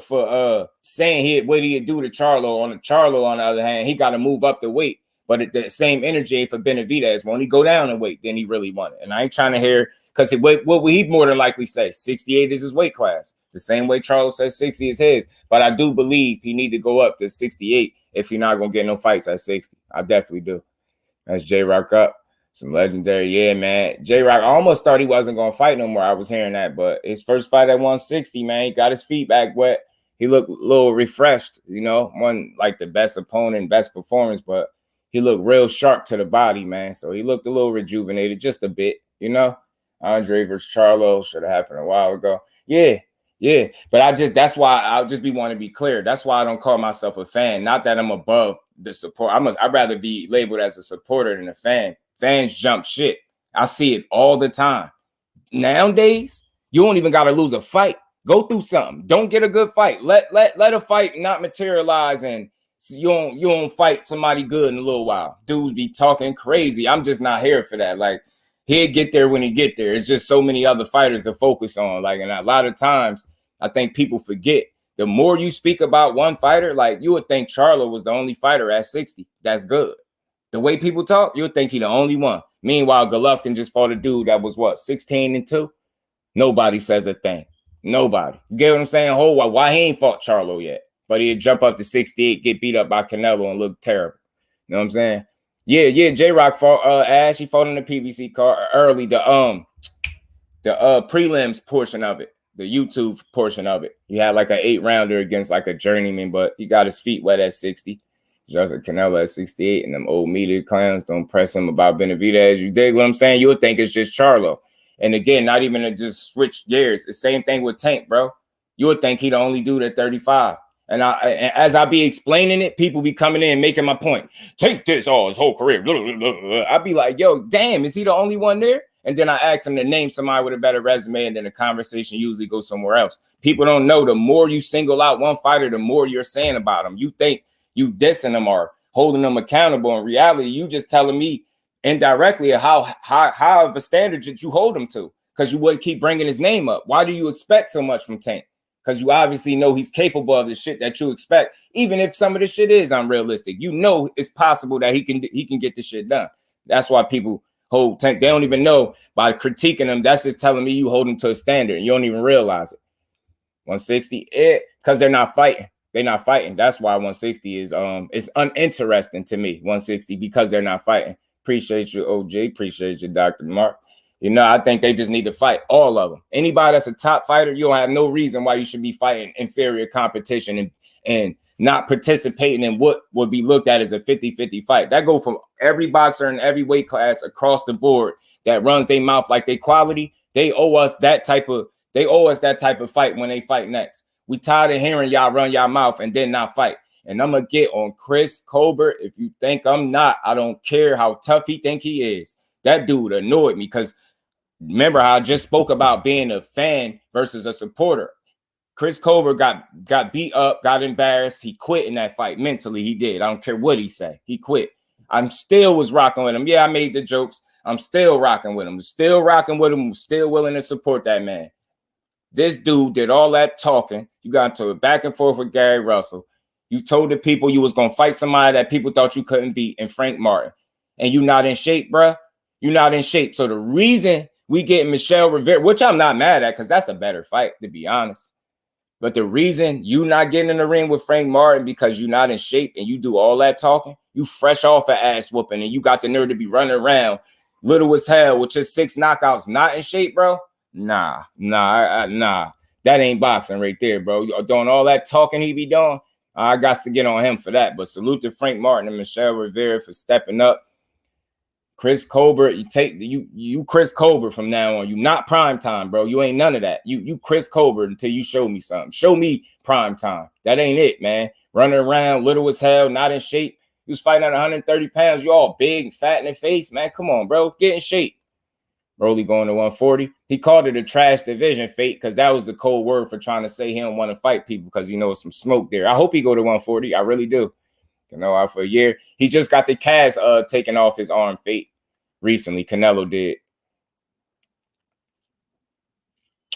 saying what he do to Charlo. On the other hand, he got to move up the weight. But the same energy ain't for Benavidez. When he go down in weight, then he really won it. And I ain't trying to hear, because what will he more than likely say? 68 is his weight class. The same way Charlo says 60 is his. But I do believe he need to go up to 68 if he's not going to get no fights at 60. I definitely do. That's J-Rock up. Some legendary, yeah, man. J-Rock, I almost thought he wasn't going to fight no more. I was hearing that, but his first fight at 160, man, he got his feet back wet. He looked a little refreshed, one like the best opponent, best performance, but he looked real sharp to the body, man. So he looked a little rejuvenated, just a bit, Andre versus Charlo should have happened a while ago. Yeah. But that's why I'll just want to be clear. That's why I don't call myself a fan. Not that I'm above the support. I'd rather be labeled as a supporter than a fan. Fans jump shit. I see it all the time. Nowadays, you don't even got to lose a fight. Go through something. Don't get a good fight. Let a fight not materialize, and you don't fight somebody good in a little while. Dudes be talking crazy. I'm just not here for that. Like, he'll get there when he get there. It's just so many other fighters to focus on. Like, and a lot of times, I think people forget. The more you speak about one fighter, like you would think Charlo was the only fighter at 60. That's good. The way people talk, you would think he the only one. Meanwhile, Golovkin just fought a dude that was 16-2. Nobody says a thing. Nobody. You get what I'm saying? Why he ain't fought Charlo yet? But he'd jump up to 68, get beat up by Canelo, and look terrible. You know what I'm saying? Yeah. J-Rock fought Ash. He fought in the PBC card early. the prelims portion of it, the YouTube portion of it. He had like an 8-rounder against like a journeyman, but he got his feet wet at 60. Justin Canelo at 68, and them old media clowns don't press him about Benavidez. You dig what I'm saying? You would think it's just Charlo. And again, not even to just switch gears. The same thing with Tank, bro. You would think he'd only do at 35. And as I be explaining it, people be coming in and making my point. Take this all his whole career. I'd be like, yo, damn, is he the only one there? And then I ask him to name somebody with a better resume, and then the conversation usually goes somewhere else. People don't know, the more you single out one fighter, the more you're saying about him. You think you dissing them or holding them accountable. In reality, you just telling me indirectly how of a standard that you hold him to, because you would keep bringing his name up. Why do you expect so much from Tank? Because you obviously know he's capable of the shit that you expect, even if some of the shit is unrealistic. You know it's possible that he can get the shit done. That's why people hold Tank. They don't even know by critiquing him. That's just telling me you hold him to a standard. And you don't even realize it. 160, because they're not fighting. They're not fighting. That's why 160 is uninteresting to me. 160 because they're not fighting. Appreciate you, OG. Appreciate you, Dr. Mark. You know, I think they just need to fight, all of them. Anybody that's a top fighter, you don't have no reason why you should be fighting inferior competition and not participating in what would be looked at as a 50-50 fight. That go from every boxer in every weight class across the board that runs their mouth like they quality. They owe us that type of fight when they fight next. We tired of hearing y'all run y'all mouth and then not fight. And I'm going to get on Chris Colbert. If you think I'm not, I don't care how tough he think he is. That dude annoyed me because remember how I just spoke about being a fan versus a supporter. Chris Colbert got beat up, got embarrassed. He quit in that fight. Mentally, he did. I don't care what he said. He quit. I'm still was rocking with him. Yeah, I made the jokes. I'm still rocking with him. Still rocking with him. Still willing to support that man. This dude did all that talking. You got into a back and forth with Gary Russell. You told the people you was going to fight somebody that people thought you couldn't beat in Frank Martin. And you not in shape, bruh. You're not in shape. So the reason we get Michelle Rivera, which I'm not mad at because that's a better fight, to be honest. But the reason you not getting in the ring with Frank Martin because you're not in shape and you do all that talking, you fresh off an ass whooping and you got the nerve to be running around little as hell with just 6 knockouts, not in shape, bro. Nah. That ain't boxing right there, bro. You're doing all that talking he be doing. I got to get on him for that. But salute to Frank Martin and Michelle Rivera for stepping up. Chris Colbert, you Chris Colbert from now on. You not prime time, bro. You ain't none of that. You Chris Colbert until you show me something. Show me prime time. That ain't it, man. Running around little as hell, not in shape. You was fighting at 130 pounds. You all big and fat in the face, man. Come on, bro. Get in shape. Broly going to 140. He called it a trash division, Fate, because that was the cold word for trying to say he don't want to fight people because he knows some smoke there. I hope he go to 140. I really do. You know, out for a year. He just got the cast taken off his arm, Fate. Recently, Canelo did.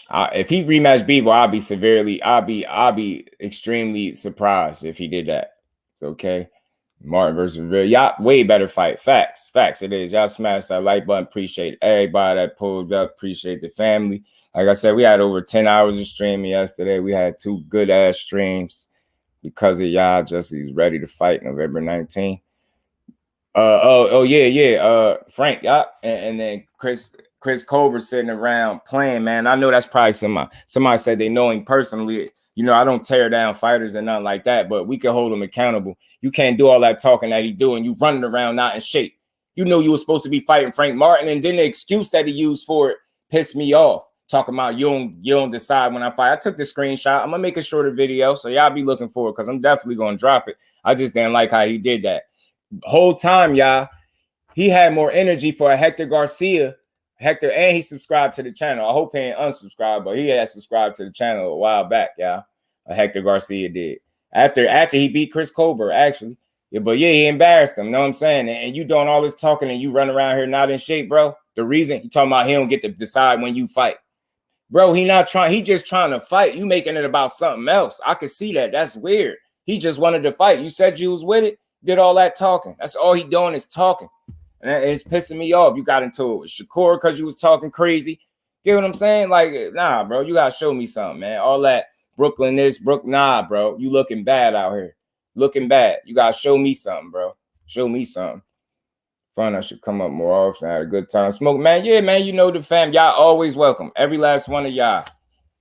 If he rematched Bivol, I'll be extremely surprised if he did that. Okay. Martin versus Rivera. Y'all way better fight. Facts it is. Y'all smash that like button. Appreciate everybody that pulled up. Appreciate the family. Like I said, we had over 10 hours of streaming yesterday. We had 2 good ass streams because of y'all. Jesse's ready to fight November 19th. Frank, yeah, and then Chris Colbert sitting around playing, man. I know that's probably somebody said they know him personally. You know, I don't tear down fighters and nothing like that, but we can hold him accountable. You can't do all that talking that he doing. You running around not in shape. You know you were supposed to be fighting Frank Martin, and then the excuse that he used for it pissed me off. Talking about you don't decide when I fight. I took the screenshot. I'm gonna make a shorter video, so y'all be looking for it because I'm definitely gonna drop it. I just didn't like how he did that. Whole time, y'all, he had more energy for a Hector Garcia. Hector, and he subscribed to the channel. I hope he ain't unsubscribed, but he had subscribed to the channel a while back, y'all. Hector Garcia did. After he beat Chris Colbert, actually. Yeah, but yeah, he embarrassed him. Know what I'm saying? And you doing all this talking and you run around here not in shape, bro. The reason he talking about he don't get to decide when you fight. Bro, he just trying to fight. You making it about something else. I could see that. That's weird. He just wanted to fight. You said you was with it. Did all that talking. That's all he doing is talking. And it's pissing me off. You got into it with Shakur because you was talking crazy. Get what I'm saying? Like, nah, bro. You got to show me something, man. All that Brooklyn this, nah, bro. You looking bad out here. Looking bad. You got to show me something, bro. Show me something. Fun. I should come up more often. I had a good time. Smoke, man. Yeah, man. You know the fam. Y'all always welcome. Every last one of y'all.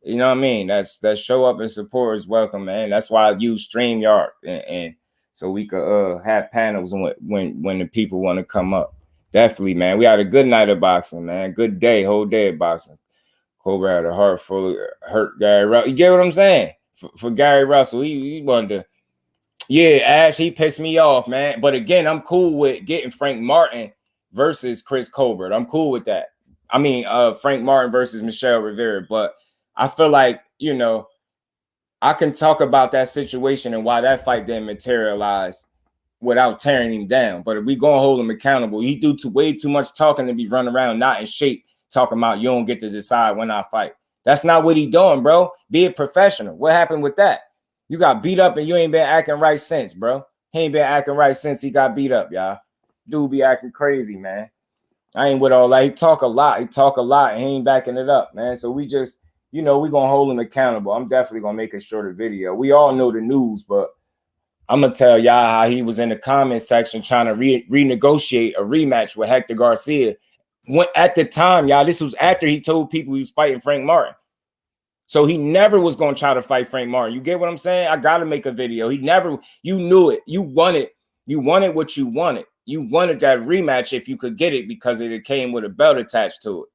You know what I mean? That show up and support is welcome, man. That's why I use StreamYard and so we could have panels when the people want to come up. Definitely, man. We had a good night of boxing, man. Good day, whole day of boxing. Cobra had a heart full of hurt Gary Russell. You get what I'm saying? For Gary Russell, he wanted to. Yeah, Ash, he pissed me off, man. But again, I'm cool with getting Frank Martin versus Chris Colbert. I'm cool with that. I mean, Frank Martin versus Michelle Rivera. But I feel like, you know, I can talk about that situation and why that fight didn't materialize without tearing him down. But if we gonna hold him accountable, he do way too much talking to be running around not in shape, talking about you don't get to decide when I fight. That's not what he doing, bro. Be a professional. What happened with that? You got beat up and you ain't been acting right since, bro. He ain't been acting right since he got beat up, y'all. Dude be acting crazy, man. I ain't with all that. He talk a lot. And he ain't backing it up, man. So we just, you know, we gonna hold him accountable. I'm definitely gonna make a shorter video. We all know the news, but I'm gonna tell y'all how he was in the comment section trying to renegotiate a rematch with Hector Garcia. When at the time, y'all, this was after he told people he was fighting Frank Martin. So he never was gonna try to fight Frank Martin. You get what I'm saying? I gotta make a video. He never, you knew it. You wanted what you wanted. You wanted that rematch if you could get it because it came with a belt attached to it.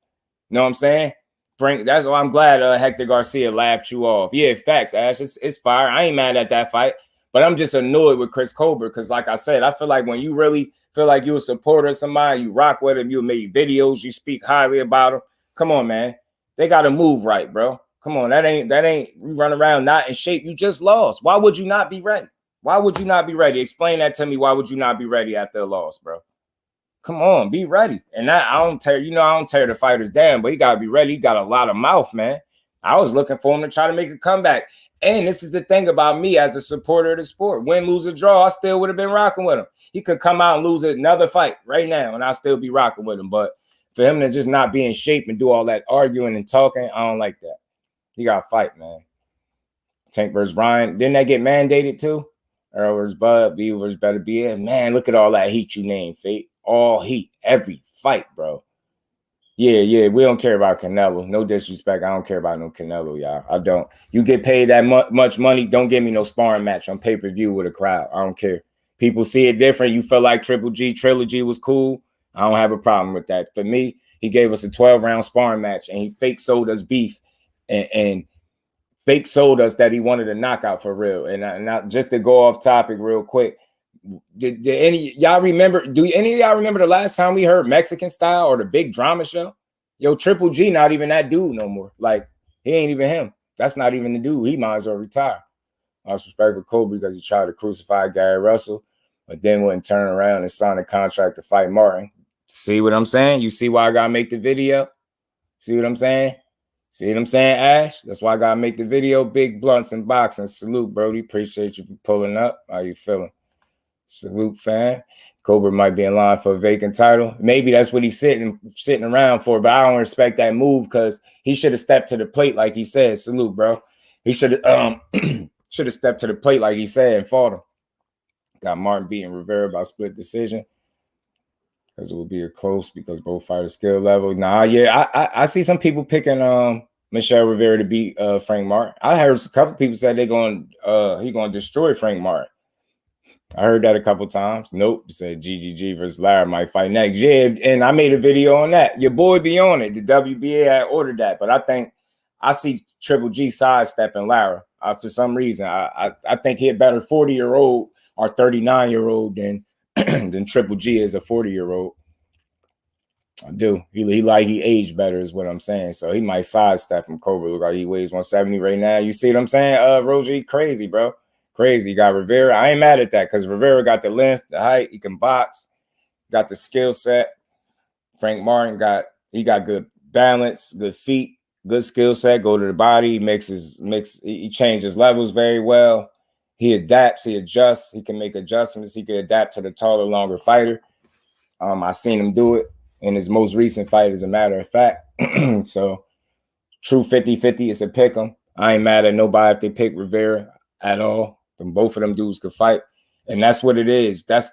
You know what I'm saying? Frank, that's why I'm glad Hector Garcia laughed you off. Yeah, facts, Ash. It's fire. I ain't mad at that fight. But I'm just annoyed with Chris Colbert because, like I said, I feel like when you really feel like you're a supporter of somebody, you rock with him, you make videos, you speak highly about him. Come on, man. They got to move right, bro. Come on. That ain't you run around not in shape. You just lost. Why would you not be ready? Why would you not be ready? Explain that to me. Why would you not be ready after a loss, bro? Come on, be ready. And I don't tear the fighters down, but he got to be ready. He got a lot of mouth, man. I was looking for him to try to make a comeback. And this is the thing about me as a supporter of the sport. Win, lose, or draw, I still would have been rocking with him. He could come out and lose another fight right now, and I'll still be rocking with him. But for him to just not be in shape and do all that arguing and talking, I don't like that. He got to fight, man. Tank versus Ryan. Didn't that get mandated too? Earl versus Bud, B versus Better Be. Man, look at all that heat you named, Fate. All heat, every fight, bro. Yeah, we don't care about Canelo. No disrespect. I don't care about no Canelo, y'all. I don't. You get paid that much money, don't give me no sparring match on pay-per-view with a crowd. I don't care. People see it different. You feel like Triple G Trilogy was cool. I don't have a problem with that. For me, he gave us a 12-round sparring match, and he fake sold us beef and fake sold us that he wanted a knockout for real. And just to go off topic real quick, did any y'all remember? Do any of y'all remember the last time we heard Mexican Style or the Big Drama Show? Yo, Triple G not even that dude no more. Like, he ain't even him. That's not even the dude. He might as well retire. I was respect for Kobe because he tried to crucify Gary Russell, but then wouldn't turn around and sign a contract to fight Martin. See what I'm saying? You see why I gotta make the video? See what I'm saying? See what I'm saying, Ash? That's why I gotta make the video. Big blunts and boxing. Salute, Brody. Appreciate you for pulling up. How you feeling? Salute, fan. Cobra might be in line for a vacant title. Maybe that's what he's sitting around for, but I don't respect that move because he should have stepped to the plate like he said. Salute, bro. He should have stepped to the plate like he said and fought him. Got Martin beating Rivera by split decision because it would be a close because both fighters skill level. Nah, yeah, I see some people picking Michelle Rivera to beat Frank Martin. I heard a couple people say he gonna destroy Frank Martin. I heard that a couple times. Nope. Said GGG versus Lara might fight next. Yeah, and I made a video on that. Your boy be on it. The WBA had ordered that, but I think I see Triple G sidestepping Lara for some reason. I think he a better 40-year-old or 39-year-old than Triple G is a 40-year-old. I do. He aged better is what I'm saying. So he might sidestep him. Cobra look like he weighs 170 right now. You see what I'm saying? Roger, crazy, bro. Crazy. You got Rivera. I ain't mad at that because Rivera got the length, the height. He can box. Got the skill set. Frank Martin got good balance, good feet, good skill set. Go to the body. He changes levels very well. He adapts. He adjusts. He can make adjustments. He can adapt to the taller, longer fighter. I seen him do it in his most recent fight, as a matter of fact. So true 50-50 is a pick 'em. I ain't mad at nobody if they pick Rivera at all. Both of them dudes could fight. And that's what it is. That's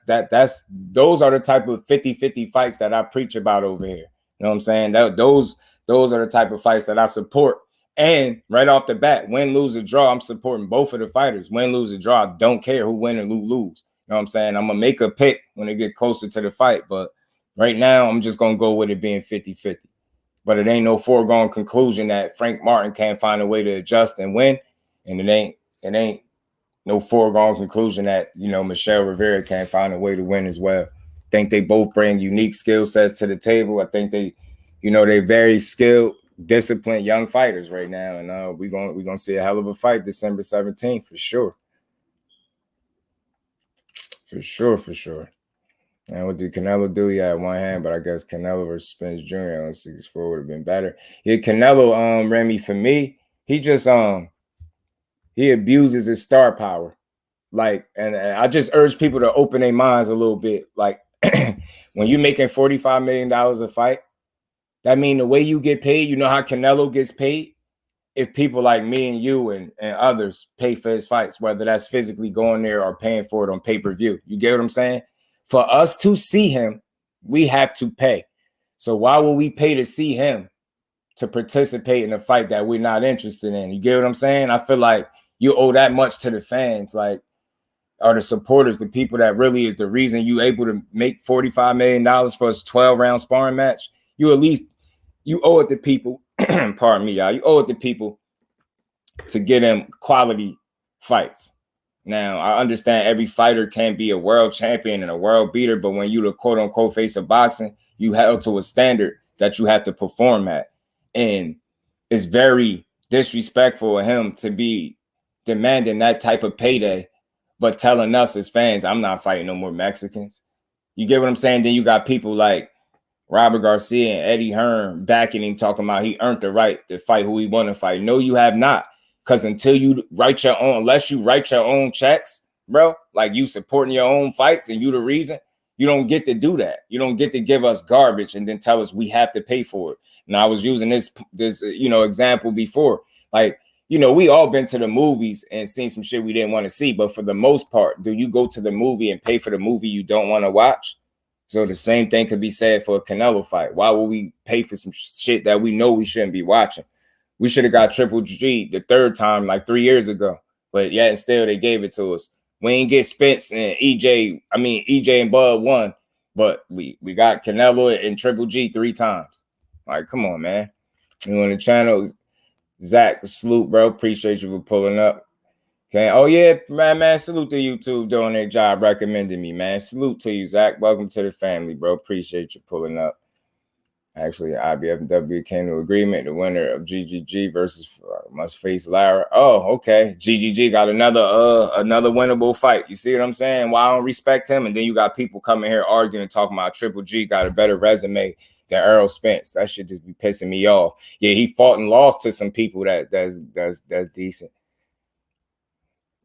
those are the type of 50-50 fights that I preach about over here. You know what I'm saying? Those are the type of fights that I support. And right off the bat, win, lose, or draw, I'm supporting both of the fighters. Win, lose, or draw, I don't care who win or who lose. You know what I'm saying? I'm going to make a pick when they get closer to the fight. But right now, I'm just going to go with it being 50-50. But it ain't no foregone conclusion that Frank Martin can't find a way to adjust and win. And it ain't no foregone conclusion that, you know, Michelle Rivera can't find a way to win as well. I think they both bring unique skill sets to the table. I think they, you know, they're very skilled, disciplined young fighters right now. And we're gonna see a hell of a fight December 17th for sure. For sure. And what did Canelo do? He had one hand, but I guess Canelo versus Spence Jr. on 64 would have been better. Yeah, Canelo, Remy, for me, he just he abuses his star power. Like, and I just urge people to open their minds a little bit. Like, when you're making $45 million a fight, that means the way you get paid, you know how Canelo gets paid? If people like me and you and others pay for his fights, whether that's physically going there or paying for it on pay-per-view. You get what I'm saying? For us to see him, we have to pay. So why would we pay to see him to participate in a fight that we're not interested in? You get what I'm saying? I feel like you owe that much to the fans, like, or the supporters, the people that really is the reason you able to make $45 million for a 12-round sparring match. You owe it to people. Pardon me, y'all. You owe it to people to get them quality fights. Now, I understand every fighter can be a world champion and a world beater, but when you the quote unquote face of boxing, you held to a standard that you have to perform at. And it's very disrespectful of him to be demanding that type of payday, but telling us as fans, I'm not fighting no more Mexicans. You get what I'm saying? Then you got people like Robert Garcia and Eddie Hearn backing him, talking about he earned the right to fight who he want to fight. No, you have not. Because unless you write your own checks, bro, like you supporting your own fights and you the reason, you don't get to do that. You don't get to give us garbage and then tell us we have to pay for it. And I was using this example before. Like, you know, we all been to the movies and seen some shit we didn't want to see. But for the most part, do you go to the movie and pay for the movie you don't want to watch? So the same thing could be said for a Canelo fight. Why would we pay for some shit that we know we shouldn't be watching? We should have got Triple G the third time like 3 years ago. But yet and still they gave it to us. We ain't get Spence and EJ and Bud won. But we got Canelo and Triple G 3 times. Like, come on, man. You on the channel, Zach, salute, bro. Appreciate you for pulling up. Okay. Oh, yeah, man. Salute to YouTube doing their job recommending me, man. Salute to you, Zach. Welcome to the family, bro. Appreciate you pulling up. Actually, IBFW came to agreement. The winner of GGG versus must face Lara. Oh, okay. GGG got another winnable fight. You see what I'm saying? Why I don't respect him? And then you got people coming here arguing, talking about Triple G got a better resume than Errol Spence. That should just be pissing me off. Yeah, he fought and lost to some people that's decent.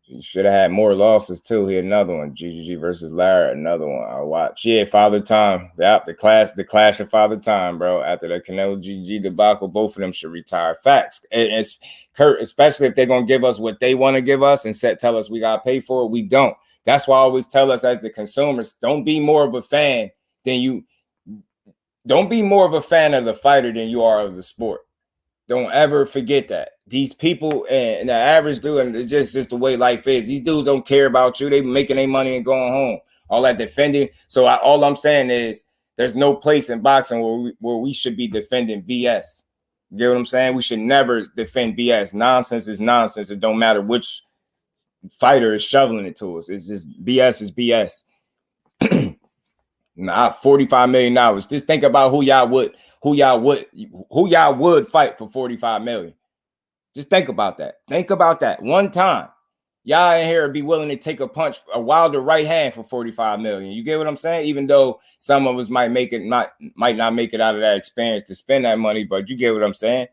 He should have had more losses too. Here, another one. GGG versus Lara, another one. I'll watch. Yeah, Father Time. Yep, the clash of Father Time, bro. After the Canelo GG debacle, both of them should retire. Facts. And it's Kurt, especially if they're gonna give us what they want to give us and tell us we gotta pay for it. We don't. That's why I always tell us as the consumers, don't be more of a fan than you. Don't be more of a fan of the fighter than you are of the sport. Don't ever forget that. These people and the average dude, and it's just the way life is. These dudes don't care about you. They making their money and going home. All that defending. So all I'm saying is there's no place in boxing where we should be defending BS. You get what I'm saying? We should never defend BS. Nonsense is nonsense. It don't matter which fighter is shoveling it to us. It's just BS is BS. Nah, $45 million. Just think about who y'all would fight for $45 million. Just think about that. Think about that one time. Y'all in here would be willing to take a punch, a Wilder right hand for $45 million. You get what I'm saying? Even though some of us might not make it out of that experience to spend that money, but you get what I'm saying?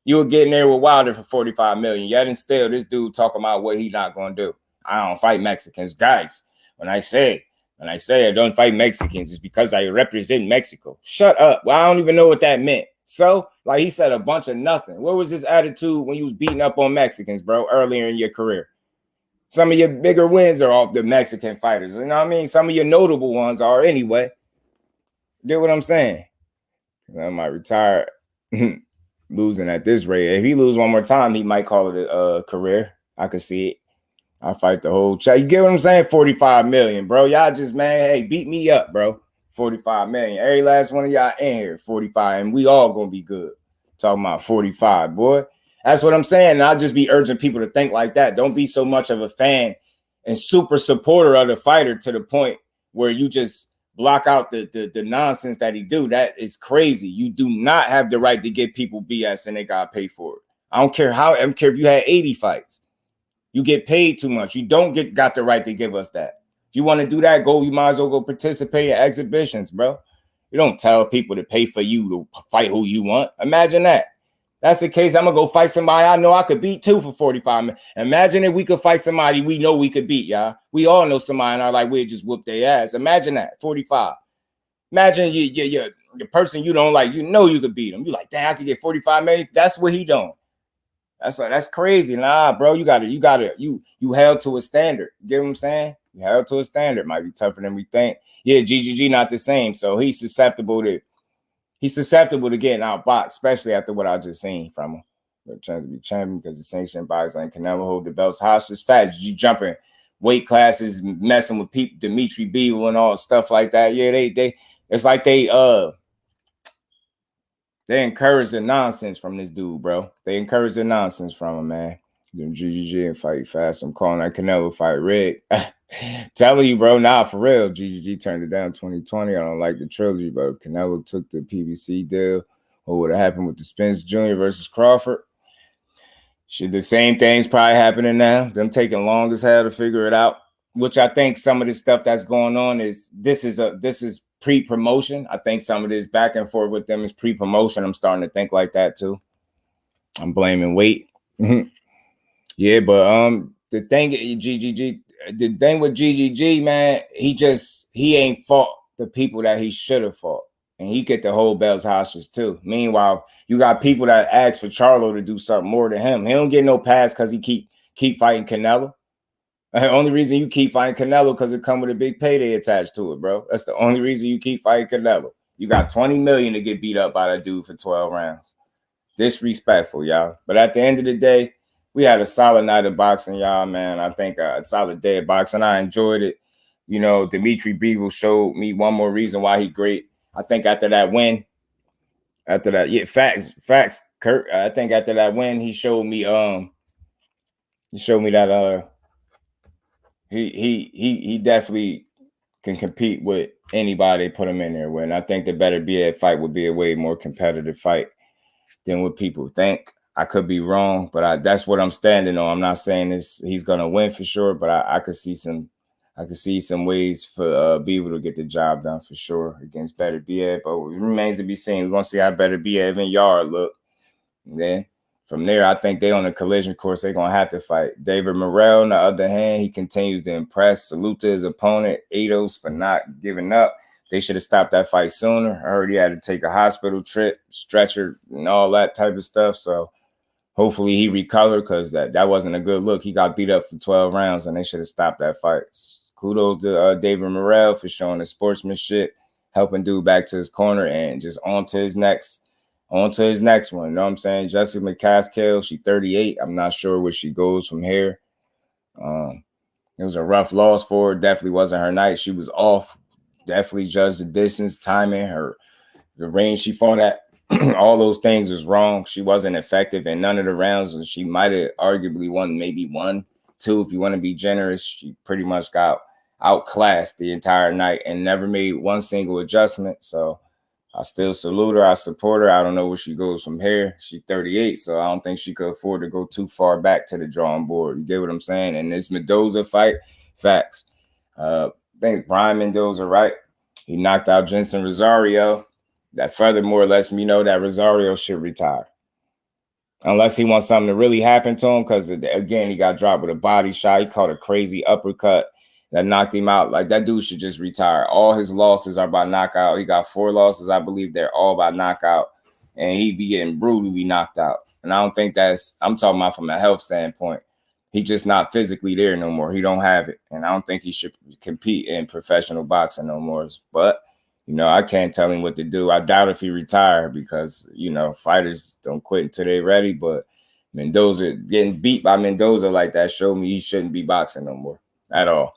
You were getting there with Wilder for $45 million. Yet and still, this dude talking about what he not gonna do. I don't fight Mexicans, guys. When I say I don't fight Mexicans, it's because I represent Mexico. Shut up. Well, I don't even know what that meant. So, like he said, a bunch of nothing. What was his attitude when you was beating up on Mexicans, bro, earlier in your career? Some of your bigger wins are off the Mexican fighters. You know what I mean? Some of your notable ones are anyway. Get what I'm saying? I might retire losing at this rate. If he lose one more time, he might call it a career. I could see it. I fight the whole check. You get what I'm saying? 45 million, bro. Y'all just, man, hey, beat me up, bro. 45 million. Every last one of y'all in here, 45. And we all gonna be good. Talking about 45, boy. That's what I'm saying. And I'll just be urging people to think like that. Don't be so much of a fan and super supporter of the fighter to the point where you just block out the nonsense that he do. That is crazy. You do not have the right to give people BS and they gotta pay for it. I don't care how. I don't care if you had 80 fights. You get paid too much. You don't got the right to give us that. If you want to do that, you might as well go participate in exhibitions, bro. You don't tell people to pay for you to fight who you want. Imagine that. That's the case. I'm going to go fight somebody I know I could beat too for 45 minutes. Imagine if we could fight somebody we know we could beat, y'all. We all know somebody in our life we'd just whoop their ass. Imagine that, 45. Imagine the person you don't like, you know you could beat him. You're like, damn, I could get 45 million. That's what he doing. That's crazy. Nah, bro, you held to a standard. You get what I'm saying? You held to a standard. Might be tougher than we think. Yeah, GGG not the same. So he's susceptible to getting outboxed, especially after what I just seen from him. They're trying to be champion because the sanctioned bodies like Canelo hold the belts hostage. Fat, you jumping weight classes, messing with people, Dmitrii Bivol and all stuff like that. Yeah, they it's like they encourage the nonsense from this dude, bro. They encourage the nonsense from him, man. Then GGG and fight fast. I'm calling that Canelo fight rigged. Telling you, bro, nah, for real. GGG turned it down 2020. I don't like the trilogy, but Canelo took the PBC deal. What would have happened with the Spence Jr. versus Crawford? Should the same things probably happening now? Them taking long as hell to figure it out. Which I think some of the stuff that's going on is this is pre-promotion. I think some of this back and forth with them is pre-promotion. I'm starting to think like that too. I'm blaming weight. Yeah, but the thing with GGG, man, he ain't fought the people that he should have fought. And he get the whole belts hostage too. Meanwhile, you got people that ask for Charlo to do something more than him. He don't get no pass because he keep fighting Canelo. The only reason you keep fighting Canelo because it come with a big payday attached to it, bro. That's the only reason you keep fighting Canelo. You got 20 million to get beat up by that dude for 12 rounds. Disrespectful, y'all. But at the end of the day, we had a solid night of boxing, y'all, man. I think a solid day of boxing. I enjoyed it. You know, Dmitrii Bivol showed me one more reason why he great. I think after that win, facts, Kurt. I think after that win, he showed me that he definitely can compete with anybody they put him in there with. And I think the better BA fight would be a way more competitive fight than what people think. I could be wrong, but that's what I'm standing on. I'm not saying he's gonna win for sure, but I could see some ways for Bivol to get the job done for sure against better BA. But it remains to be seen. We're gonna see how better BA and Yard look. And then from there, I think they on a collision course. They're gonna have to fight. David Morrell, on the other hand, he continues to impress. Salute to his opponent, Ados, for not giving up. They should have stopped that fight sooner. I heard he had to take a hospital trip, stretcher, and all that type of stuff. So hopefully he recovered because that wasn't a good look. He got beat up for 12 rounds, and they should have stopped that fight. Kudos to David Morrell for showing the sportsmanship, helping dude back to his corner, and just on to his next one. You know what I'm saying? Jessica McCaskill, she's 38. I'm not sure where she goes from here. It was a rough loss for her. Definitely wasn't her night. She was off. Definitely judged the distance, timing, the range she fought at. All those things was wrong. She wasn't effective in none of the rounds. She might have arguably won maybe 1, 2 if you want to be generous. She pretty much got outclassed the entire night and never made one single adjustment. So I still salute her. I support her. I don't know where she goes from here. She's 38, so I don't think she could afford to go too far back to the drawing board. You get what I'm saying? And this Mendoza fight, facts. I think Brian Mendoza, right? He knocked out Jensen Rosario. That furthermore lets me know that Rosario should retire. Unless he wants something to really happen to him, because, again, he got dropped with a body shot. He caught a crazy uppercut that knocked him out. Like, that dude should just retire. All his losses are by knockout. He got 4 losses, I believe. They're all by knockout. And he'd be getting brutally knocked out. And I don't think I'm talking about from a health standpoint. He's just not physically there no more. He don't have it. And I don't think he should compete in professional boxing no more. But, I can't tell him what to do. I doubt if he retired because, fighters don't quit until they're ready. But Mendoza, getting beat by Mendoza like that showed me he shouldn't be boxing no more at all.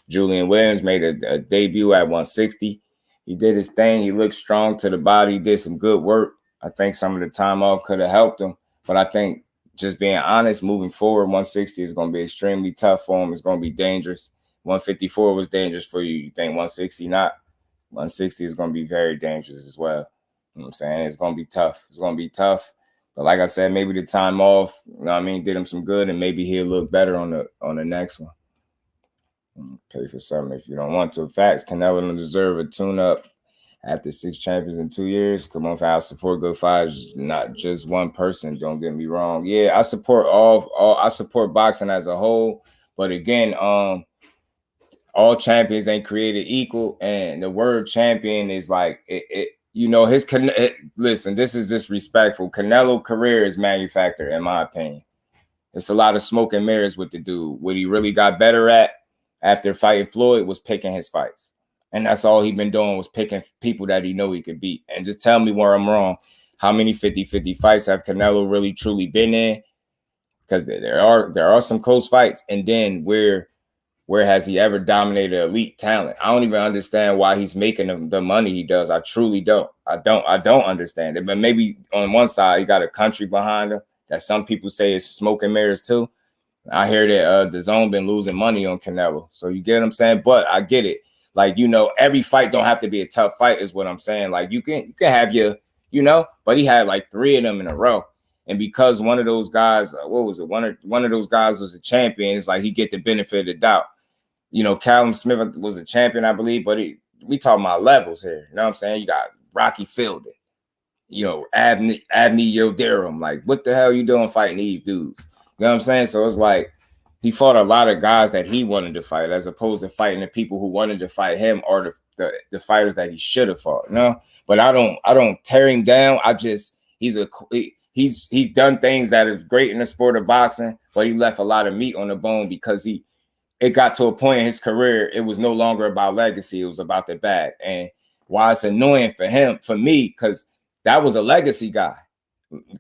Julian Williams made a debut at 160. He did his thing. He looked strong to the body. He did some good work. I think some of the time off could have helped him. But I think just being honest, moving forward, 160 is going to be extremely tough for him. It's going to be dangerous. 154 was dangerous for you. You think 160 not? 160 is going to be very dangerous as well. You know what I'm saying? It's going to be tough. It's going to be tough. But like I said, maybe the time off, did him some good, and maybe he'll look better on the next one. Pay for something if you don't want to. Facts, Canelo don't deserve a tune-up after 6 champions in 2 years. Come on, I support good fighters, not just one person. Don't get me wrong. Yeah, I support I support boxing as a whole. But again, all champions ain't created equal, and the word champion is like listen, this is disrespectful. Canelo career is manufactured, in my opinion. It's a lot of smoke and mirrors with the dude. What he really got better at after fighting Floyd was picking his fights. And that's all he been doing was picking people that he know he could beat. And just tell me where I'm wrong. How many 50-50 fights have Canelo really truly been in? Because there are some close fights. And then where has he ever dominated elite talent? I don't even understand why he's making the money he does. I truly don't. I don't understand it. But maybe on one side, he got a country behind him that some people say is smoke and mirrors too. I hear that the zone been losing money on Canelo. So you get what I'm saying? But I get it. Like, every fight don't have to be a tough fight is what I'm saying. Like, you can have your, but he had like 3 of them in a row. And because one of those guys, what was it? One of those guys was a champion. It's like he get the benefit of the doubt. Callum Smith was a champion, I believe, but we talking about levels here. You know what I'm saying? You got Rocky Fielding, Abney Yildirim. Like, what the hell you doing fighting these dudes? You know what I'm saying? So it's like he fought a lot of guys that he wanted to fight, as opposed to fighting the people who wanted to fight him or the fighters that he should have fought. But I don't tear him down. He's done things that is great in the sport of boxing, but he left a lot of meat on the bone because it got to a point in his career, it was no longer about legacy. It was about the bag. And why it's annoying for me, because that was a legacy guy.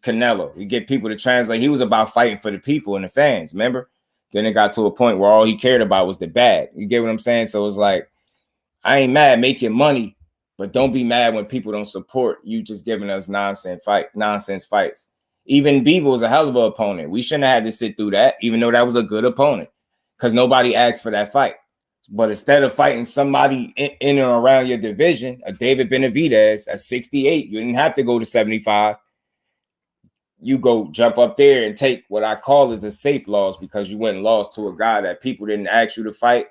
Canelo, you get people to translate. He was about fighting for the people and the fans, remember? Then it got to a point where all he cared about was the bag. You get what I'm saying? So it's like, I ain't mad making money, but don't be mad when people don't support you just giving us nonsense fights. Even Bivol's a hell of an opponent. We shouldn't have had to sit through that, even though that was a good opponent, because nobody asked for that fight. But instead of fighting somebody in and around your division, a David Benavidez at 68, you didn't have to go to 75. You go jump up there and take what I call is a safe loss, because you went and lost to a guy that people didn't ask you to fight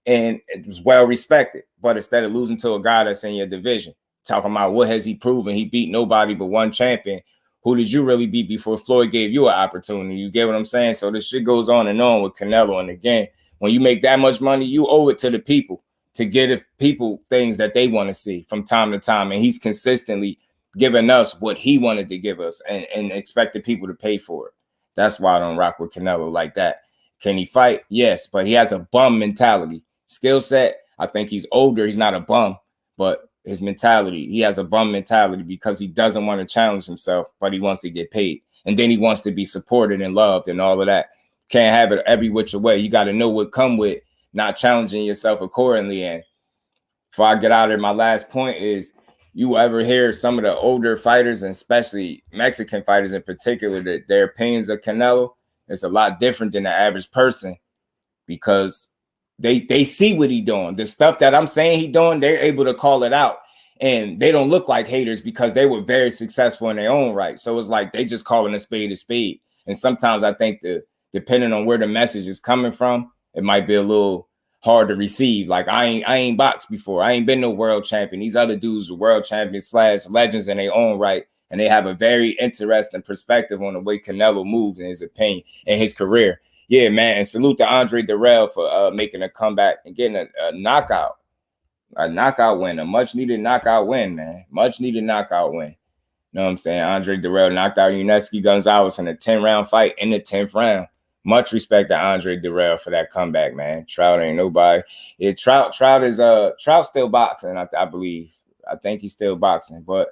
and it was well respected. But instead of losing to a guy that's in your division, talking about what has he proven? He beat nobody but one champion. Who did you really beat before Floyd gave you an opportunity? You get what I'm saying? So this shit goes on and on with Canelo. And again, when you make that much money, you owe it to the people to give people things that they want to see from time to time. And he's consistently giving us what he wanted to give us and expected people to pay for it. That's why I don't rock with Canelo like that. Can he fight? Yes, but he has a bum mentality. Skill set, I think he's older. He's not a bum, but his mentality, he has a bum mentality because he doesn't want to challenge himself, but he wants to get paid. And then he wants to be supported and loved and all of that. Can't have it every which way. You got to know what come with not challenging yourself accordingly. And before I get out of here, my last point is, you ever hear some of the older fighters, and especially Mexican fighters in particular, that their opinions of Canelo is a lot different than the average person, because they see what he doing. The stuff that I'm saying he doing, they're able to call it out. And they don't look like haters because they were very successful in their own right. So it's like they just calling a spade a spade. And sometimes I think depending on where the message is coming from, it might be a little hard to receive. Like, I ain't boxed before. I ain't been no world champion. These other dudes are world champions / legends in their own right. And they have a very interesting perspective on the way Canelo moves in his opinion and his career. Yeah, man. And salute to Andre Dirrell for making a comeback and getting a knockout. A knockout win. A much-needed knockout win, man. Much-needed knockout win. You know what I'm saying? Andre Dirrell knocked out Yuneski Gonzalez in a 10-round fight in the 10th round. Much respect to Andre Dirrell for that comeback, man. Trout ain't nobody. Trout is Trout still boxing, I believe. I think he's still boxing, but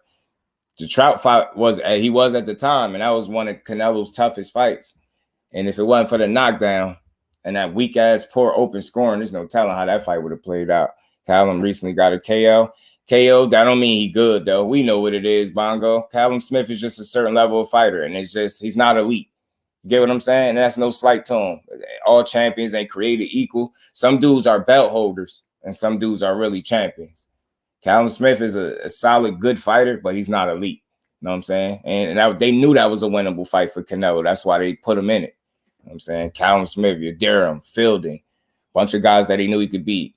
the Trout fight was at the time, and that was one of Canelo's toughest fights. And if it wasn't for the knockdown and that weak ass poor open scoring, there's no telling how that fight would have played out. Callum recently got a KO. That don't mean he good though. We know what it is, Bongo. Callum Smith is just a certain level of fighter, and it's just he's not elite. You get what I'm saying? And that's no slight to him. All champions ain't created equal. Some dudes are belt holders, and some dudes are really champions. Callum Smith is a solid, good fighter, but he's not elite. You know what I'm saying? And they knew that was a winnable fight for Canelo. That's why they put him in it. You know what I'm saying? Callum Smith, Durham, Fielding, bunch of guys that he knew he could beat.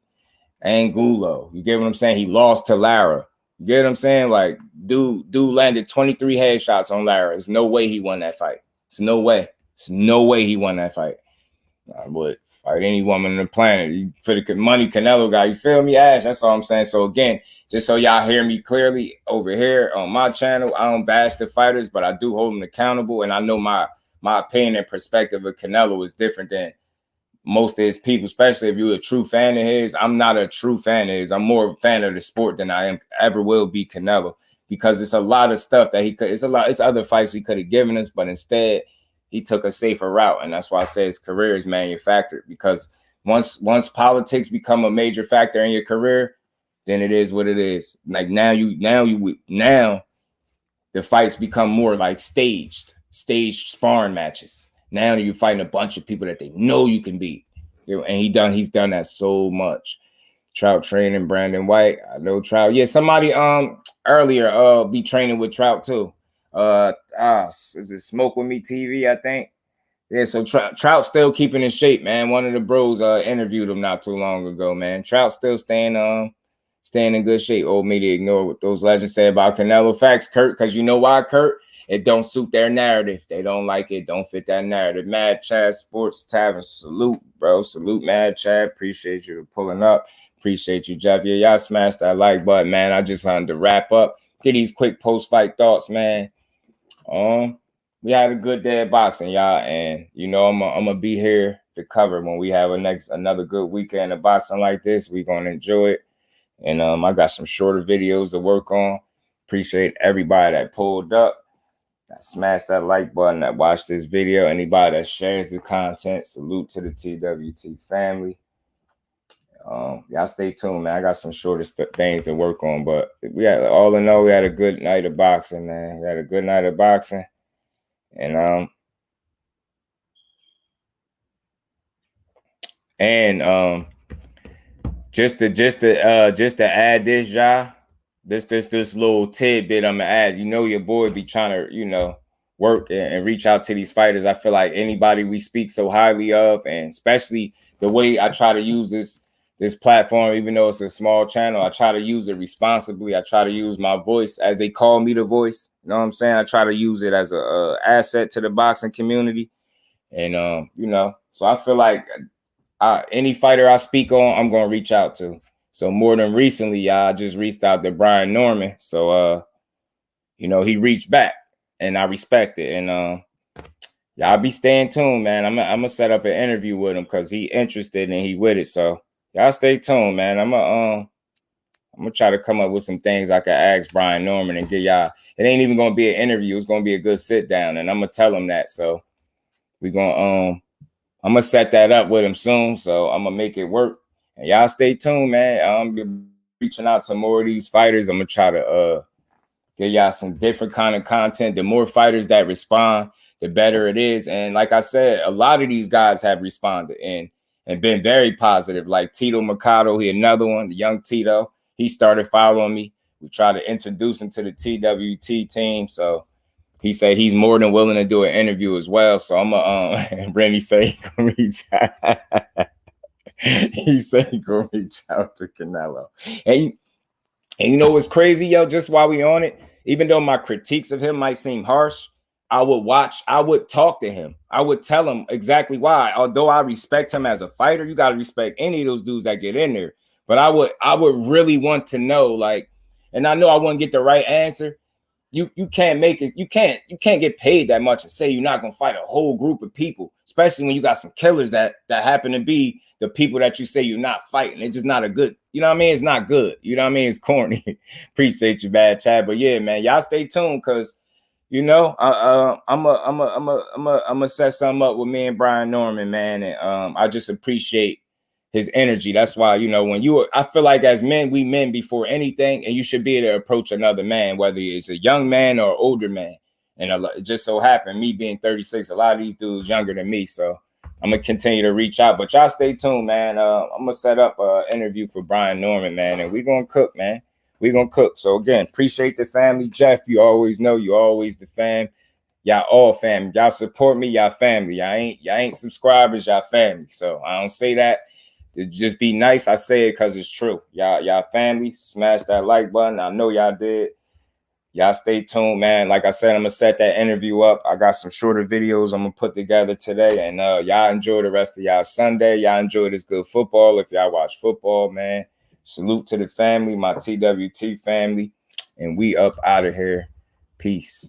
Angulo, you get what I'm saying? He lost to Lara. You get what I'm saying? Like, dude landed 23 headshots on Lara. There's no way he won that fight. It's no way. There's no way he won that fight. I would fight any woman on the planet for the money Canelo got. You feel me, Ash? That's all I'm saying. So again, just so y'all hear me clearly over here on my channel, I don't bash the fighters, but I do hold them accountable. And I know my opinion and perspective of Canelo is different than most of his people, especially if you're a true fan of his. I'm not a true fan of his. I'm more a fan of the sport than I ever will be Canelo, because it's a lot of stuff that it's other fights he could have given us, but instead he took a safer route. And that's why I say his career is manufactured, because once politics become a major factor in your career, then it is what it is. Like now the fights become more like staged sparring matches. Now you're fighting a bunch of people that they know you can beat. And he's done that so much. Trout training Brandon White. I know Trout. Yeah, somebody earlier be training with Trout too. Is it Smoke With Me TV, I think? Yeah, so Trout still keeping in shape, man. One of the bros interviewed him not too long ago, man. Trout still staying in good shape. Old media ignore what those legends say about Canelo. Facts, Kurt, because you know why, Kurt? It don't suit their narrative. They don't like it. Don't fit that narrative. Mad Chad Sports Tavern. Salute, bro. Salute, Mad Chad. Appreciate you pulling up. Appreciate you, Jeff. Yeah, y'all smashed that like button, man. I just wanted to wrap up. Get these quick post-fight thoughts, man. We had a good day of boxing, y'all. And, you know, I'm going to be here to cover when we have another good weekend of boxing like this. We're going to enjoy it. And I got some shorter videos to work on. Appreciate everybody that pulled up. Smash that like button, that watched this video. Anybody that shares the content, salute to the TWT family. Y'all stay tuned, man. I got some shorter things to work on, but all in all, we had a good night of boxing, man. We had a good night of boxing, and just to add this, y'all. This little tidbit I'm gonna add. You know, your boy be trying to, work and reach out to these fighters. I feel like anybody we speak so highly of, and especially the way I try to use this platform, even though it's a small channel, I try to use it responsibly. I try to use my voice as they call me the voice. You know what I'm saying? I try to use it as a asset to the boxing community, and so I feel like any fighter I speak on, I'm gonna reach out to. So more than recently, y'all, I just reached out to Brian Norman. So, he reached back, and I respect it. And y'all be staying tuned, man. I'm gonna set up an interview with him because he interested and he with it. So y'all stay tuned, man. I'm gonna try to come up with some things I can ask Brian Norman and get y'all. It ain't even gonna be an interview. It's gonna be a good sit down, and I'm gonna tell him that. So I'm gonna set that up with him soon. So I'm gonna make it work. And y'all stay tuned, man. I'm be reaching out to more of these fighters. I'm gonna try to get y'all some different kind of content. The more fighters that respond, the better it is. And like I said, a lot of these guys have responded and been very positive. Like Tito Mercado, he another one, the young Tito. He started following me. We tried to introduce him to the TWT team. So he said he's more than willing to do an interview as well. So I'm gonna Brandy say he gonna reach out. He said he gonna reach out to Canelo. And you know what's crazy, yo? Just while we on it, even though my critiques of him might seem harsh, I would talk to him. I would tell him exactly why. Although I respect him as a fighter, you gotta respect any of those dudes that get in there. But I would really want to know, like, and I know I wouldn't get the right answer, you can't make it. You can't get paid that much and say you're not gonna fight a whole group of people, especially when you got some killers that happen to be the people that you say you're not fighting. It's just not a good, you know what I mean? It's not good. You know what I mean? It's corny. Appreciate you, bad Chad. But yeah, man, y'all stay tuned because you know, I'm gonna set something up with me and Brian Norman, man, and I just appreciate his energy. That's why, you know, I feel like as men, we men before anything, and you should be able to approach another man, whether it's a young man or older man. And it just so happened, me being 36, a lot of these dudes younger than me, so I'm gonna continue to reach out. But y'all stay tuned, man. I'm gonna set up an interview for Brian Norman, man, and we're gonna cook, man. We're gonna cook. So again, appreciate the family. Jeff, you always know you always the fam. Y'all all family. Y'all support me, y'all family. Y'all ain't subscribers, y'all family. So I don't say that to just be nice. I say it because it's true. Y'all family. Smash that like button. I know y'all did. Y'all stay tuned, man. Like I said, I'm gonna set that interview up. I got some shorter videos I'm gonna put together today. And y'all enjoy the rest of y'all Sunday. Y'all enjoy this good football. If y'all watch football, man. Salute to the family, my TWT family, and we up out of here. Peace.